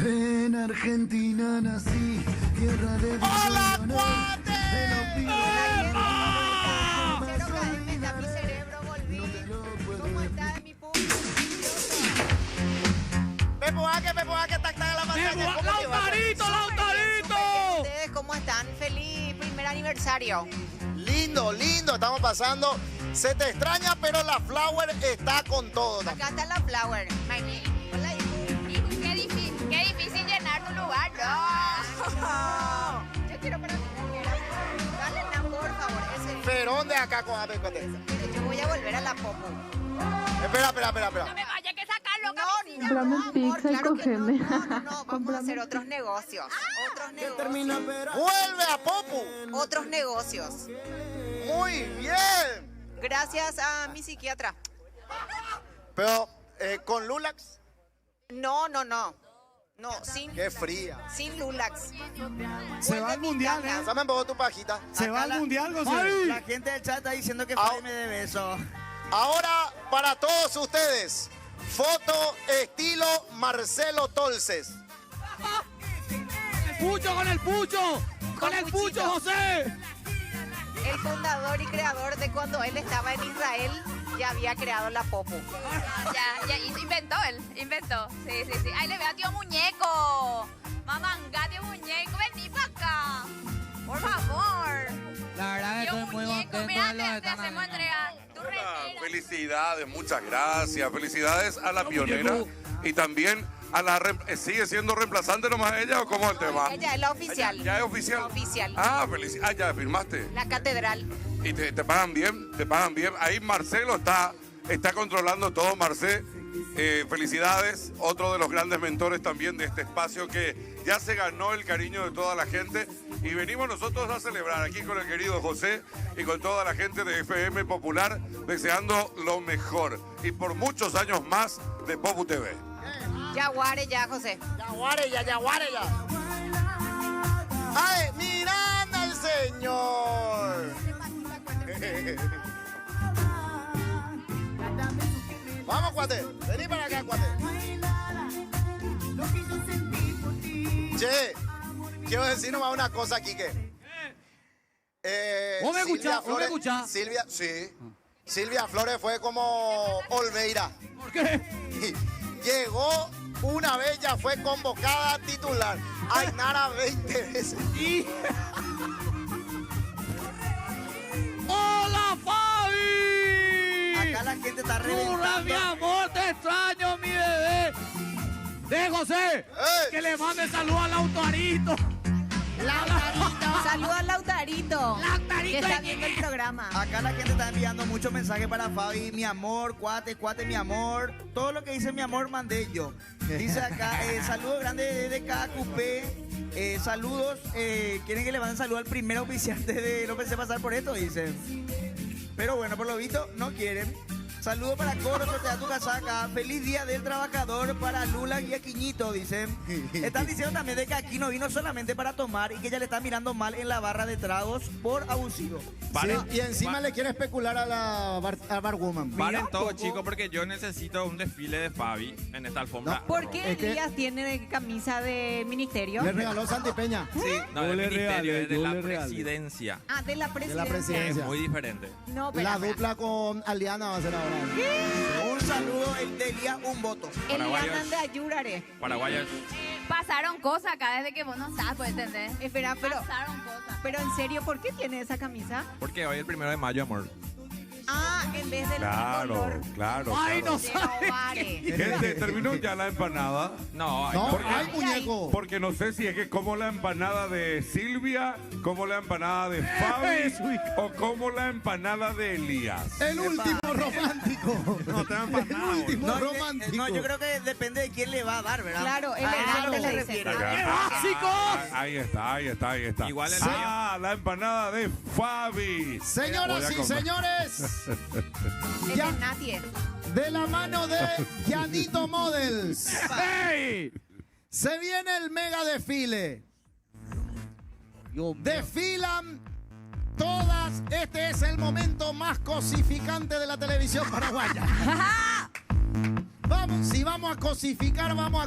En Argentina nací, tierra de ¡Hola, cuate! Quiero caerme a mi cerebro, volví. ¿Cómo está mi público? Pepo Jaque, está en la pantalla. ¡Lautarito! ¿Ustedes cómo están? Feliz primer aniversario. Lindo, estamos pasando. Se te extraña, pero la Flower está con todo. Acá está la Flower. Hola, hijo. Qué difícil llenar tu lugar. No. Yo quiero para mí. Dale, por favor. Ferón de acá con Apecote. Yo voy a volver a la Popo. Espera. No me vaya que sacarlo, Camisita. Comprame pizza y cogeme. No, vamos a hacer otros negocios. ¡Vuelve a Popu! Otros negocios. Muy bien. Gracias a mi psiquiatra. Pero, ¿con Lulax? No, sin... ¡Qué fría! Sin Lulax. Se va al mundial, Pásame un poco tu pajita. Se va al mundial, José. La gente del chat está diciendo que Fabi me debe eso. Ahora, para todos ustedes, foto estilo Marcelo Tolces. Con el pucho, José. El fundador y creador de cuando él estaba en Israel ya había creado la Popu. Ya inventó él. Sí. Ahí le veo a tío Muñeco. Mamanga, tío Muñeco, vení para acá. Por favor. La verdad que estoy muy contento de lo que Te hacemos entrega. Tu remera. Felicidades, muchas gracias. Felicidades a la pionera y también a la ¿sigue siendo reemplazante nomás ella o cómo es el tema? Ella es la oficial. ¿Ya es oficial? La oficial. Ah, felicidades. Ya firmaste. La catedral. ¿Y te pagan bien? ¿Te pagan bien? Ahí Marcelo está está controlando todo, Marcé. Felicidades, otro de los grandes mentores también de este espacio que ya se ganó el cariño de toda la gente y venimos nosotros a celebrar aquí con el querido José y con toda la gente de FM Popular deseando lo mejor y por muchos años más de Popu TV. Yaguare ya, José. Yaguare ya. ¡Ay, mirando al señor! Vamos, cuate. Vení para acá, cuate. Che, quiero decir nomás una cosa, Quique. ¿Vos me escuchás? Silvia, sí. Silvia Flores fue como Olveira. ¿Por qué? Llegó una vez, ya fue convocada titular. Ainara 20 veces. ¡Hola, Fabi! Acá la gente está ¡Hola, reventando. mi amor! ¡Te extraño, mi bebé! ¡De José! ¡Que le mande saludos al Lautarito! Saluda al Lautarito. Lautarito Que está viendo el programa. Acá la gente está enviando muchos mensajes para Fabi. Mi amor, cuate, mi amor. Todo lo que dice mi amor mandé yo. Dice acá, saludos grandes desde KQP. Saludos, quieren que le manden saludos al primer oficiante de No Pensé Pasar por esto, dicen. Pero bueno, por lo visto, no quieren. Saludos para Coro, sortea tu casaca. Feliz día del trabajador para Lula y Aquiñito, dicen. Están diciendo también de que aquí no vino solamente para tomar y que ella le está mirando mal en la barra de tragos por abusivo. Sí, y encima le quiere especular a la barwoman. Paren todo, chicos, porque yo necesito un desfile de Fabi en esta alfombra. ¿Por qué Elías tiene camisa de ministerio? Le regaló Santi Peña. Sí, no, del ministerio, es de la presidencia. Ah, de la presidencia. Es muy diferente. No, pero La dupla con Aliana va a ser ahora. Un saludo, el de Elías, un voto. Eliana de Ayurare. Paraguayas. Pasaron cosas acá desde que vos no sabes, ¿puedes entender? Espera, pero Pasaron cosas. Pero en serio, ¿por qué tiene esa camisa? Porque hoy es el 1 de mayo, amor. Ah, en vez del color. Claro. Ay, claro. no sabe. Gente, ¿terminó ya la empanada? No, hay muñeco. Porque no sé si es que como la empanada de Silvia, como la empanada de Fabi o como la empanada de Elías. El último romántico. No te dan empanada. El último No, romántico. no, yo creo que depende de quién le va a dar, ¿verdad? Claro, eso elegante se le refiere. dice. ¡Básicos! Ahí está. Igual el la empanada de Fabi. Señoras y señores, Es de nadie. de la mano de Yanito Models, ¡Ey! se viene el mega desfile. Desfilan todas. Este es el momento más cosificante de la televisión paraguaya. Si vamos a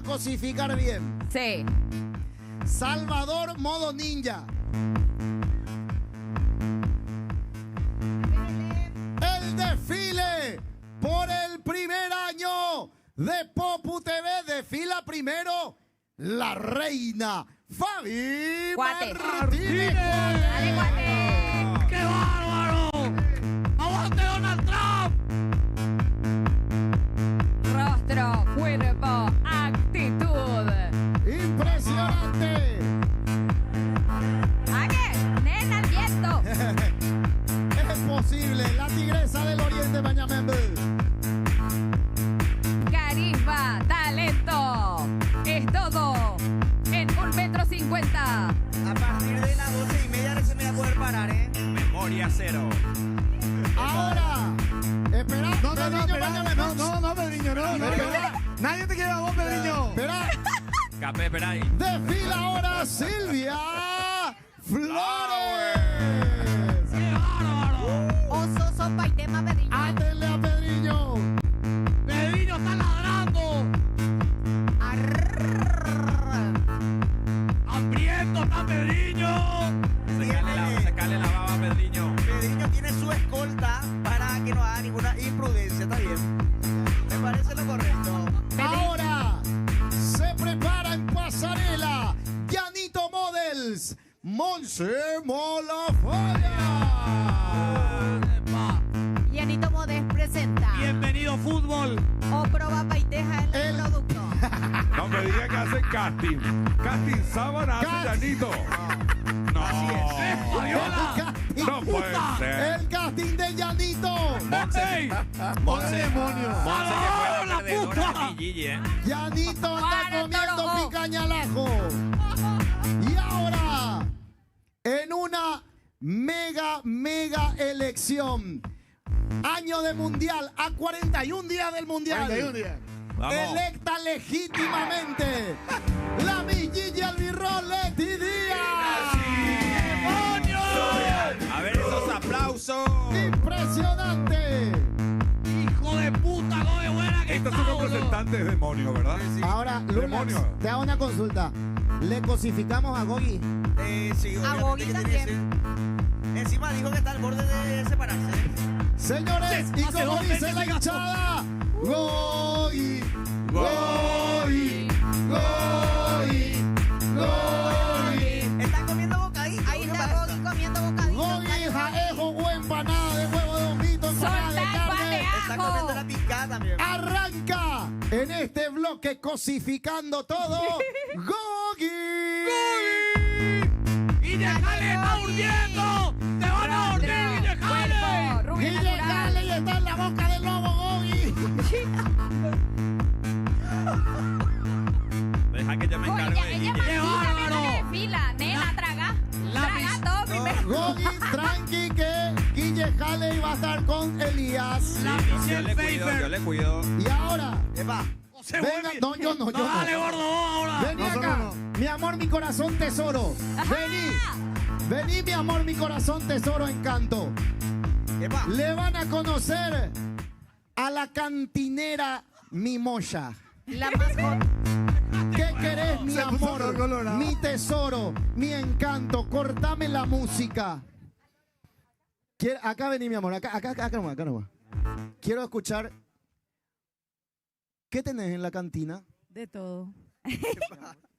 cosificar bien. Sí. Salvador modo ninja. El desfile por el primer año de Popu TV. Desfila primero la reina Fabi Cuate. Martínez. Dale, cuate. ¡Qué bárbaro! ¡Aguante Donald Trump! Rostro, cuerpo, actitud. Impresionante. ¿A qué? Nena, el viento. Es posible. La tigresa del oriente Bañamembe. Carisma, talento. Es todo en 1,50 m. A partir de las 12:30 se me va a poder parar, ¿eh? Memoria cero. Ahora. Espera. No, Pedriño, no. Espera. Nadie te quiere a vos, Pedriño. Espera. Capé, espera ahí. Desfila ahora Silvia Flores. ¡Qué bárbaro! Oso, sopa y tema, Pedriño. Átenle a Pedriño. ¡Pedriño está ladrando! ¡Hambriento está Pedriño! Sacale la baba, Pedriño. Pedriño tiene su escolta para que no haga ninguna imprudencia, está bien. Me parece lo correcto. Ahora se prepara en pasarela Yanito Models, Monse Molafaya. Yanito Modés presenta. Bienvenido fútbol. O proba paiteja el producto. No me diga que hacen casting. Casting sábana hace Yanito. No. El No puede ser. casting casting de Llanito. Monse. Monse. Demonio. Monse que fue la perdedora de Gigi, Llanito anda comiendo picaña al ajo. Y ahora, en una mega elección. Año de mundial, a 41 días del mundial. 41 días. Vamos. Electa legítimamente la Miss Gigi Albirrón Leti Díaz. A ver esos aplausos. Impresionante. Hijo de puta, cómo es buena que Estos está, son boludo. representantes demonios, ¿verdad? Ahora, Lulax, Demonio. te hago una consulta. ¿Le cosificamos a Gogi? Sí, A obviamente Gogi que tiene también. que ser. Encima dijo que está al borde de separarse. Señores, y hace como 2 dice meses la se casó. hinchada, Gogi, Gogi, Gogi, Gogi. Está comiendo bocadillo. Ahí está Gogi comiendo bocadillo. Gogi, jaejo o empanada de huevo de bombito, empanada de Soltá el pan de carne. Está comiendo la picada también. Arranca en este bloque cosificando todo, Gogi. ¡Guille está urdiendo! ¡Te van a urdir, Guille Jale! Rubio Guille natural. Jale está en la boca del lobo, Gogi. Deja que yo me Oye, encargo de ella Gigi. mastica menos de fila. Nena, traga. Traga todo primero. Gogi, tranqui que Guille Jale va a estar con Elías. Yo le cuido. Y ahora, Epa. venga, no, yo no. Dale, gordo, ahora. Vení acá, mi amor, mi corazón, tesoro. Vení, mi amor, mi corazón, tesoro, encanto. Epa. Le van a conocer a la cantinera Mimoya. La más hot. ¿Qué querés, mi Se puso todo amor, colorado. mi tesoro, mi encanto? Cortame la música. Acá vení, mi amor, acá nomás. Quiero escuchar. ¿Qué tenés en la cantina? De todo.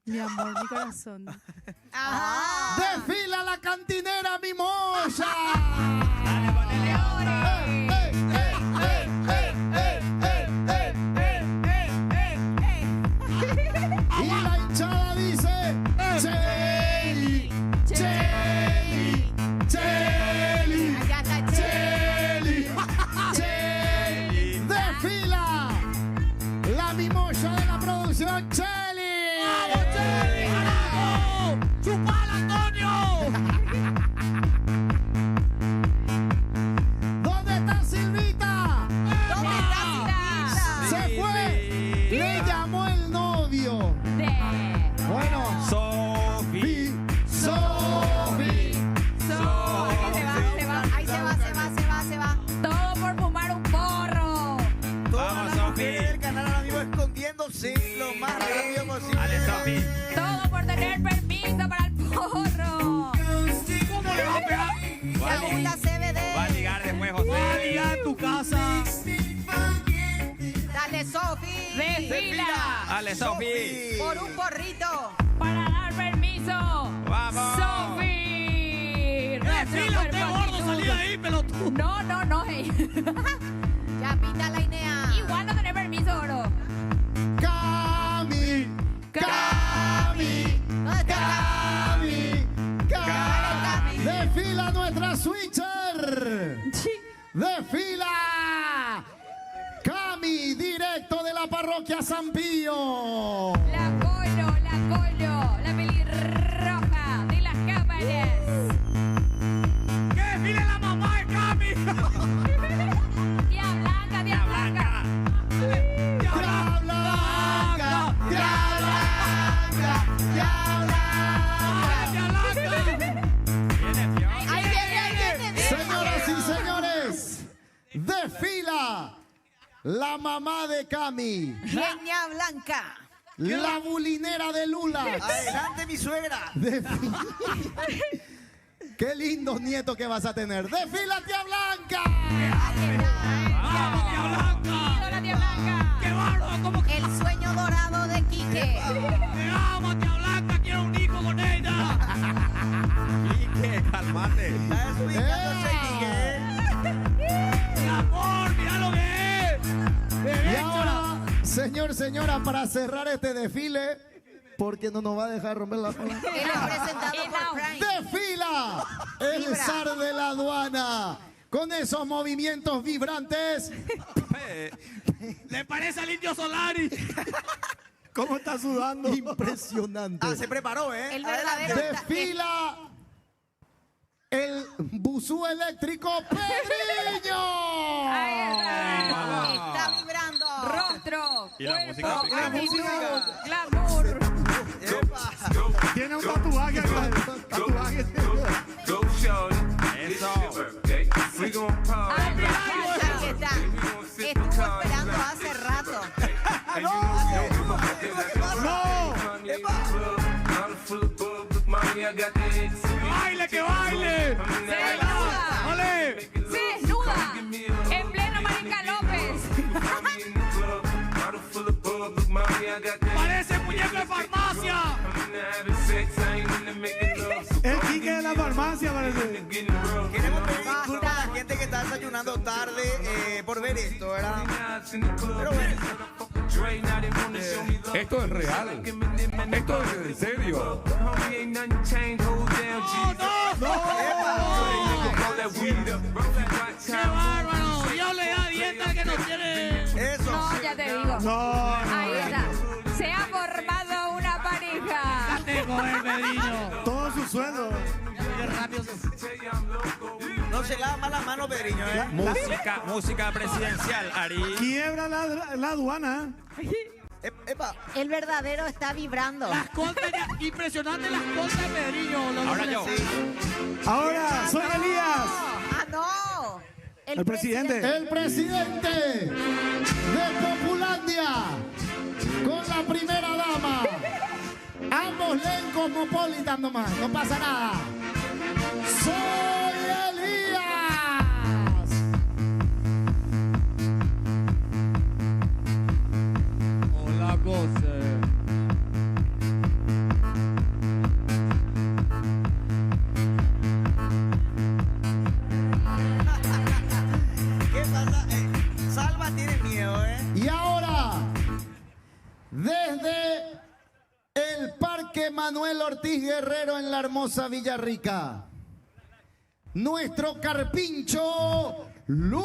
Mi amor, mi corazón. ¡Desfila la cantinera Mimoya! Dale, ponele Y la hinchada dice: Cheli, Cheli, Cheli, Allá está Cheli, Cheli. Desfila la Mimoya de la producción, Cheli. ¡Vamos, Cheli, carajo! ¡Chupala, Antonio! ¿Dónde está Silvita? ¿Dónde está Silvita? Se fue. Le llamó el novio. Bueno, Sofi. Sofi. Se va. Ahí se va. todo por fumar un porro. Todas Vamos, las Sofi. mujeres del canal ahora mismo escondiéndose lo más rápido posible. Dale, Sofi. Todo por tener permiso para el porro. ¿Cómo le va a pegar? Segunda CBD. Va a ligar después, José. Va a ligar en tu casa. Dale, Sofi. Desfila. Dale, Sofi. Por un porrito. Para dar permiso. Vamos. Sofi. Desfila usted, gordo, salí de ahí, pelotudo. No. Ya pinta la Inea. Igual no tenés permiso, bro. Cami, Cami, ¿Dónde está? Cami, Cami. Desfila nuestra switcher. Desfila Cami, directo de la parroquia San Pío. La Colo, la pelirroja de las cámaras. ¡Que desfile la mamá de Cami! Tía Blanca. Tía Blanca, Tía Blanca, Tía Blanca. Ahí viene. Señoras y señores, desfila la mamá de Cami, Genia Blanca. la bulinera de Lula. Adelante, mi suegra. Qué lindos nietos que vas a tener. ¡Desfila, Tía Blanca! ¡Vamos, Tía Blanca! La Tía Blanca. ¡Qué bárbaro! ¿Cómo que El sueño dorado de Quique. te amo, Tía Blanca! ¡Quiero un hijo con ella! Quique, calmate. Está desubicándose, Quique. ¡Mi amor, mira lo que es! Y ahora, señora, para cerrar este desfile, porque no nos va a dejar romper la palabra. Él es presentado por Prime. ¡Desfila! El Vibra. zar de la aduana. con esos movimientos vibrantes. ¿Le parece al Indio Solari? ¿Cómo está sudando? Impresionante. Ah, se preparó, ¿eh? El verdadero Desfila el busú eléctrico Pedriño. Ahí está. Está vibrando. Rostro, Y la cuerpo, música. actitud, glamour. Tiene un tatuaje acá. Tatuaje. Eso. Ahí está. Estuvo esperando hace rato. ¡Baile, que baile! Se desnuda. ¡Ole! Se desnuda. En pleno Marica López. ¡Parece muñeco de farmacia! El Quique de la farmacia parece. Queremos pedir disculpas a la gente que está desayunando tarde por ver esto, ¿verdad? Pero bueno. Esto es real. Esto es en serio. ¡Qué bárbaro! Dios le da dieta al que no tiene... Eso. No, ya te digo. No. Ahí está. Se ha formado una pareja. Todo su sueldo. No se lava más las manos, Pedriño, ¿eh? Música presidencial, Ari. Quiebra la aduana. Epa. El verdadero está vibrando. Las contas, impresionante las contas de Pedriño. Ahora yo. Ahora, soy Elías. Ah, no. El presidente. El presidente de Populandia con la primera dama. Ambos leen Cosmopolitan nomás, no pasa nada. Soy Elías. Hola, José. ¿Qué pasa? Salva tiene miedo, ¿eh? Y ahora, desde el Parque Manuel Ortiz Guerrero en la hermosa Villarrica, nuestro carpincho Lulax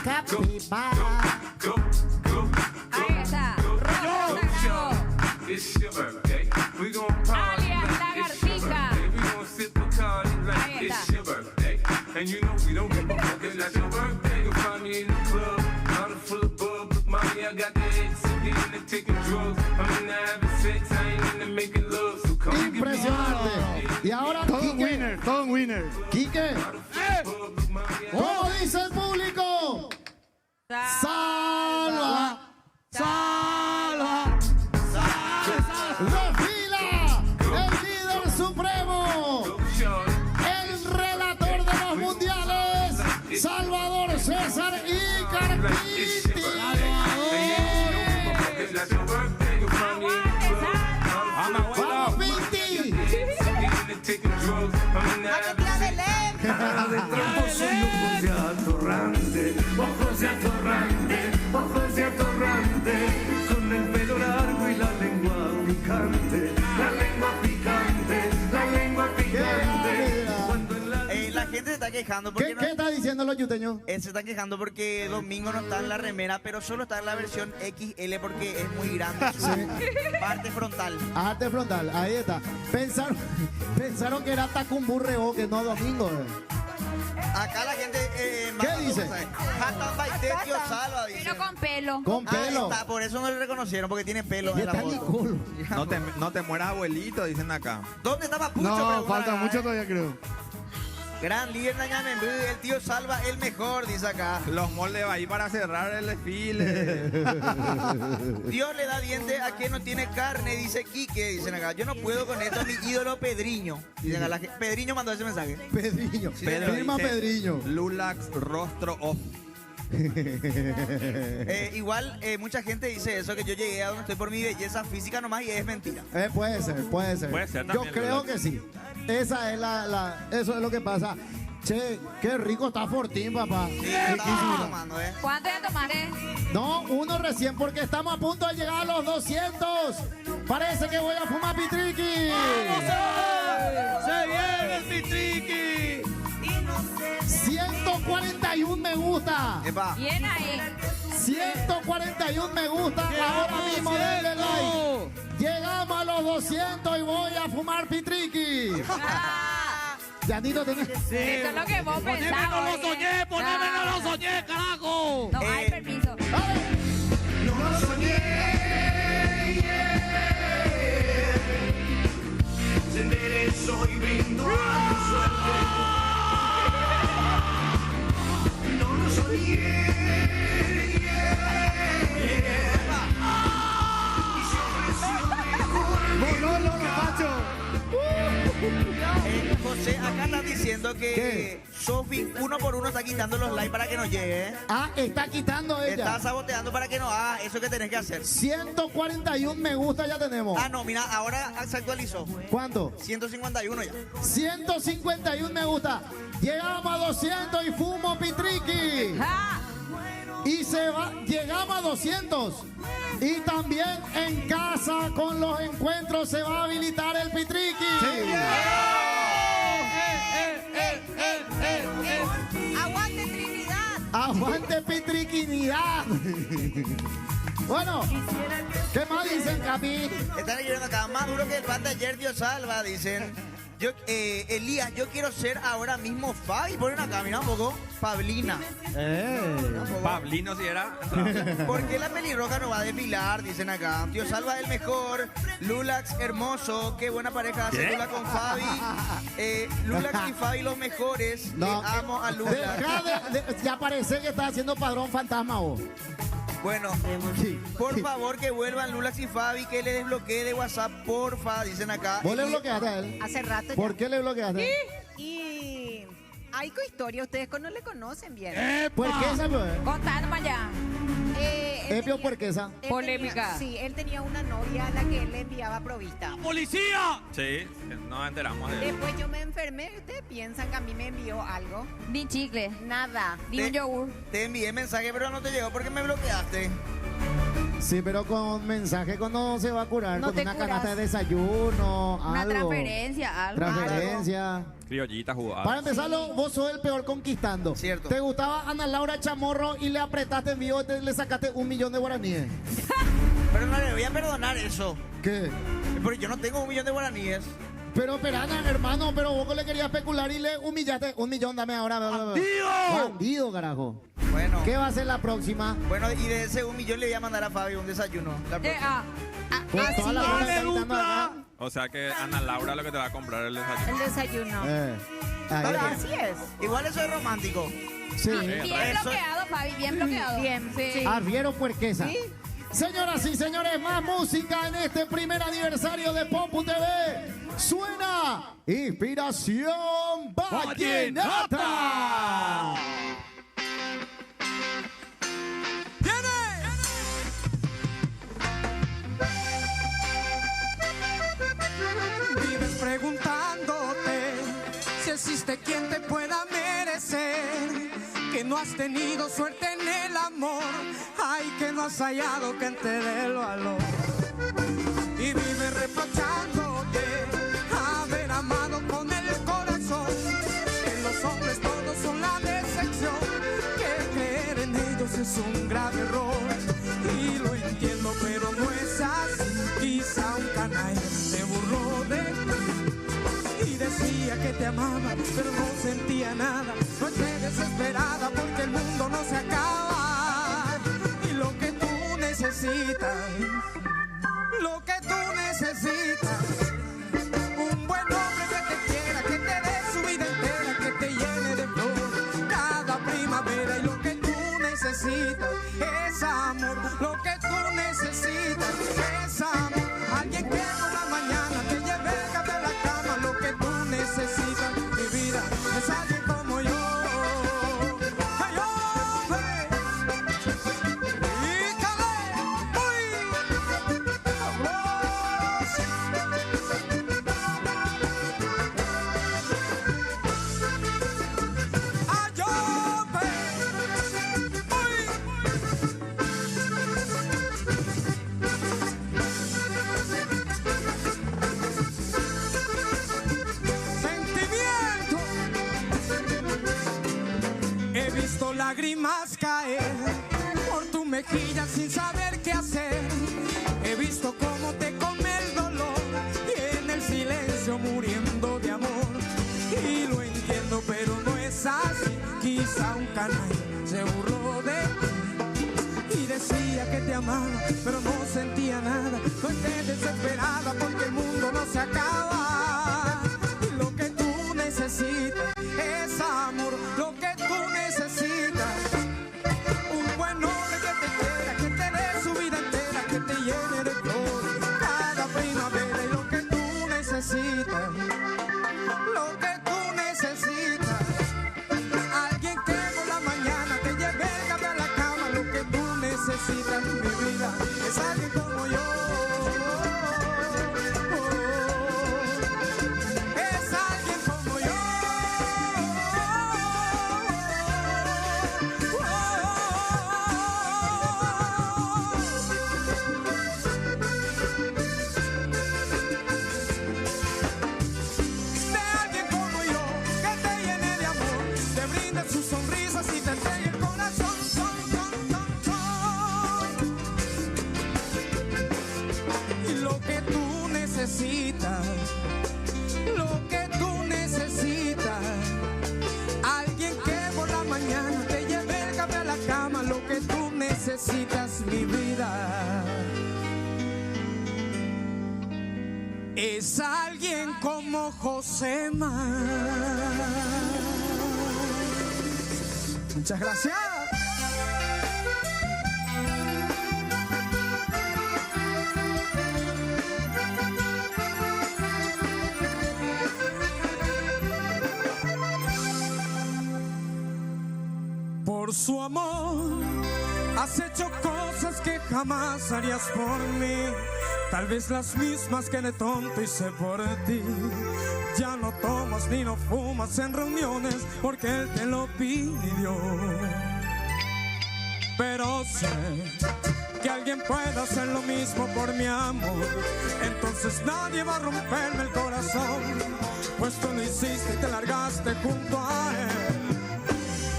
Capibara. Ahí está. Rojo sagrado. Alias Lagartija. Ahí está. And you know we don't give a fuck if that's your birthday. You'll find me in the club, bottle full of bub. Look, mommy, I got the X, I'm into taking drugs. I'm into having sex, I ain't into making love. So come give me Impresionante. Y ahora Todo un Quique. winner, todo un winner. Quique, ¿cómo dice el público? Salva. ¡Salva! Desfila el líder supremo, el relator de los mundiales, Salvador César y Carpiti. ¡Vamos, Pinti! Ojos de atorrante, ojos de atorrante, con el pelo largo y la lengua picante, la lengua picante, la lengua picante. La gente se está quejando ¿Qué, porque qué está diciendo los yuteños? se está quejando porque Domingo no está en la remera, pero solo está en la versión XL porque es muy grande su parte frontal. Arte frontal, ahí está. Pensaron que era Tacumburreo, que no Domingo. Acá la gente ¿Qué dice? Jatan Baité, tío Salva, dice. Pero con pelo. Con pelo. Está, por eso no le reconocieron, porque tiene pelo en la Está foto. Nicolo. No te mueras, abuelito, dicen acá. ¿Dónde está Papucho? No, Preguntan falta acá, mucho todavía, creo. Gran líder de Ñamembú, el tío Salva, el mejor, dice acá. Los moldes va ahí para cerrar el desfile. Dios le da dientes a quien no tiene carne, dice Quique, dicen acá. Yo no puedo con esto, mi ídolo Pedriño. Dicen acá, Pedriño mandó ese mensaje. Pedriño. Firma dice, Pedriño. Lulax, rostro off. Igual, mucha gente dice eso, que yo llegué a donde estoy por mi belleza física nomás y es mentira. Puede ser, puede ser. Puede ser Yo también, creo ¿verdad? que sí. Esa es eso es lo que pasa. Che, qué rico está Fortín, papá. Estamos tomando, ¿Cuánto ya tomaste? No, uno recién porque estamos a punto de llegar a los 200. Parece que voy a fumar pitriqui. ¡Se viene el pitriqui! 141 me gusta. Bien ahí. 141 me gusta. Ahora mismo denle like. Llegamos a los 200 y voy a fumar pitriqui. Yanito, tenés. Eso es lo que vos pensabas. ¡No lo soñé! ¡Poneme no lo soñé, carajo! No hay permiso. No lo soñé. Se enderezó y brindo a tu suerte. No lo soñé. Y se ofreció mejor. No, Pacho. José, acá están diciendo que Sofi uno por uno está quitando los likes para que nos llegue. ¿Eh? Ah, está quitando ella. Está saboteando para que nos haga eso que tenés que hacer. 141 me gusta ya tenemos. Ah, no, mira, ahora se actualizó. ¿Cuánto? 151 ya. 151 me gusta. Llegamos a 200 y fumo pitriqui. Y se va, llegamos a 200. Y también en casa con los encuentros se va a habilitar el pitriqui. ¡Aguante, Trinidad! ¡Aguante, pitriquinidad! Bueno, ¿qué más dicen, Capi? Están escribiendo acá, más duro que el pan de ayer, Dios salva, dicen. Elías, yo quiero ser ahora mismo Fabi. Ponen acá, mira un poco. Pablina. Pablino si era. ¿Por qué la pelirroja no va a desfilar? Dicen acá. Dios salva el mejor. Lulax hermoso. Qué buena pareja hace Lula con Fabi. Lulax y Fabi los mejores. No, amo a Lulax. Ya parece que está haciendo padrón fantasma vos. Bueno, por favor que vuelvan Lulax y Fabi, que le desbloquee de WhatsApp, porfa, dicen acá. ¿Vos le bloqueaste a él? Hace rato ¿Por ya. qué le bloqueaste? Y hay historia, ustedes no le conocen bien. ¿Por qué esa, pues? Contadme ya. ¿Epio por qué esa? Polémica. Sí, él tenía una novia a la que él le enviaba provista. ¡Policía! Sí, nos enteramos de eso. Después yo me enfermé y ustedes piensan que a mí me envió algo. Ni chicle. Nada. Ni un yogur. Te envié mensaje, pero no te llegó porque me bloqueaste. Sí, pero con mensaje cuando se va a curar, No con te una curas. canasta de desayuno, Una algo. transferencia, algo. Transferencia. Criollita jugada. Para empezarlo, vos sos el peor conquistando. Cierto. ¿Te gustaba Ana Laura Chamorro y le apretaste en vivo y le sacaste 1 millón de guaraníes? Pero no le voy a perdonar eso. ¿Qué? Porque yo no tengo 1 millón de guaraníes. Pero Perana, hermano, pero vos le querías especular y le humillaste. 1 millón, dame ahora. ¡Bandido! ¡Bandido, carajo! Bueno. ¿Qué va a ser la próxima? Bueno, y de ese 1 millón le voy a mandar a Fabi un desayuno. La próxima. Con toda la bola que está gritando acá. O sea que Ana Laura lo que te va a comprar el desayuno. El desayuno. Ahí Pero está. así es. Igual eso es romántico. Sí. Bien bloqueado, Fabi, bien bloqueado. Bien, sí. Arriero puerquesa. ¿Sí? Señoras y señores, más música en este primer aniversario de Popu TV. Suena Inspiración Vallenata. Vives preguntándote si existe quien te pueda merecer, que no has tenido suerte en el amor, ay, que no has hallado quien te dé el valor. Y vives reprochándote haber amado con el corazón, que los hombres todos son la decepción, que creer en ellos es un grave error. Y lo entiendo, pero no es así. Quizá un canalla se burló de ti y decía que te amaba, pero no sentía nada. No estés desesperada porque el mundo no se acaba. Y lo que tú necesitas, lo que tú necesitas, un buen hombre que te quiera, que te dé su vida entera, que te llene de flor cada primavera. Y lo que tú necesitas es amor, lo que tú necesitas es amor. Alguien que por la mañana te lleve el café a la cama. Lo que tú necesitas, mi vida, es alguien como yo. Ay, hombre. Y calé, uy. visto lágrimas caer por tu mejilla sin saber qué hacer. He visto cómo te come el dolor y en el silencio muriendo de amor. Y lo entiendo, pero no es así. Quizá un canalla se burló de ti y decía que te amaba, pero no sentía nada. No estés desesperada porque el mundo no se acaba. Y lo que tú necesitas es amor, lo que tú necesitas. Un buen hombre que te quiera, que te dé su vida entera, que te llene de flores cada primavera. Y lo que tú necesitas, lo que tú necesitas. Alguien que por la mañana te lleve el café a la cama. Lo que tú necesitas, mi vida, es alguien como yo. Es alguien como yo. De alguien como yo, que te llene de amor, te brinde sus sonrisas y te entregue el corazón. Y lo que tú necesitas, lo que tú necesitas. Alguien que por la mañana te lleve el café a la cama. Lo que tú necesitas, mi vida, es alguien como Josema. Muchas gracias. Por su amor has hecho cosas que jamás harías por mí. Tal vez las mismas que de tonto hice por ti. Ya no tomas ni no fumas en reuniones porque él te lo pidió. Pero sé que alguien puede hacer lo mismo por mi amor. Entonces nadie va a romperme el corazón, pues tú lo hiciste y te largaste junto a él.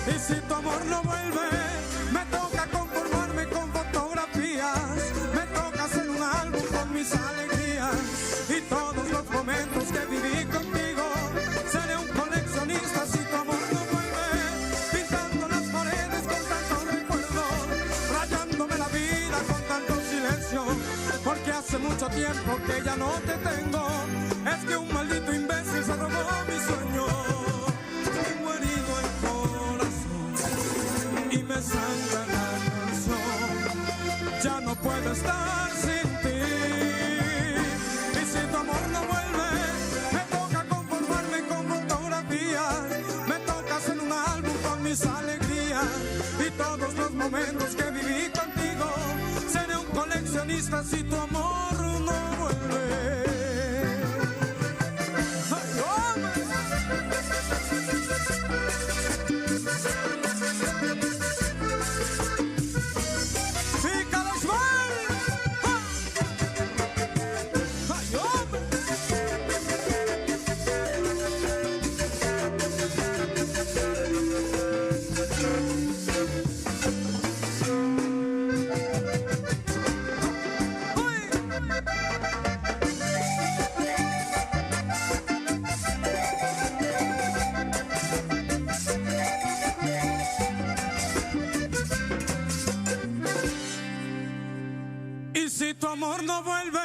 Y si tu amor no vuelve, me toca conformarme con fotografías. Me toca hacer un álbum con mis alegrías y todos los momentos que viví contigo. Seré un coleccionista si tu amor no vuelve, pintando las paredes con tantos recuerdos, rayándome la vida con tanto silencio, porque hace mucho tiempo que ya no te tengo. Es que un maldito imbécil se robó mi sueño. Tengo herido el corazón y me sangra la canción. Ya no puedo estar sin ti. Y si tu amor no vuelve, me toca conformarme con fotografías. Me toca hacer un álbum con mis alegrías y todos los momentos que viví contigo. Seré un coleccionista si tu amor no vuelve. ¡Ay, hombre! ¡Sí, Carlos Val! ¡Ay, hombre! Y si tu amor no vuelve,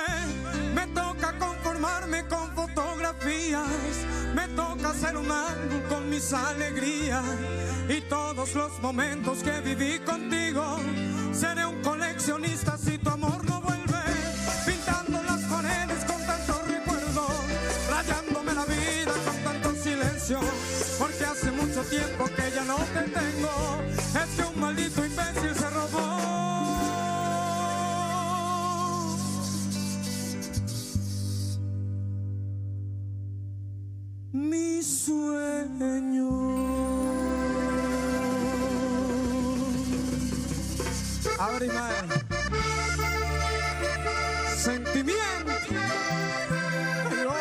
me toca conformarme con fotografías. Me toca hacer un álbum con mis alegrías y todos los momentos que viví contigo. Seré un coleccionista si tu amor no vuelve, pintando las paredes con tantos recuerdos, rayándome la vida con tanto silencio, porque hace mucho tiempo que ya no te tengo. Es que un maldito imbécil se robó mi sueño. Abre, mae. Sentimiento. Ay, oh.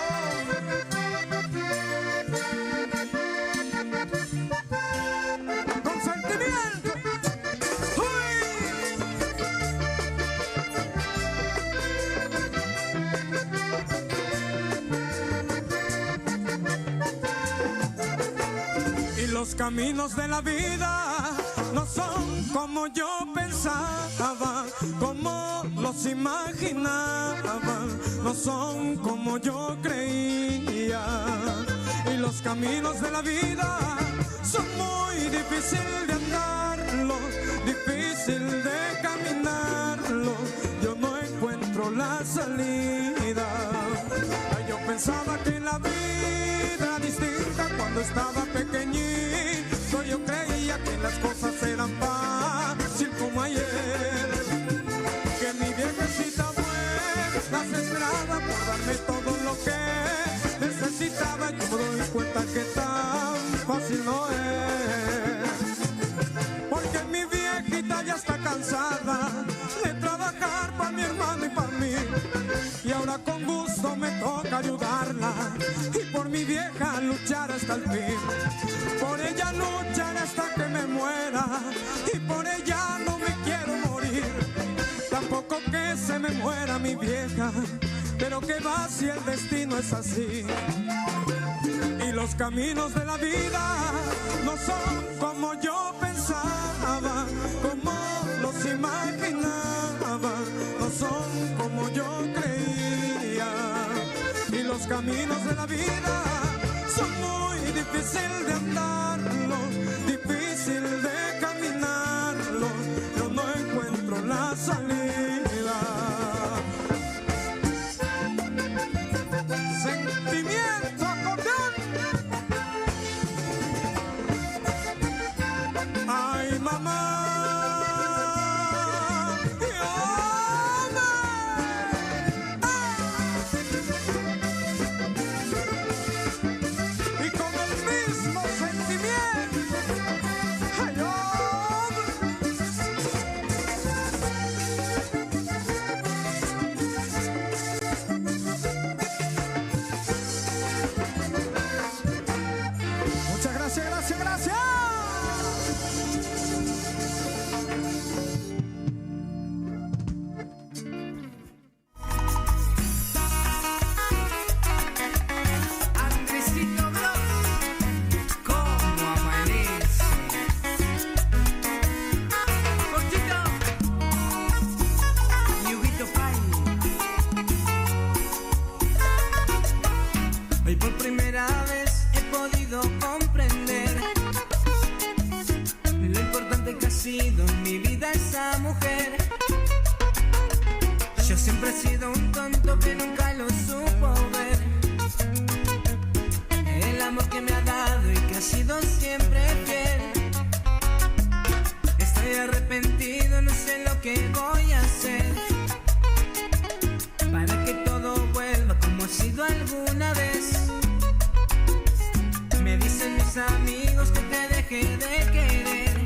Con sentimiento. caminos de la vida no son como yo pensaba, como los imaginaba, no son como yo creía. Y los caminos de la vida son muy difíciles de andarlo, difícil de caminarlo. Yo no encuentro la salida. Ay, yo pensaba que la vida era distinta cuando estaba pequeñito. Yo creía que las cosas eran fácil como ayer, que mi viejecita buena se esperaba por darme todo lo que necesitaba. Yo me doy cuenta que tan fácil no es, porque mi viejita ya está cansada de trabajar para mi hermano y para mí, y ahora con gusto me toca ayudarla y por mi vieja luchar hasta el fin. Por ella luchar hasta que me muera y por ella no me quiero morir. Tampoco que se me muera mi vieja, pero que va si el destino es así. Y los caminos de la vida no son como yo pensaba, como los imaginaba, no son como yo creía. Y los caminos de la vida son muy difíciles de andarlo, difícil de caminarlo. Yo no encuentro la salida. Sentimiento, acordeón. Ay, mamá. Y con el mismo sentimiento, ay, muchas gracias, gracias, gracias. Andresito Bros, ¿cómo amanece? Cortito, Yuguito Pai. Hoy por primera vez he podido comprender lo importante que ha sido en mi vida esa mujer. Yo siempre he sido un tonto que nunca lo supo ver. El amor que me ha dado y que ha sido siempre fiel. Estoy arrepentido, no sé lo que voy a hacer para que todo vuelva como ha sido alguna vez. Me dicen mis amigos que te dejé de querer,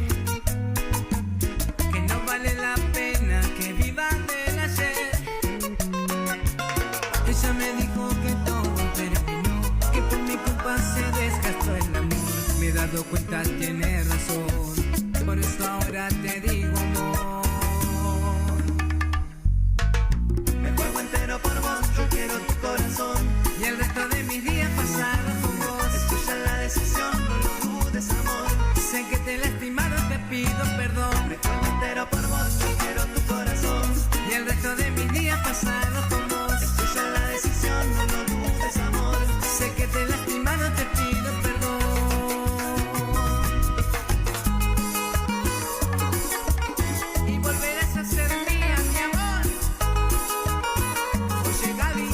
que no vale la pena que viva del ayer. Ella me dijo que todo terminó, que por mi culpa se desgastó el amor. Me he dado cuenta, tiene razón, por eso ahora te digo amor. Me juego entero por vos, yo quiero tu corazón y el resto de mis días pasarlos con vos. Es tuya la decisión, no lo dudes amor. Sé que te he lastimado, te pido perdón. Me juego entero por vos, yo quiero tu corazón y el resto de mis días pasarlos con vos. Es tuya la decisión, no lo dudes amor. Sé que te he lastimado, te pido perdón. Y volverás a ser mía, mi amor. Oye, Gaby.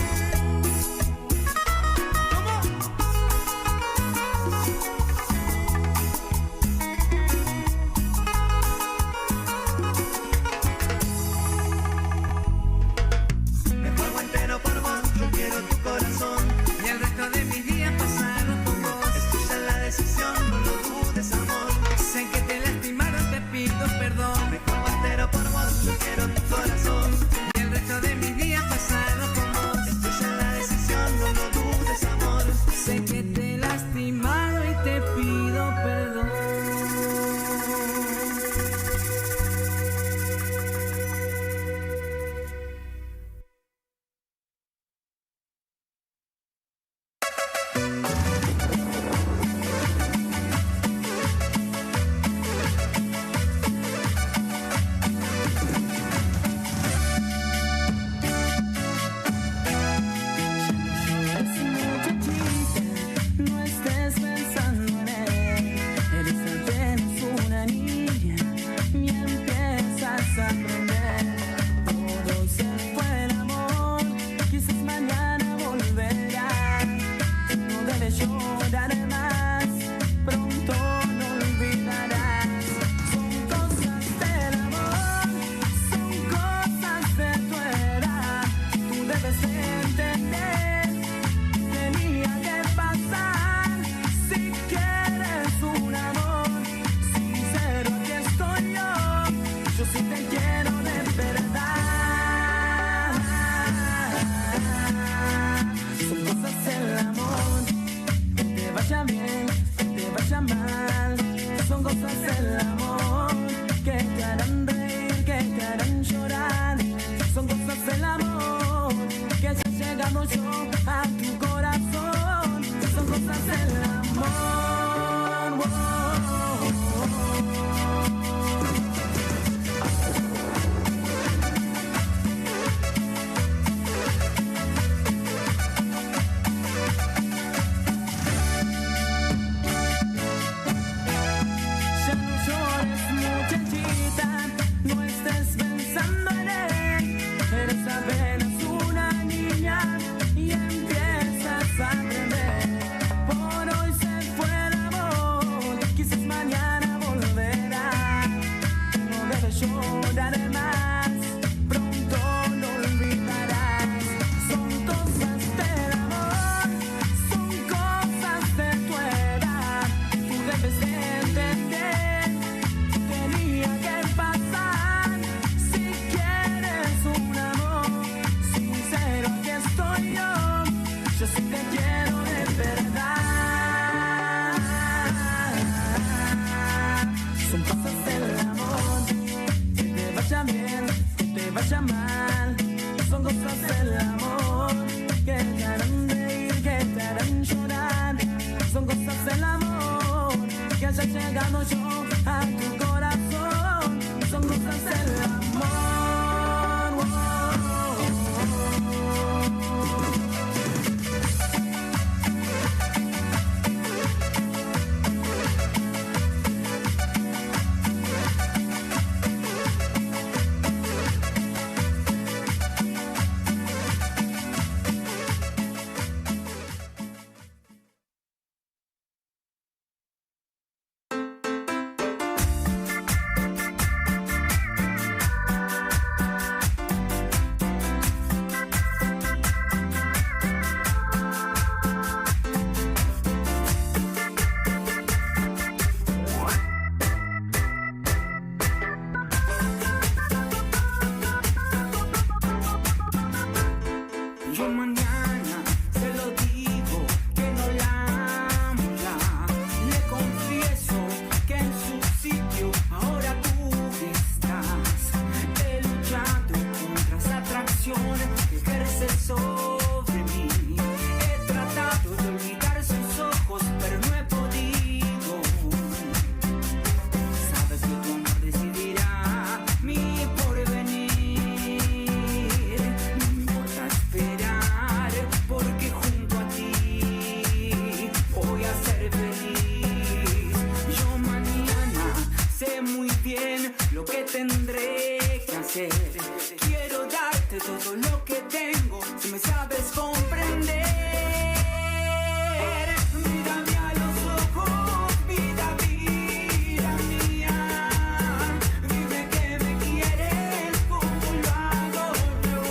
Me juego entero por vos, yo quiero tu corazón y el resto de mis días pasarlos con vos. Es tuya la decisión, no lo dudes amor. Sé que te lastimaron, te pido perdón. Me juego entero por vos, yo quiero tu corazón y el resto de mis días pasarlos con vos. Es tuya la decisión, no lo dudes amor. Sé que te he lastimado y te pido perdón. pensando en él. Eres apenas una niña y empiezas a aprender. Todo se fue el amor, quizás mañana volverá. No debes llorar más, pronto lo olvidarás. Son cosas del amor, son cosas de tu edad. Tú debes entender, tenía que pasar. Si quieres un amor sincero, aquí estoy yo. Yo sí te quiero de verdad. Son cosas del amor, que te vaya bien, que te vaya mal. Son cosas del amor, que te harán reír, que te harán llorar. Son cosas del amor, que ya he llegado yo a tu corazón. Son cosas del amor. Ya no llores, muchachita, no estés pensando en él. Eres apenas una niña y empiezas a aprender. Por hoy se fue el amor, quizás mañana volverá. No debes llorar más, pronto lo olvidarás. Son cosas del amor, son cosas de tu edad. Tú debes entender, tenía que pasar. Si quieres un amor sincero, aquí estoy yo. Yo sí te quiero de verdad. Son cosas del amor, que te vaya bien, que te vaya mal. Son cosas del amor, que te harán reír, que te harán llorar. Son cosas del amor, que haya llegado yo a tu corazón. Son cosas del amor. Yo mañana se lo digo que no la amo ya. Le confieso que en su sitio ahora tú estás. He luchado contra esa atracción que ejerce sobre mí. He tratado de olvidar sus ojos, pero no he podido. Sabes que tu amor decidirá mi porvenir. No me importa esperar, porque junto a ti voy a ser feliz. Yo mañana sé muy bien lo que tendré que hacer. Quiero darte todo lo que tengo, si me sabes comprender. Mírame a los ojos, vida, vida mía. Dime que me quieres como lo hago yo.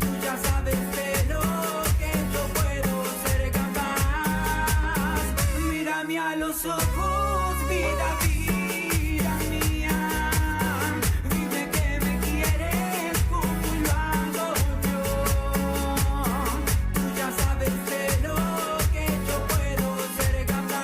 Tú ya sabes de lo que yo puedo ser capaz. Mírame a los ojos, vida, vida mía. Dime que me quieres como lo hago yo. Tú ya sabes de lo que yo puedo ser capaz.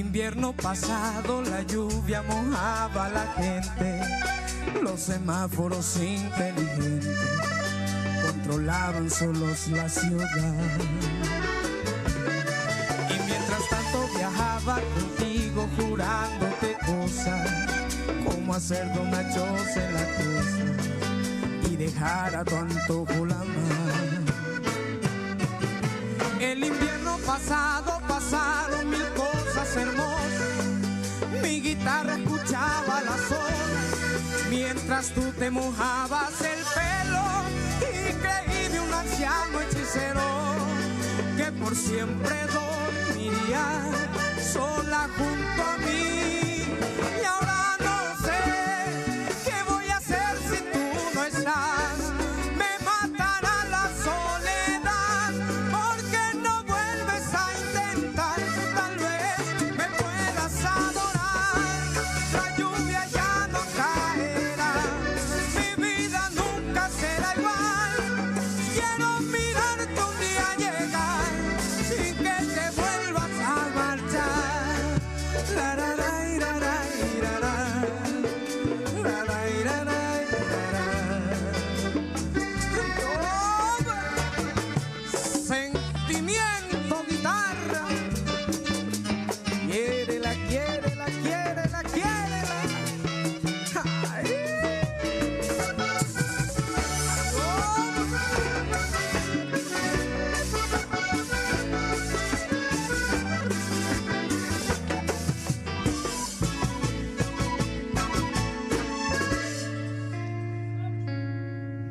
invierno pasado la lluvia mojaba a la gente. Los semáforos inteligentes controlaban solos la ciudad. Y mientras tanto viajaba contigo jurándote cosas, como hacer donachos en la cosa y dejar a tu antojo la mar. El invierno pasado pasaron mil cosas hermosas. Mi guitarra escuchaba las olas mientras tú te mojabas el pelo. Y creí de un anciano hechicero que por siempre dormiría sola junto a mí. Y ahora no sé qué voy a hacer si tú no estás. Me matará la soledad porque no vuelves a intentar. Tal vez me puedas adorar. La lluvia ya no caerá. Mi vida nunca será igual. Quiero mirarte un día llegar sin que te vuelvas a marchar. La, la, la, la, la, la, la. La, la, la, la, la. Sentimiento, guitarra. Quiérela, quiérela, quiérela, quiérela. Ay.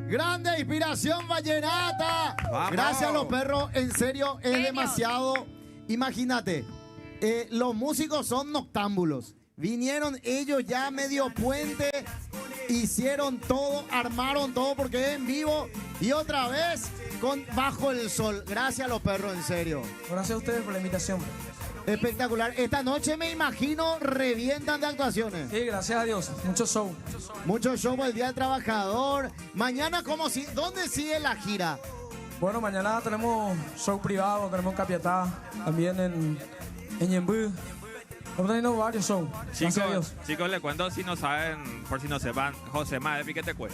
Grande inspiración vallenata. Vamos. Gracias a los perros, en serio, es demasiado. Imagínate, los músicos son noctámbulos. Vinieron ellos ya medio puente, hicieron todo, armaron todo porque es en vivo y otra vez con Bajo el Sol. Gracias a los perros, en serio. Gracias a ustedes por la invitación. Espectacular. Esta noche me imagino revientan de actuaciones. Sí, gracias a Dios. Mucho show. Mucho show por el Día del Trabajador. Mañana, ¿dónde sigue la gira? Bueno, mañana tenemos show privado, tenemos en Capiatá, también en Ñembú. Estamos teniendo varios shows. Gracias a Dios. Chicos, les cuento si no saben, por si no sepan, Josema de Piquete Cue.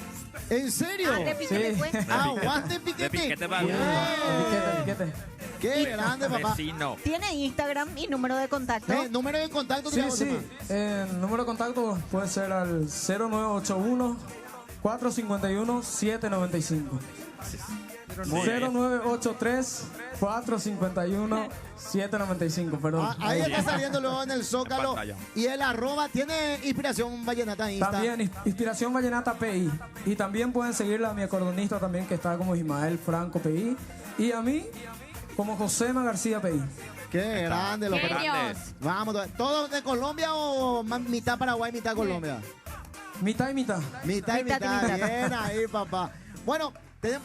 ¿En serio? De Piquete Cue. Aguante Piquete. De Piquete para Piquete. Qué grande, papá. Vecino. ¿Tiene Instagram y número de contacto? ¿Número de contacto? Sí, sí. El número de contacto puede ser al 0981 451 795. 0983 451 795, perdón. Ahí está saliendo luego en el Zócalo. Pantalla. Y el @ tiene inspiración vallenata en Insta. También Inspiración Vallenata PI. Y también pueden seguirla a mi acordeonista también, que está como Ismael Franco PI. Y a mí como Josema García PI. Qué grande los Genios. Vamos, ¿todos de Colombia o mitad Paraguay, mitad Colombia? Mitad y mitad. Mitad y Mitad y mitad. mitad. Bien ahí, papá. Bueno,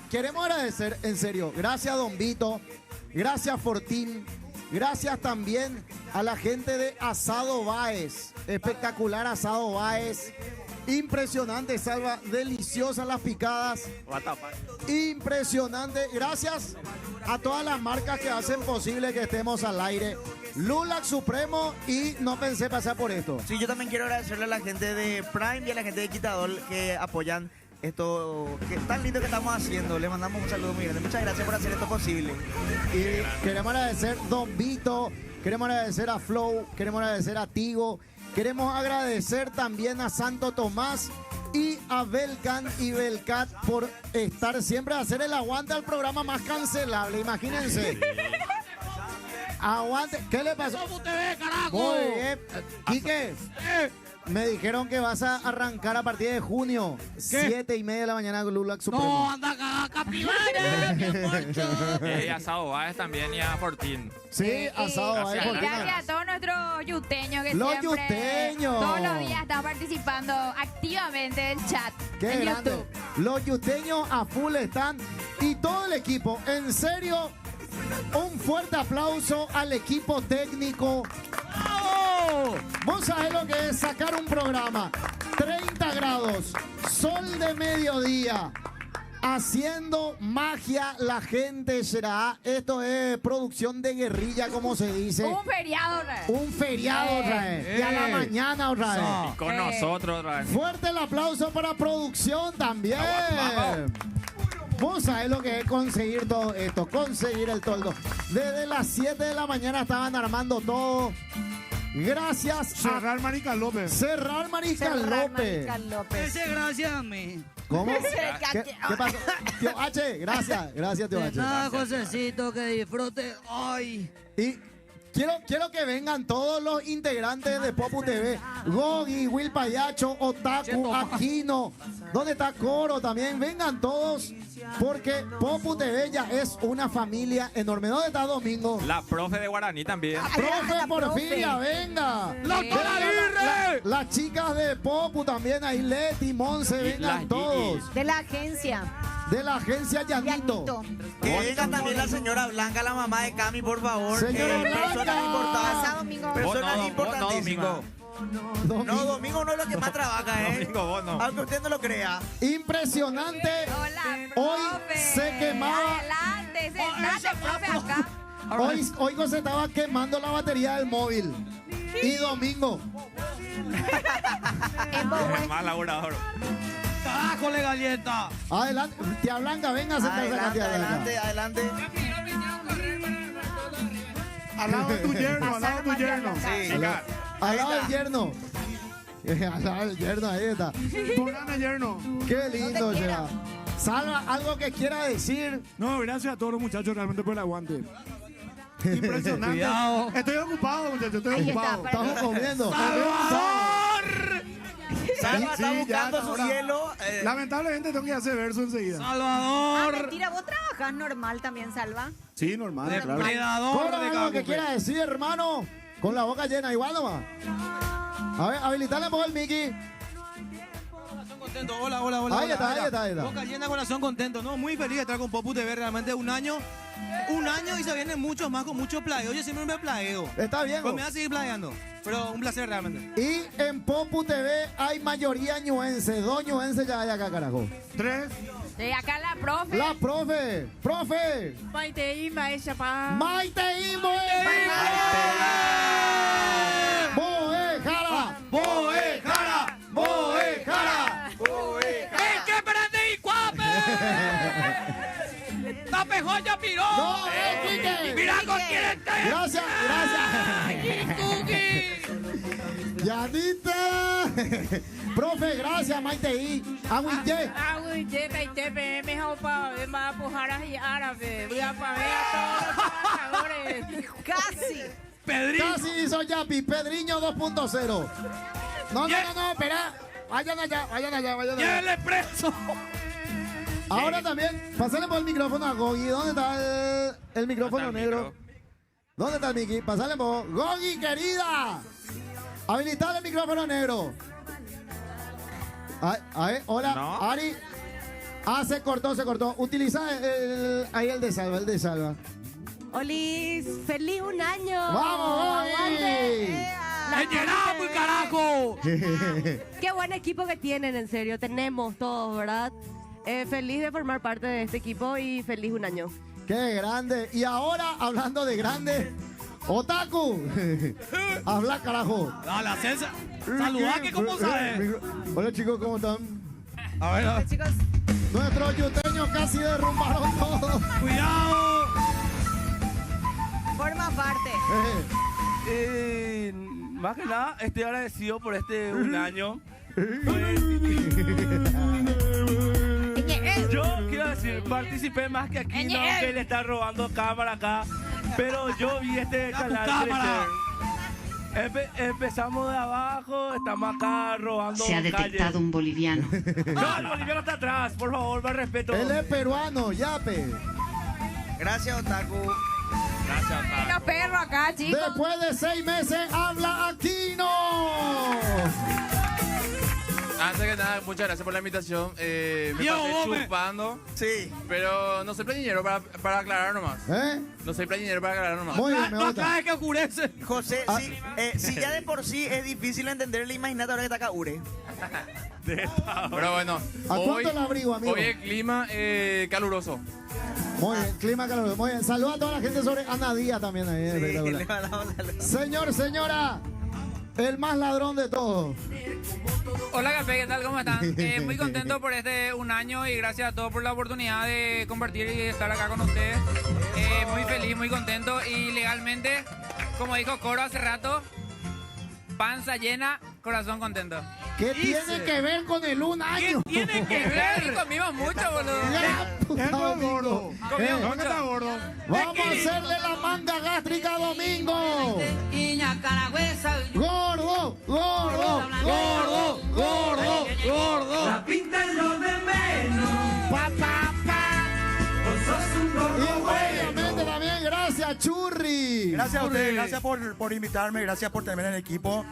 queremos agradecer, en serio, gracias a Don Vito, gracias Fortín, gracias también a la gente de Asado Báez. Espectacular Asado Báez. Impresionante, Salva. Deliciosas las picadas. Impresionante. Gracias a todas las marcas que hacen posible que estemos al aire. Lulac Supremo y no pensé pasar por esto. Sí, yo también quiero agradecerle a la gente de Prime y a la gente de Quitador que apoyan esto que es tan lindo que estamos haciendo. Les mandamos un saludo muy grande. Muchas gracias por hacer esto posible. Y queremos agradecer a Don Vito, queremos agradecer a Flow, queremos agradecer a Tigo, queremos agradecer también a Santo Tomás y a Belcan y Belcat por estar siempre a hacer el aguante al programa más cancelable. Imagínense. Aguante. ¿Qué le pasó? ¿Cómo te ves, carajo? Muy bien. Quique, me dijeron que vas a arrancar a partir de junio. 7:30 de la mañana con Lulac Supremo. No, anda a capibara. Y a Asado Báez también y a Fortín. Sí, Asado Báez. Gracias a todos nuestros yuteños que Los siempre, yuteños. todos los días están participando activamente del chat Qué en grande. YouTube. Los yuteños a full están y todo el equipo. En serio, un fuerte aplauso al equipo técnico. ¡Bravo! Vos sabés lo que es sacar un programa. 30 grados, sol de mediodía, haciendo magia la gente será. Esto es producción de guerrilla, como se dice. Un feriado otra vez. Un feriado otra vez. Y a la mañana otra vez. Y con nosotros otra vez. Fuerte el aplauso para producción también. Vamos. Vos sabés lo que es conseguir todo esto, conseguir el toldo. Desde las 7 de la mañana estaban armando todo. Gracias Cerrar Marica López. Cerrar Marica López. Ese gracias a mí. ¿Cómo? ¿Qué pasó? Tío H, gracias. Gracias, tío H. Nada, Josecito, que disfrute hoy. Y quiero que vengan todos los integrantes de Popu TV. Gogi, Will Payacho, Otaku, Aquino. ¿Dónde está Coro también? Vengan todos, porque Popu TV ya es una familia enorme. ¿Dónde está Domingo? La profe de Guaraní también. ¡Profe Porfiria, venga! Las chicas de Popu también, ahí Leti, Monse, vengan todos. De la agencia. De la agencia Llanito. Que venga también la señora Blanca, la mamá de Cami, por favor. Señora Blanca. Personas importantes. Pasa domingo. Personas No, importantísimas. No, Domingo no es lo que más trabaja, ¿eh? Domingo, vos no. Aunque usted no lo crea. Impresionante. Hola, Hoy profe. se quemaba. Adelante, sentate, profe, acá. Hoy se estaba quemando la batería del móvil. Y Domingo. Es más laburador. ¡Carajo, le galleta! Adelante. Tía Blanca, venga a sentarse acá, tía Blanca. Adelante. Al lado de tu yerno, al lado de tu yerno. Sí. Al lado del yerno. Al lado del yerno, ahí está. Póngame yerno. Qué lindo, ya. Salva, algo que quiera decir. No, gracias a todos los muchachos realmente por el aguante. Impresionante. Cuidado. Estoy ocupado, muchachos, estoy Ahí está, ocupado. para Estamos comiendo. Salva está Sí, ya, buscando su ahora. cielo. Lamentablemente tengo que hacer verso enseguida. Ah, ¡Salvador! mentira, vos trabajás normal también, Salva. Sí, normal, claro. Depredador Cobra de algo que Cacupe. quiera decir, hermano. Con la boca llena, igual nomás. A ver, habilitale un poco el Mickey. Contento. Hola, hola, hola. Ahí hola, está, hola. ahí está, ahí está. Boca llena, corazón contento, ¿no? Muy feliz de estar con Popu TV, realmente un año y se vienen muchos más con mucho plagueo. Yo siempre me plagueo. Está bien. Pues me voy a seguir plagueando. Pero un placer realmente. Y en Popu TV hay mayoría ñuense. 2 ñuenses ya hay acá, carajo. 3. Sí, acá la profe. La profe. Profe. Maite Ima, ella pa. Maite Imo. Boe Jara. Boe Jara. Boe Jara. ¡El que prende y cuape! ¡Tape joya, piró! No, Quique. ¡Mira con quién está! Gracias, gracias. Yanita. Profe, gracias, Maite I. Agüille. Casi. Casi hizo Yapi. Pedriño 2.0. No, espera. Vayan allá. ¡Llévenle preso! Ahora también, pasale por el micrófono a Gogi. ¿Dónde está el micrófono negro? ¿Dónde está el Mickey? Pasale por Gogi, querida. Habilitar el micrófono negro. Hola, No. Ari. Se cortó. Utiliza ahí el de Salva, Olis, feliz un año. ¡Vamos, Gogi! ¡Llenamos, carajo! Qué buen equipo que tienen, en serio. Tenemos todos, ¿verdad? Feliz de formar parte de este equipo y feliz un año. ¡Qué grande! Y ahora, hablando de grande, Otaku. Habla, carajo. Dale, César. Saludá, que cómo sabes. Hola, chicos, ¿cómo están? A ver, Chicos, Nuestros yuteños casi derrumbaron todo. cuidado. Forma parte. Más que nada, estoy agradecido por este un año. Yo quiero decir, participé más que aquí, no que le está robando cámara acá, pero yo vi este canal cámara. crecer. Empezamos de abajo, estamos acá robando Se ha detectado calles. un boliviano. No, el boliviano está atrás, por favor, más respeto. Él es peruano, yape. Gracias, Otaku. Gracias, Y los perros acá, chicos. Después de 6 meses, habla Aquino. Antes que nada, muchas gracias por la invitación. Me Yo, pasé hombre. chupando, Sí. pero no soy plañinero para aclarar nomás. No soy plañinero para aclarar nomás. Muy bien, me No gusta. trae que oscurece. José, si ya de por sí es difícil entenderle, imagínate ahora que está acá Ure. Pero bueno, ¿A cuánto el abrigo, amigo? hoy el clima caluroso. Muy bien, clima caluroso. Muy bien. Saluda a toda la gente sobre Ana Díaz también ahí. Espectacular. Señor, señora, el más ladrón de todos. Hola Café, ¿qué tal? ¿Cómo están? Muy contento por un año y gracias a todos por la oportunidad de compartir y estar acá con ustedes. Muy feliz, muy contento y legalmente, como dijo Coro hace rato, panza llena, corazón contento. ¿Qué tiene que ver con el un año? ¿Qué tiene que ver? Comimos mucho, boludo. Gordo. Comimos ¿Dónde está gordo? Vamos a hacerle la manga gástrica a Domingo. Gordo, gordo, gordo, gordo, gordo. La pinta es lo de menos. Pa, pa, pa. Vos sos un gordo Y obviamente también gracias, Churri. Gracias a ustedes, Churri. gracias por invitarme, gracias por tenerme en el equipo.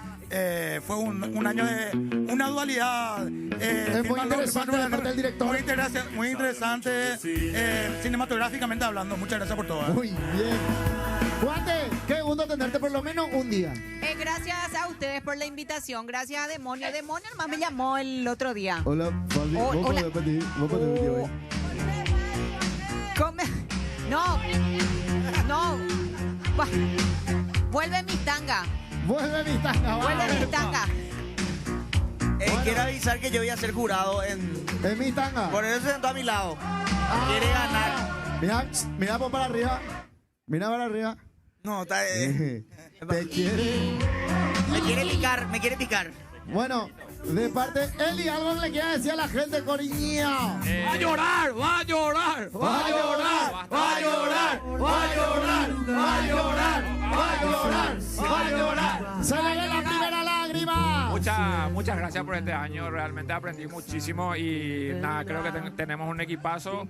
Fue un año de una dualidad. Es muy interesante de parte del director. Muy interesante, cinematográficamente hablando. Muchas gracias por todo. Muy bien. Juante, qué gusto tenerte por lo menos un día. Gracias a ustedes por la invitación. Gracias a Demonio. Demonio nomás me llamó el otro día. Hola, Fabi. Oh, ¿Vos hola. podés pedir? ¿Vos podés pedir hoy? No. No. Vuelve mi tanga. Vuelve mi tanga. Vuelve mi tanga. Quiero avisar que yo voy a ser jurado en mi tanga. Por eso se sentó a mi lado. Quiere ganar. Mira para arriba. Mira para arriba. No, está. Te quiere. Me quiere picar. Bueno, de parte, Eli, algo le quiere decir a la gente, Coriñía. Va a llorar, va a llorar, va a llorar, va a llorar, va a llorar, va a llorar, va a llorar, va a llorar. Se le ve la primera lágrima. Muchas gracias por este año, realmente aprendí muchísimo y nada, creo que tenemos un equipazo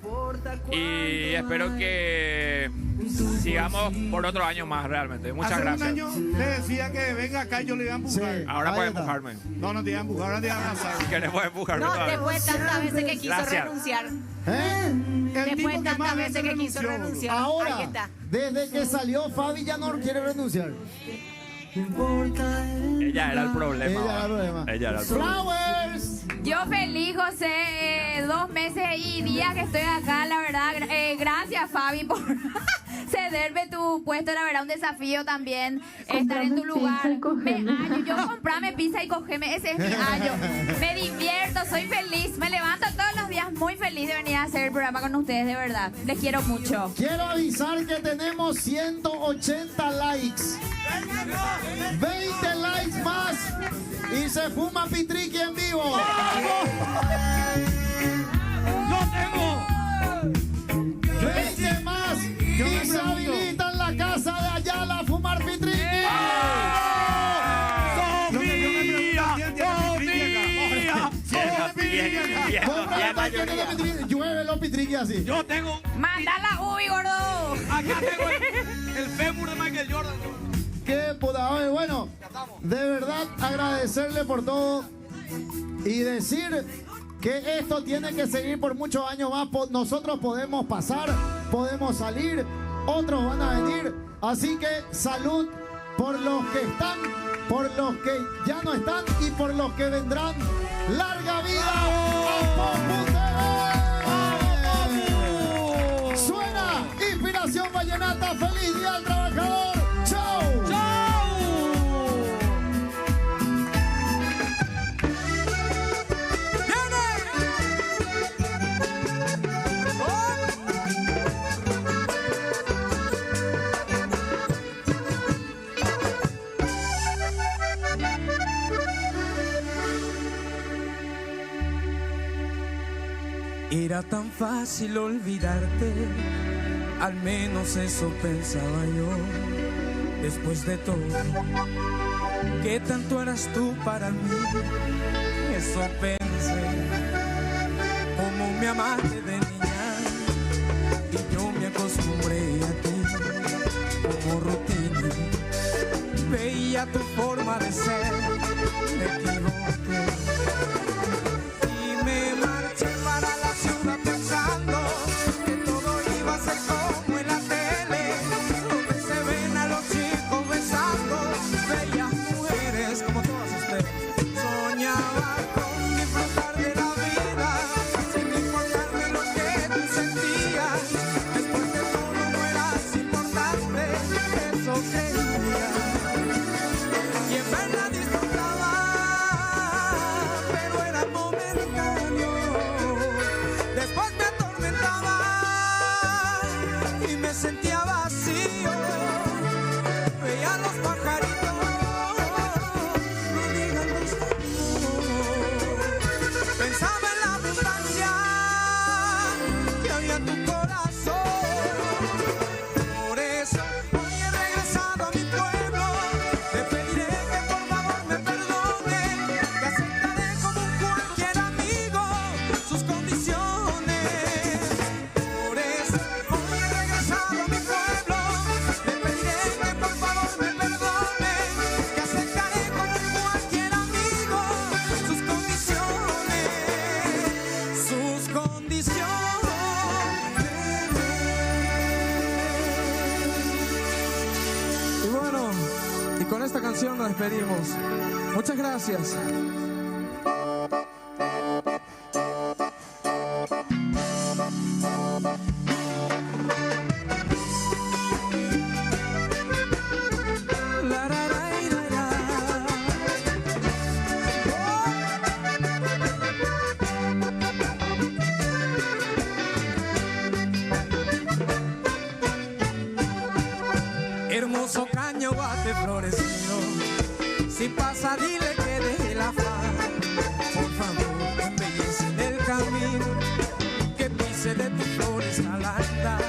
y espero que sigamos por otro año más realmente. Muchas gracias. Hace un año le decía que venga acá y yo le iba a empujar. Ahora puedes empujarme. No, no te iba a empujar, ahora te iba a abrazar. Si querés puedes empujarme No, todavía. después de tantas veces que quiso Gracias. renunciar. ¿Eh? Después de tantas veces que quiso renunciar. Ahí Ahora, está. desde que salió Fabi ya no quiere renunciar. Ella era el problema. Ella era el problema. Ella era el problema. Flowers. Yo feliz, José, 2 meses y días que estoy acá, la verdad. Gracias, Fabi, por cederme tu puesto, la verdad, un desafío también estar en tu lugar. Me hallo, yo comprame pizza y cogeme, ese es mi hallo. Me divierto, soy feliz, me levanto todos los días muy feliz de venir a hacer el programa con ustedes, de verdad. Les quiero mucho. Quiero avisar que tenemos 180 likes. 20 likes más y se fuma Pitriqui en vivo. ¡Lo tengo! 20 más y se habilita en la casa de Ayala a fumar Pitriqui. Llueve los Pitriqui así. Yo tengo. Manda la Ubi, gordo. Acá tengo el fémur de Michael Jordan. Qué puta madre. Bueno, de verdad agradecerle por todo y decir que esto tiene que seguir por muchos años más. Nosotros podemos pasar, podemos salir, otros van a venir. Así que salud por los que están, por los que ya no están y por los que vendrán. ¡Larga vida a Popu TV! Suena Inspiración Vallenata. ¡Feliz Día al Trabajador! ¡Chao! Era tan fácil olvidarte, al menos eso pensaba yo. Después de todo, ¿qué tanto eras tú para mí? Eso pensé, como me amaste de niña, y yo me acostumbré a ti como rutina. Veía tu forma de ser, me equivoqué. Y me marché para la ciudad pensando que todo iba a ser como en la tele, donde se ven a los chicos besando, bellas mujeres como todas ustedes. Soñaba con engaño. Después me atormentaba y me sentía vacío. Veía los pajaritos, no digan los amor. Pensaba en la abundancia que había en tu corazón. Por eso hoy he regresado a mi pueblo. Te pediré que por favor me perdone, que aceptaré como cualquier amigo sus condiciones. Por eso hoy he regresado a mi pueblo. Te pediré que por favor me perdone, que aceptaré como cualquier amigo sus condiciones. Sus condiciones. Y bueno, y con esta canción nos despedimos. Muchas gracias. La, ra, ra, y, ra, ra. Hermoso caño bate florecido, si pasa dile que deje la afán. Por favor, embellece en el camino, que pise de tus flores al andar.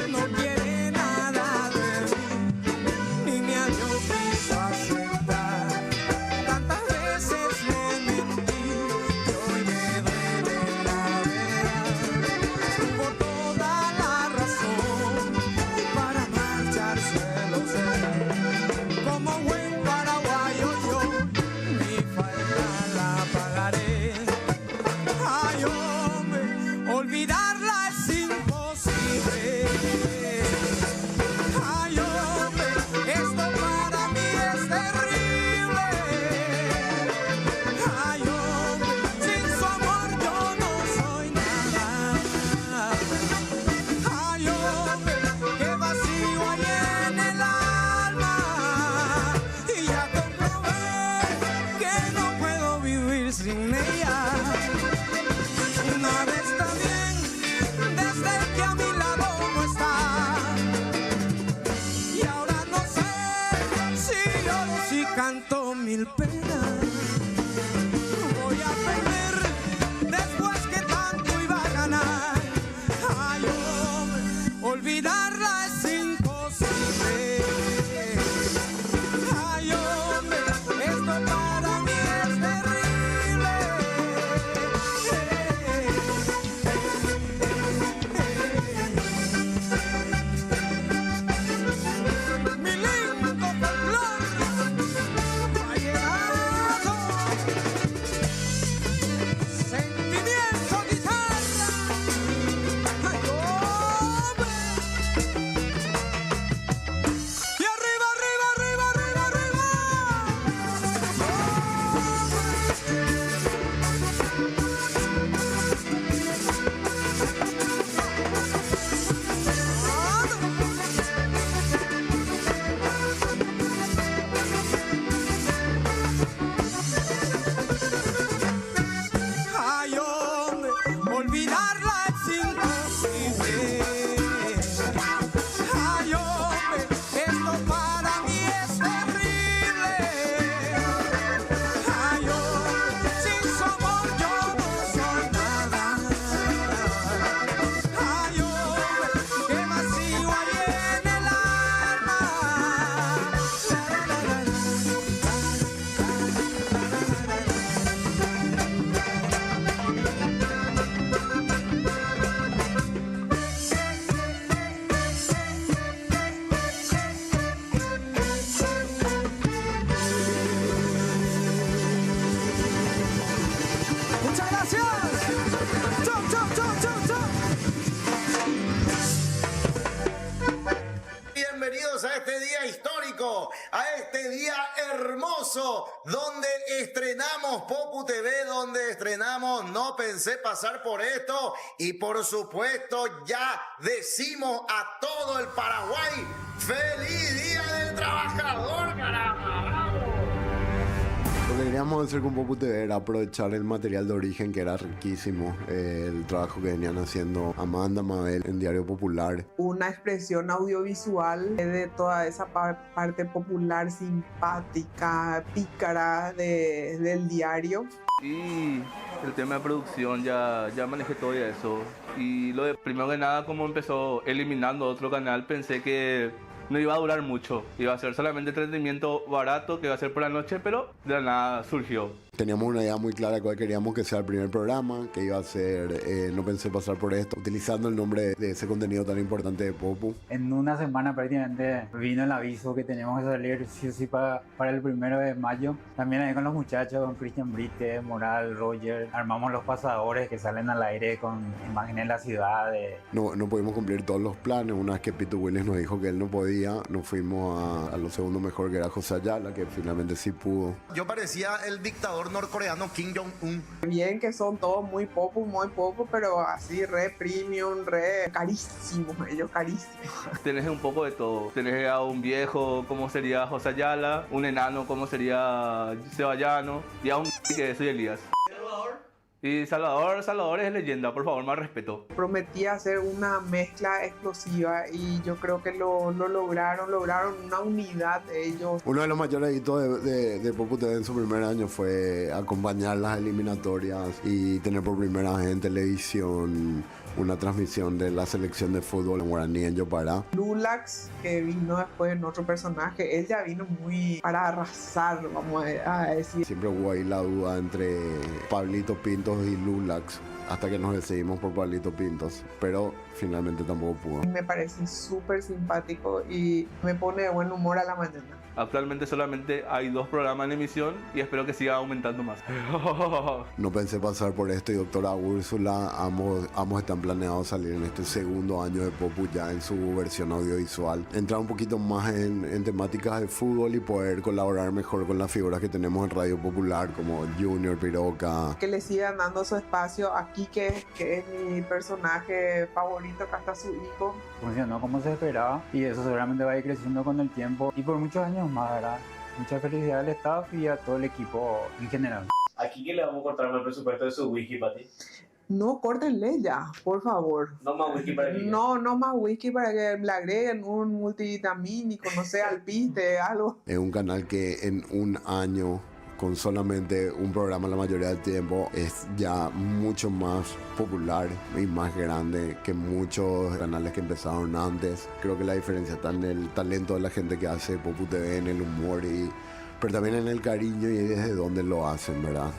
No quiere nada de mí, ni mi adiós quiso aceptar. Tantas veces le mentí, que hoy me duele la verdad. Tuvo toda la razón para marcharse, lo sé. Como buen paraguayo yo, mi falta la pagaré. Ay, hombre, olvidarla es imposible. Ay, hombre, esto para mí es terrible. Ay, hombre, sin su amor yo no soy nada. Ay, hombre, qué vacío hay en el alma. Y ya comprobé que no puedo vivir sin ella. Nada está bien desde que a mi lado no está. Y ahora no sé si lloro, si canto mil penas. Voy a perder después que tanto iba a ganar. Ay, hombre, olvidarla es imposible. Ay, hombre, esto para mí es terrible. Mi lindo folclor ha llegado. Sentimiento, guitarra. Ay, hombre. Y arriba, arriba, arriba, arriba, arriba. Ay, hombre, olvidarla es imposible. Ay, hombre, esto para mí es terrible. Ay, hombre, sin su amor yo no soy nada. Ay, hombre, qué vacío hay en el alma. Muchas gracias. Chau, chau, chau, chau, chau. Bienvenidos a este día histórico, a este día hermoso, donde estrenamos Popu TV, donde estrenamos No Pensé Pasar por Esto, y por supuesto ya decimos a todo el Paraguay, ¡Feliz Día del Trabajador, caramba! Lo que queríamos hacer con Popu TV era aprovechar el material de origen que era riquísimo, el trabajo que venían haciendo Amanda, Mabel en Diario Popular. Una expresión audiovisual de toda esa parte popular, simpática, pícara del diario. Y el tema de producción ya manejé todo eso. Y lo de primero que nada, como empezó eliminando otro canal, pensé que no iba a durar mucho. Iba a ser solamente entretenimiento barato, que iba a ser por la noche, pero de la nada surgió. Teníamos una idea muy clara de cuál queríamos que sea el primer programa, que iba a ser No Pensé Pasar por Esto, utilizando el nombre de ese contenido tan importante de Popu. En una semana prácticamente vino el aviso que teníamos que salir sí o sí para el 1 de mayo. También ahí con los muchachos, con Cristian Brite, Moral, Roger, armamos los pasadores que salen al aire con imágenes de la ciudad. No pudimos cumplir todos los planes. Una vez que Pito Willis nos dijo que él no podía, nos fuimos a lo segundo mejor, que era José Ayala, que finalmente sí pudo. Yo parecía el dictador norcoreano Kim Jong-un. Bien que son todos muy popu, pero así re premium, re carísimos ellos, carísimos. Tenés un poco de todo. Tenés a un viejo como sería José Ayala, un enano como sería Seballano y a un que soy Elías. Y Salvador es leyenda, por favor, más respeto. Prometía hacer una mezcla explosiva y yo creo que lo lograron una unidad ellos. Uno de los mayores hitos de Popu TV en su primer año fue acompañar las eliminatorias y tener por primera vez en televisión una transmisión de la selección de fútbol en guaraní en Yopará. Lulax, que vino después en otro personaje, él ya vino muy para arrasar, vamos a decir. Siempre hubo ahí la duda entre Pablito Pintos y Lulax, hasta que nos decidimos por Pablito Pintos, pero finalmente tampoco pudo. Me parece súper simpático y me pone de buen humor a la mañana. Actualmente solamente hay 2 programas en emisión y espero que siga aumentando más. No Pensé Pasar por Esto y Doctora Úrsula, ambos están planeados salir en este segundo año de Popu ya en su versión audiovisual. Entrar un poquito más en temáticas de fútbol y poder colaborar mejor con las figuras que tenemos en Radio Popular como Junior, Piroca. Que le sigan dando su espacio aquí, que es mi personaje favorito, acá está su hijo. Funcionó como se esperaba y eso seguramente va a ir creciendo con el tiempo y por muchos años más, ¿verdad? Mucha felicidad al staff y a todo el equipo en general. ¿Aquí que le vamos a cortar el presupuesto de su whisky para ti? No, córtenle ya, por favor. No más whisky para que... No más whisky para que le agreguen un multivitamínico, no sé, alpiste, algo. Es un canal que en un año, con solamente un programa la mayoría del tiempo, es ya mucho más popular y más grande que muchos canales que empezaron antes. Creo que la diferencia está en el talento de la gente que hace Popu TV, en el humor, pero también en el cariño y desde dónde lo hacen, ¿verdad?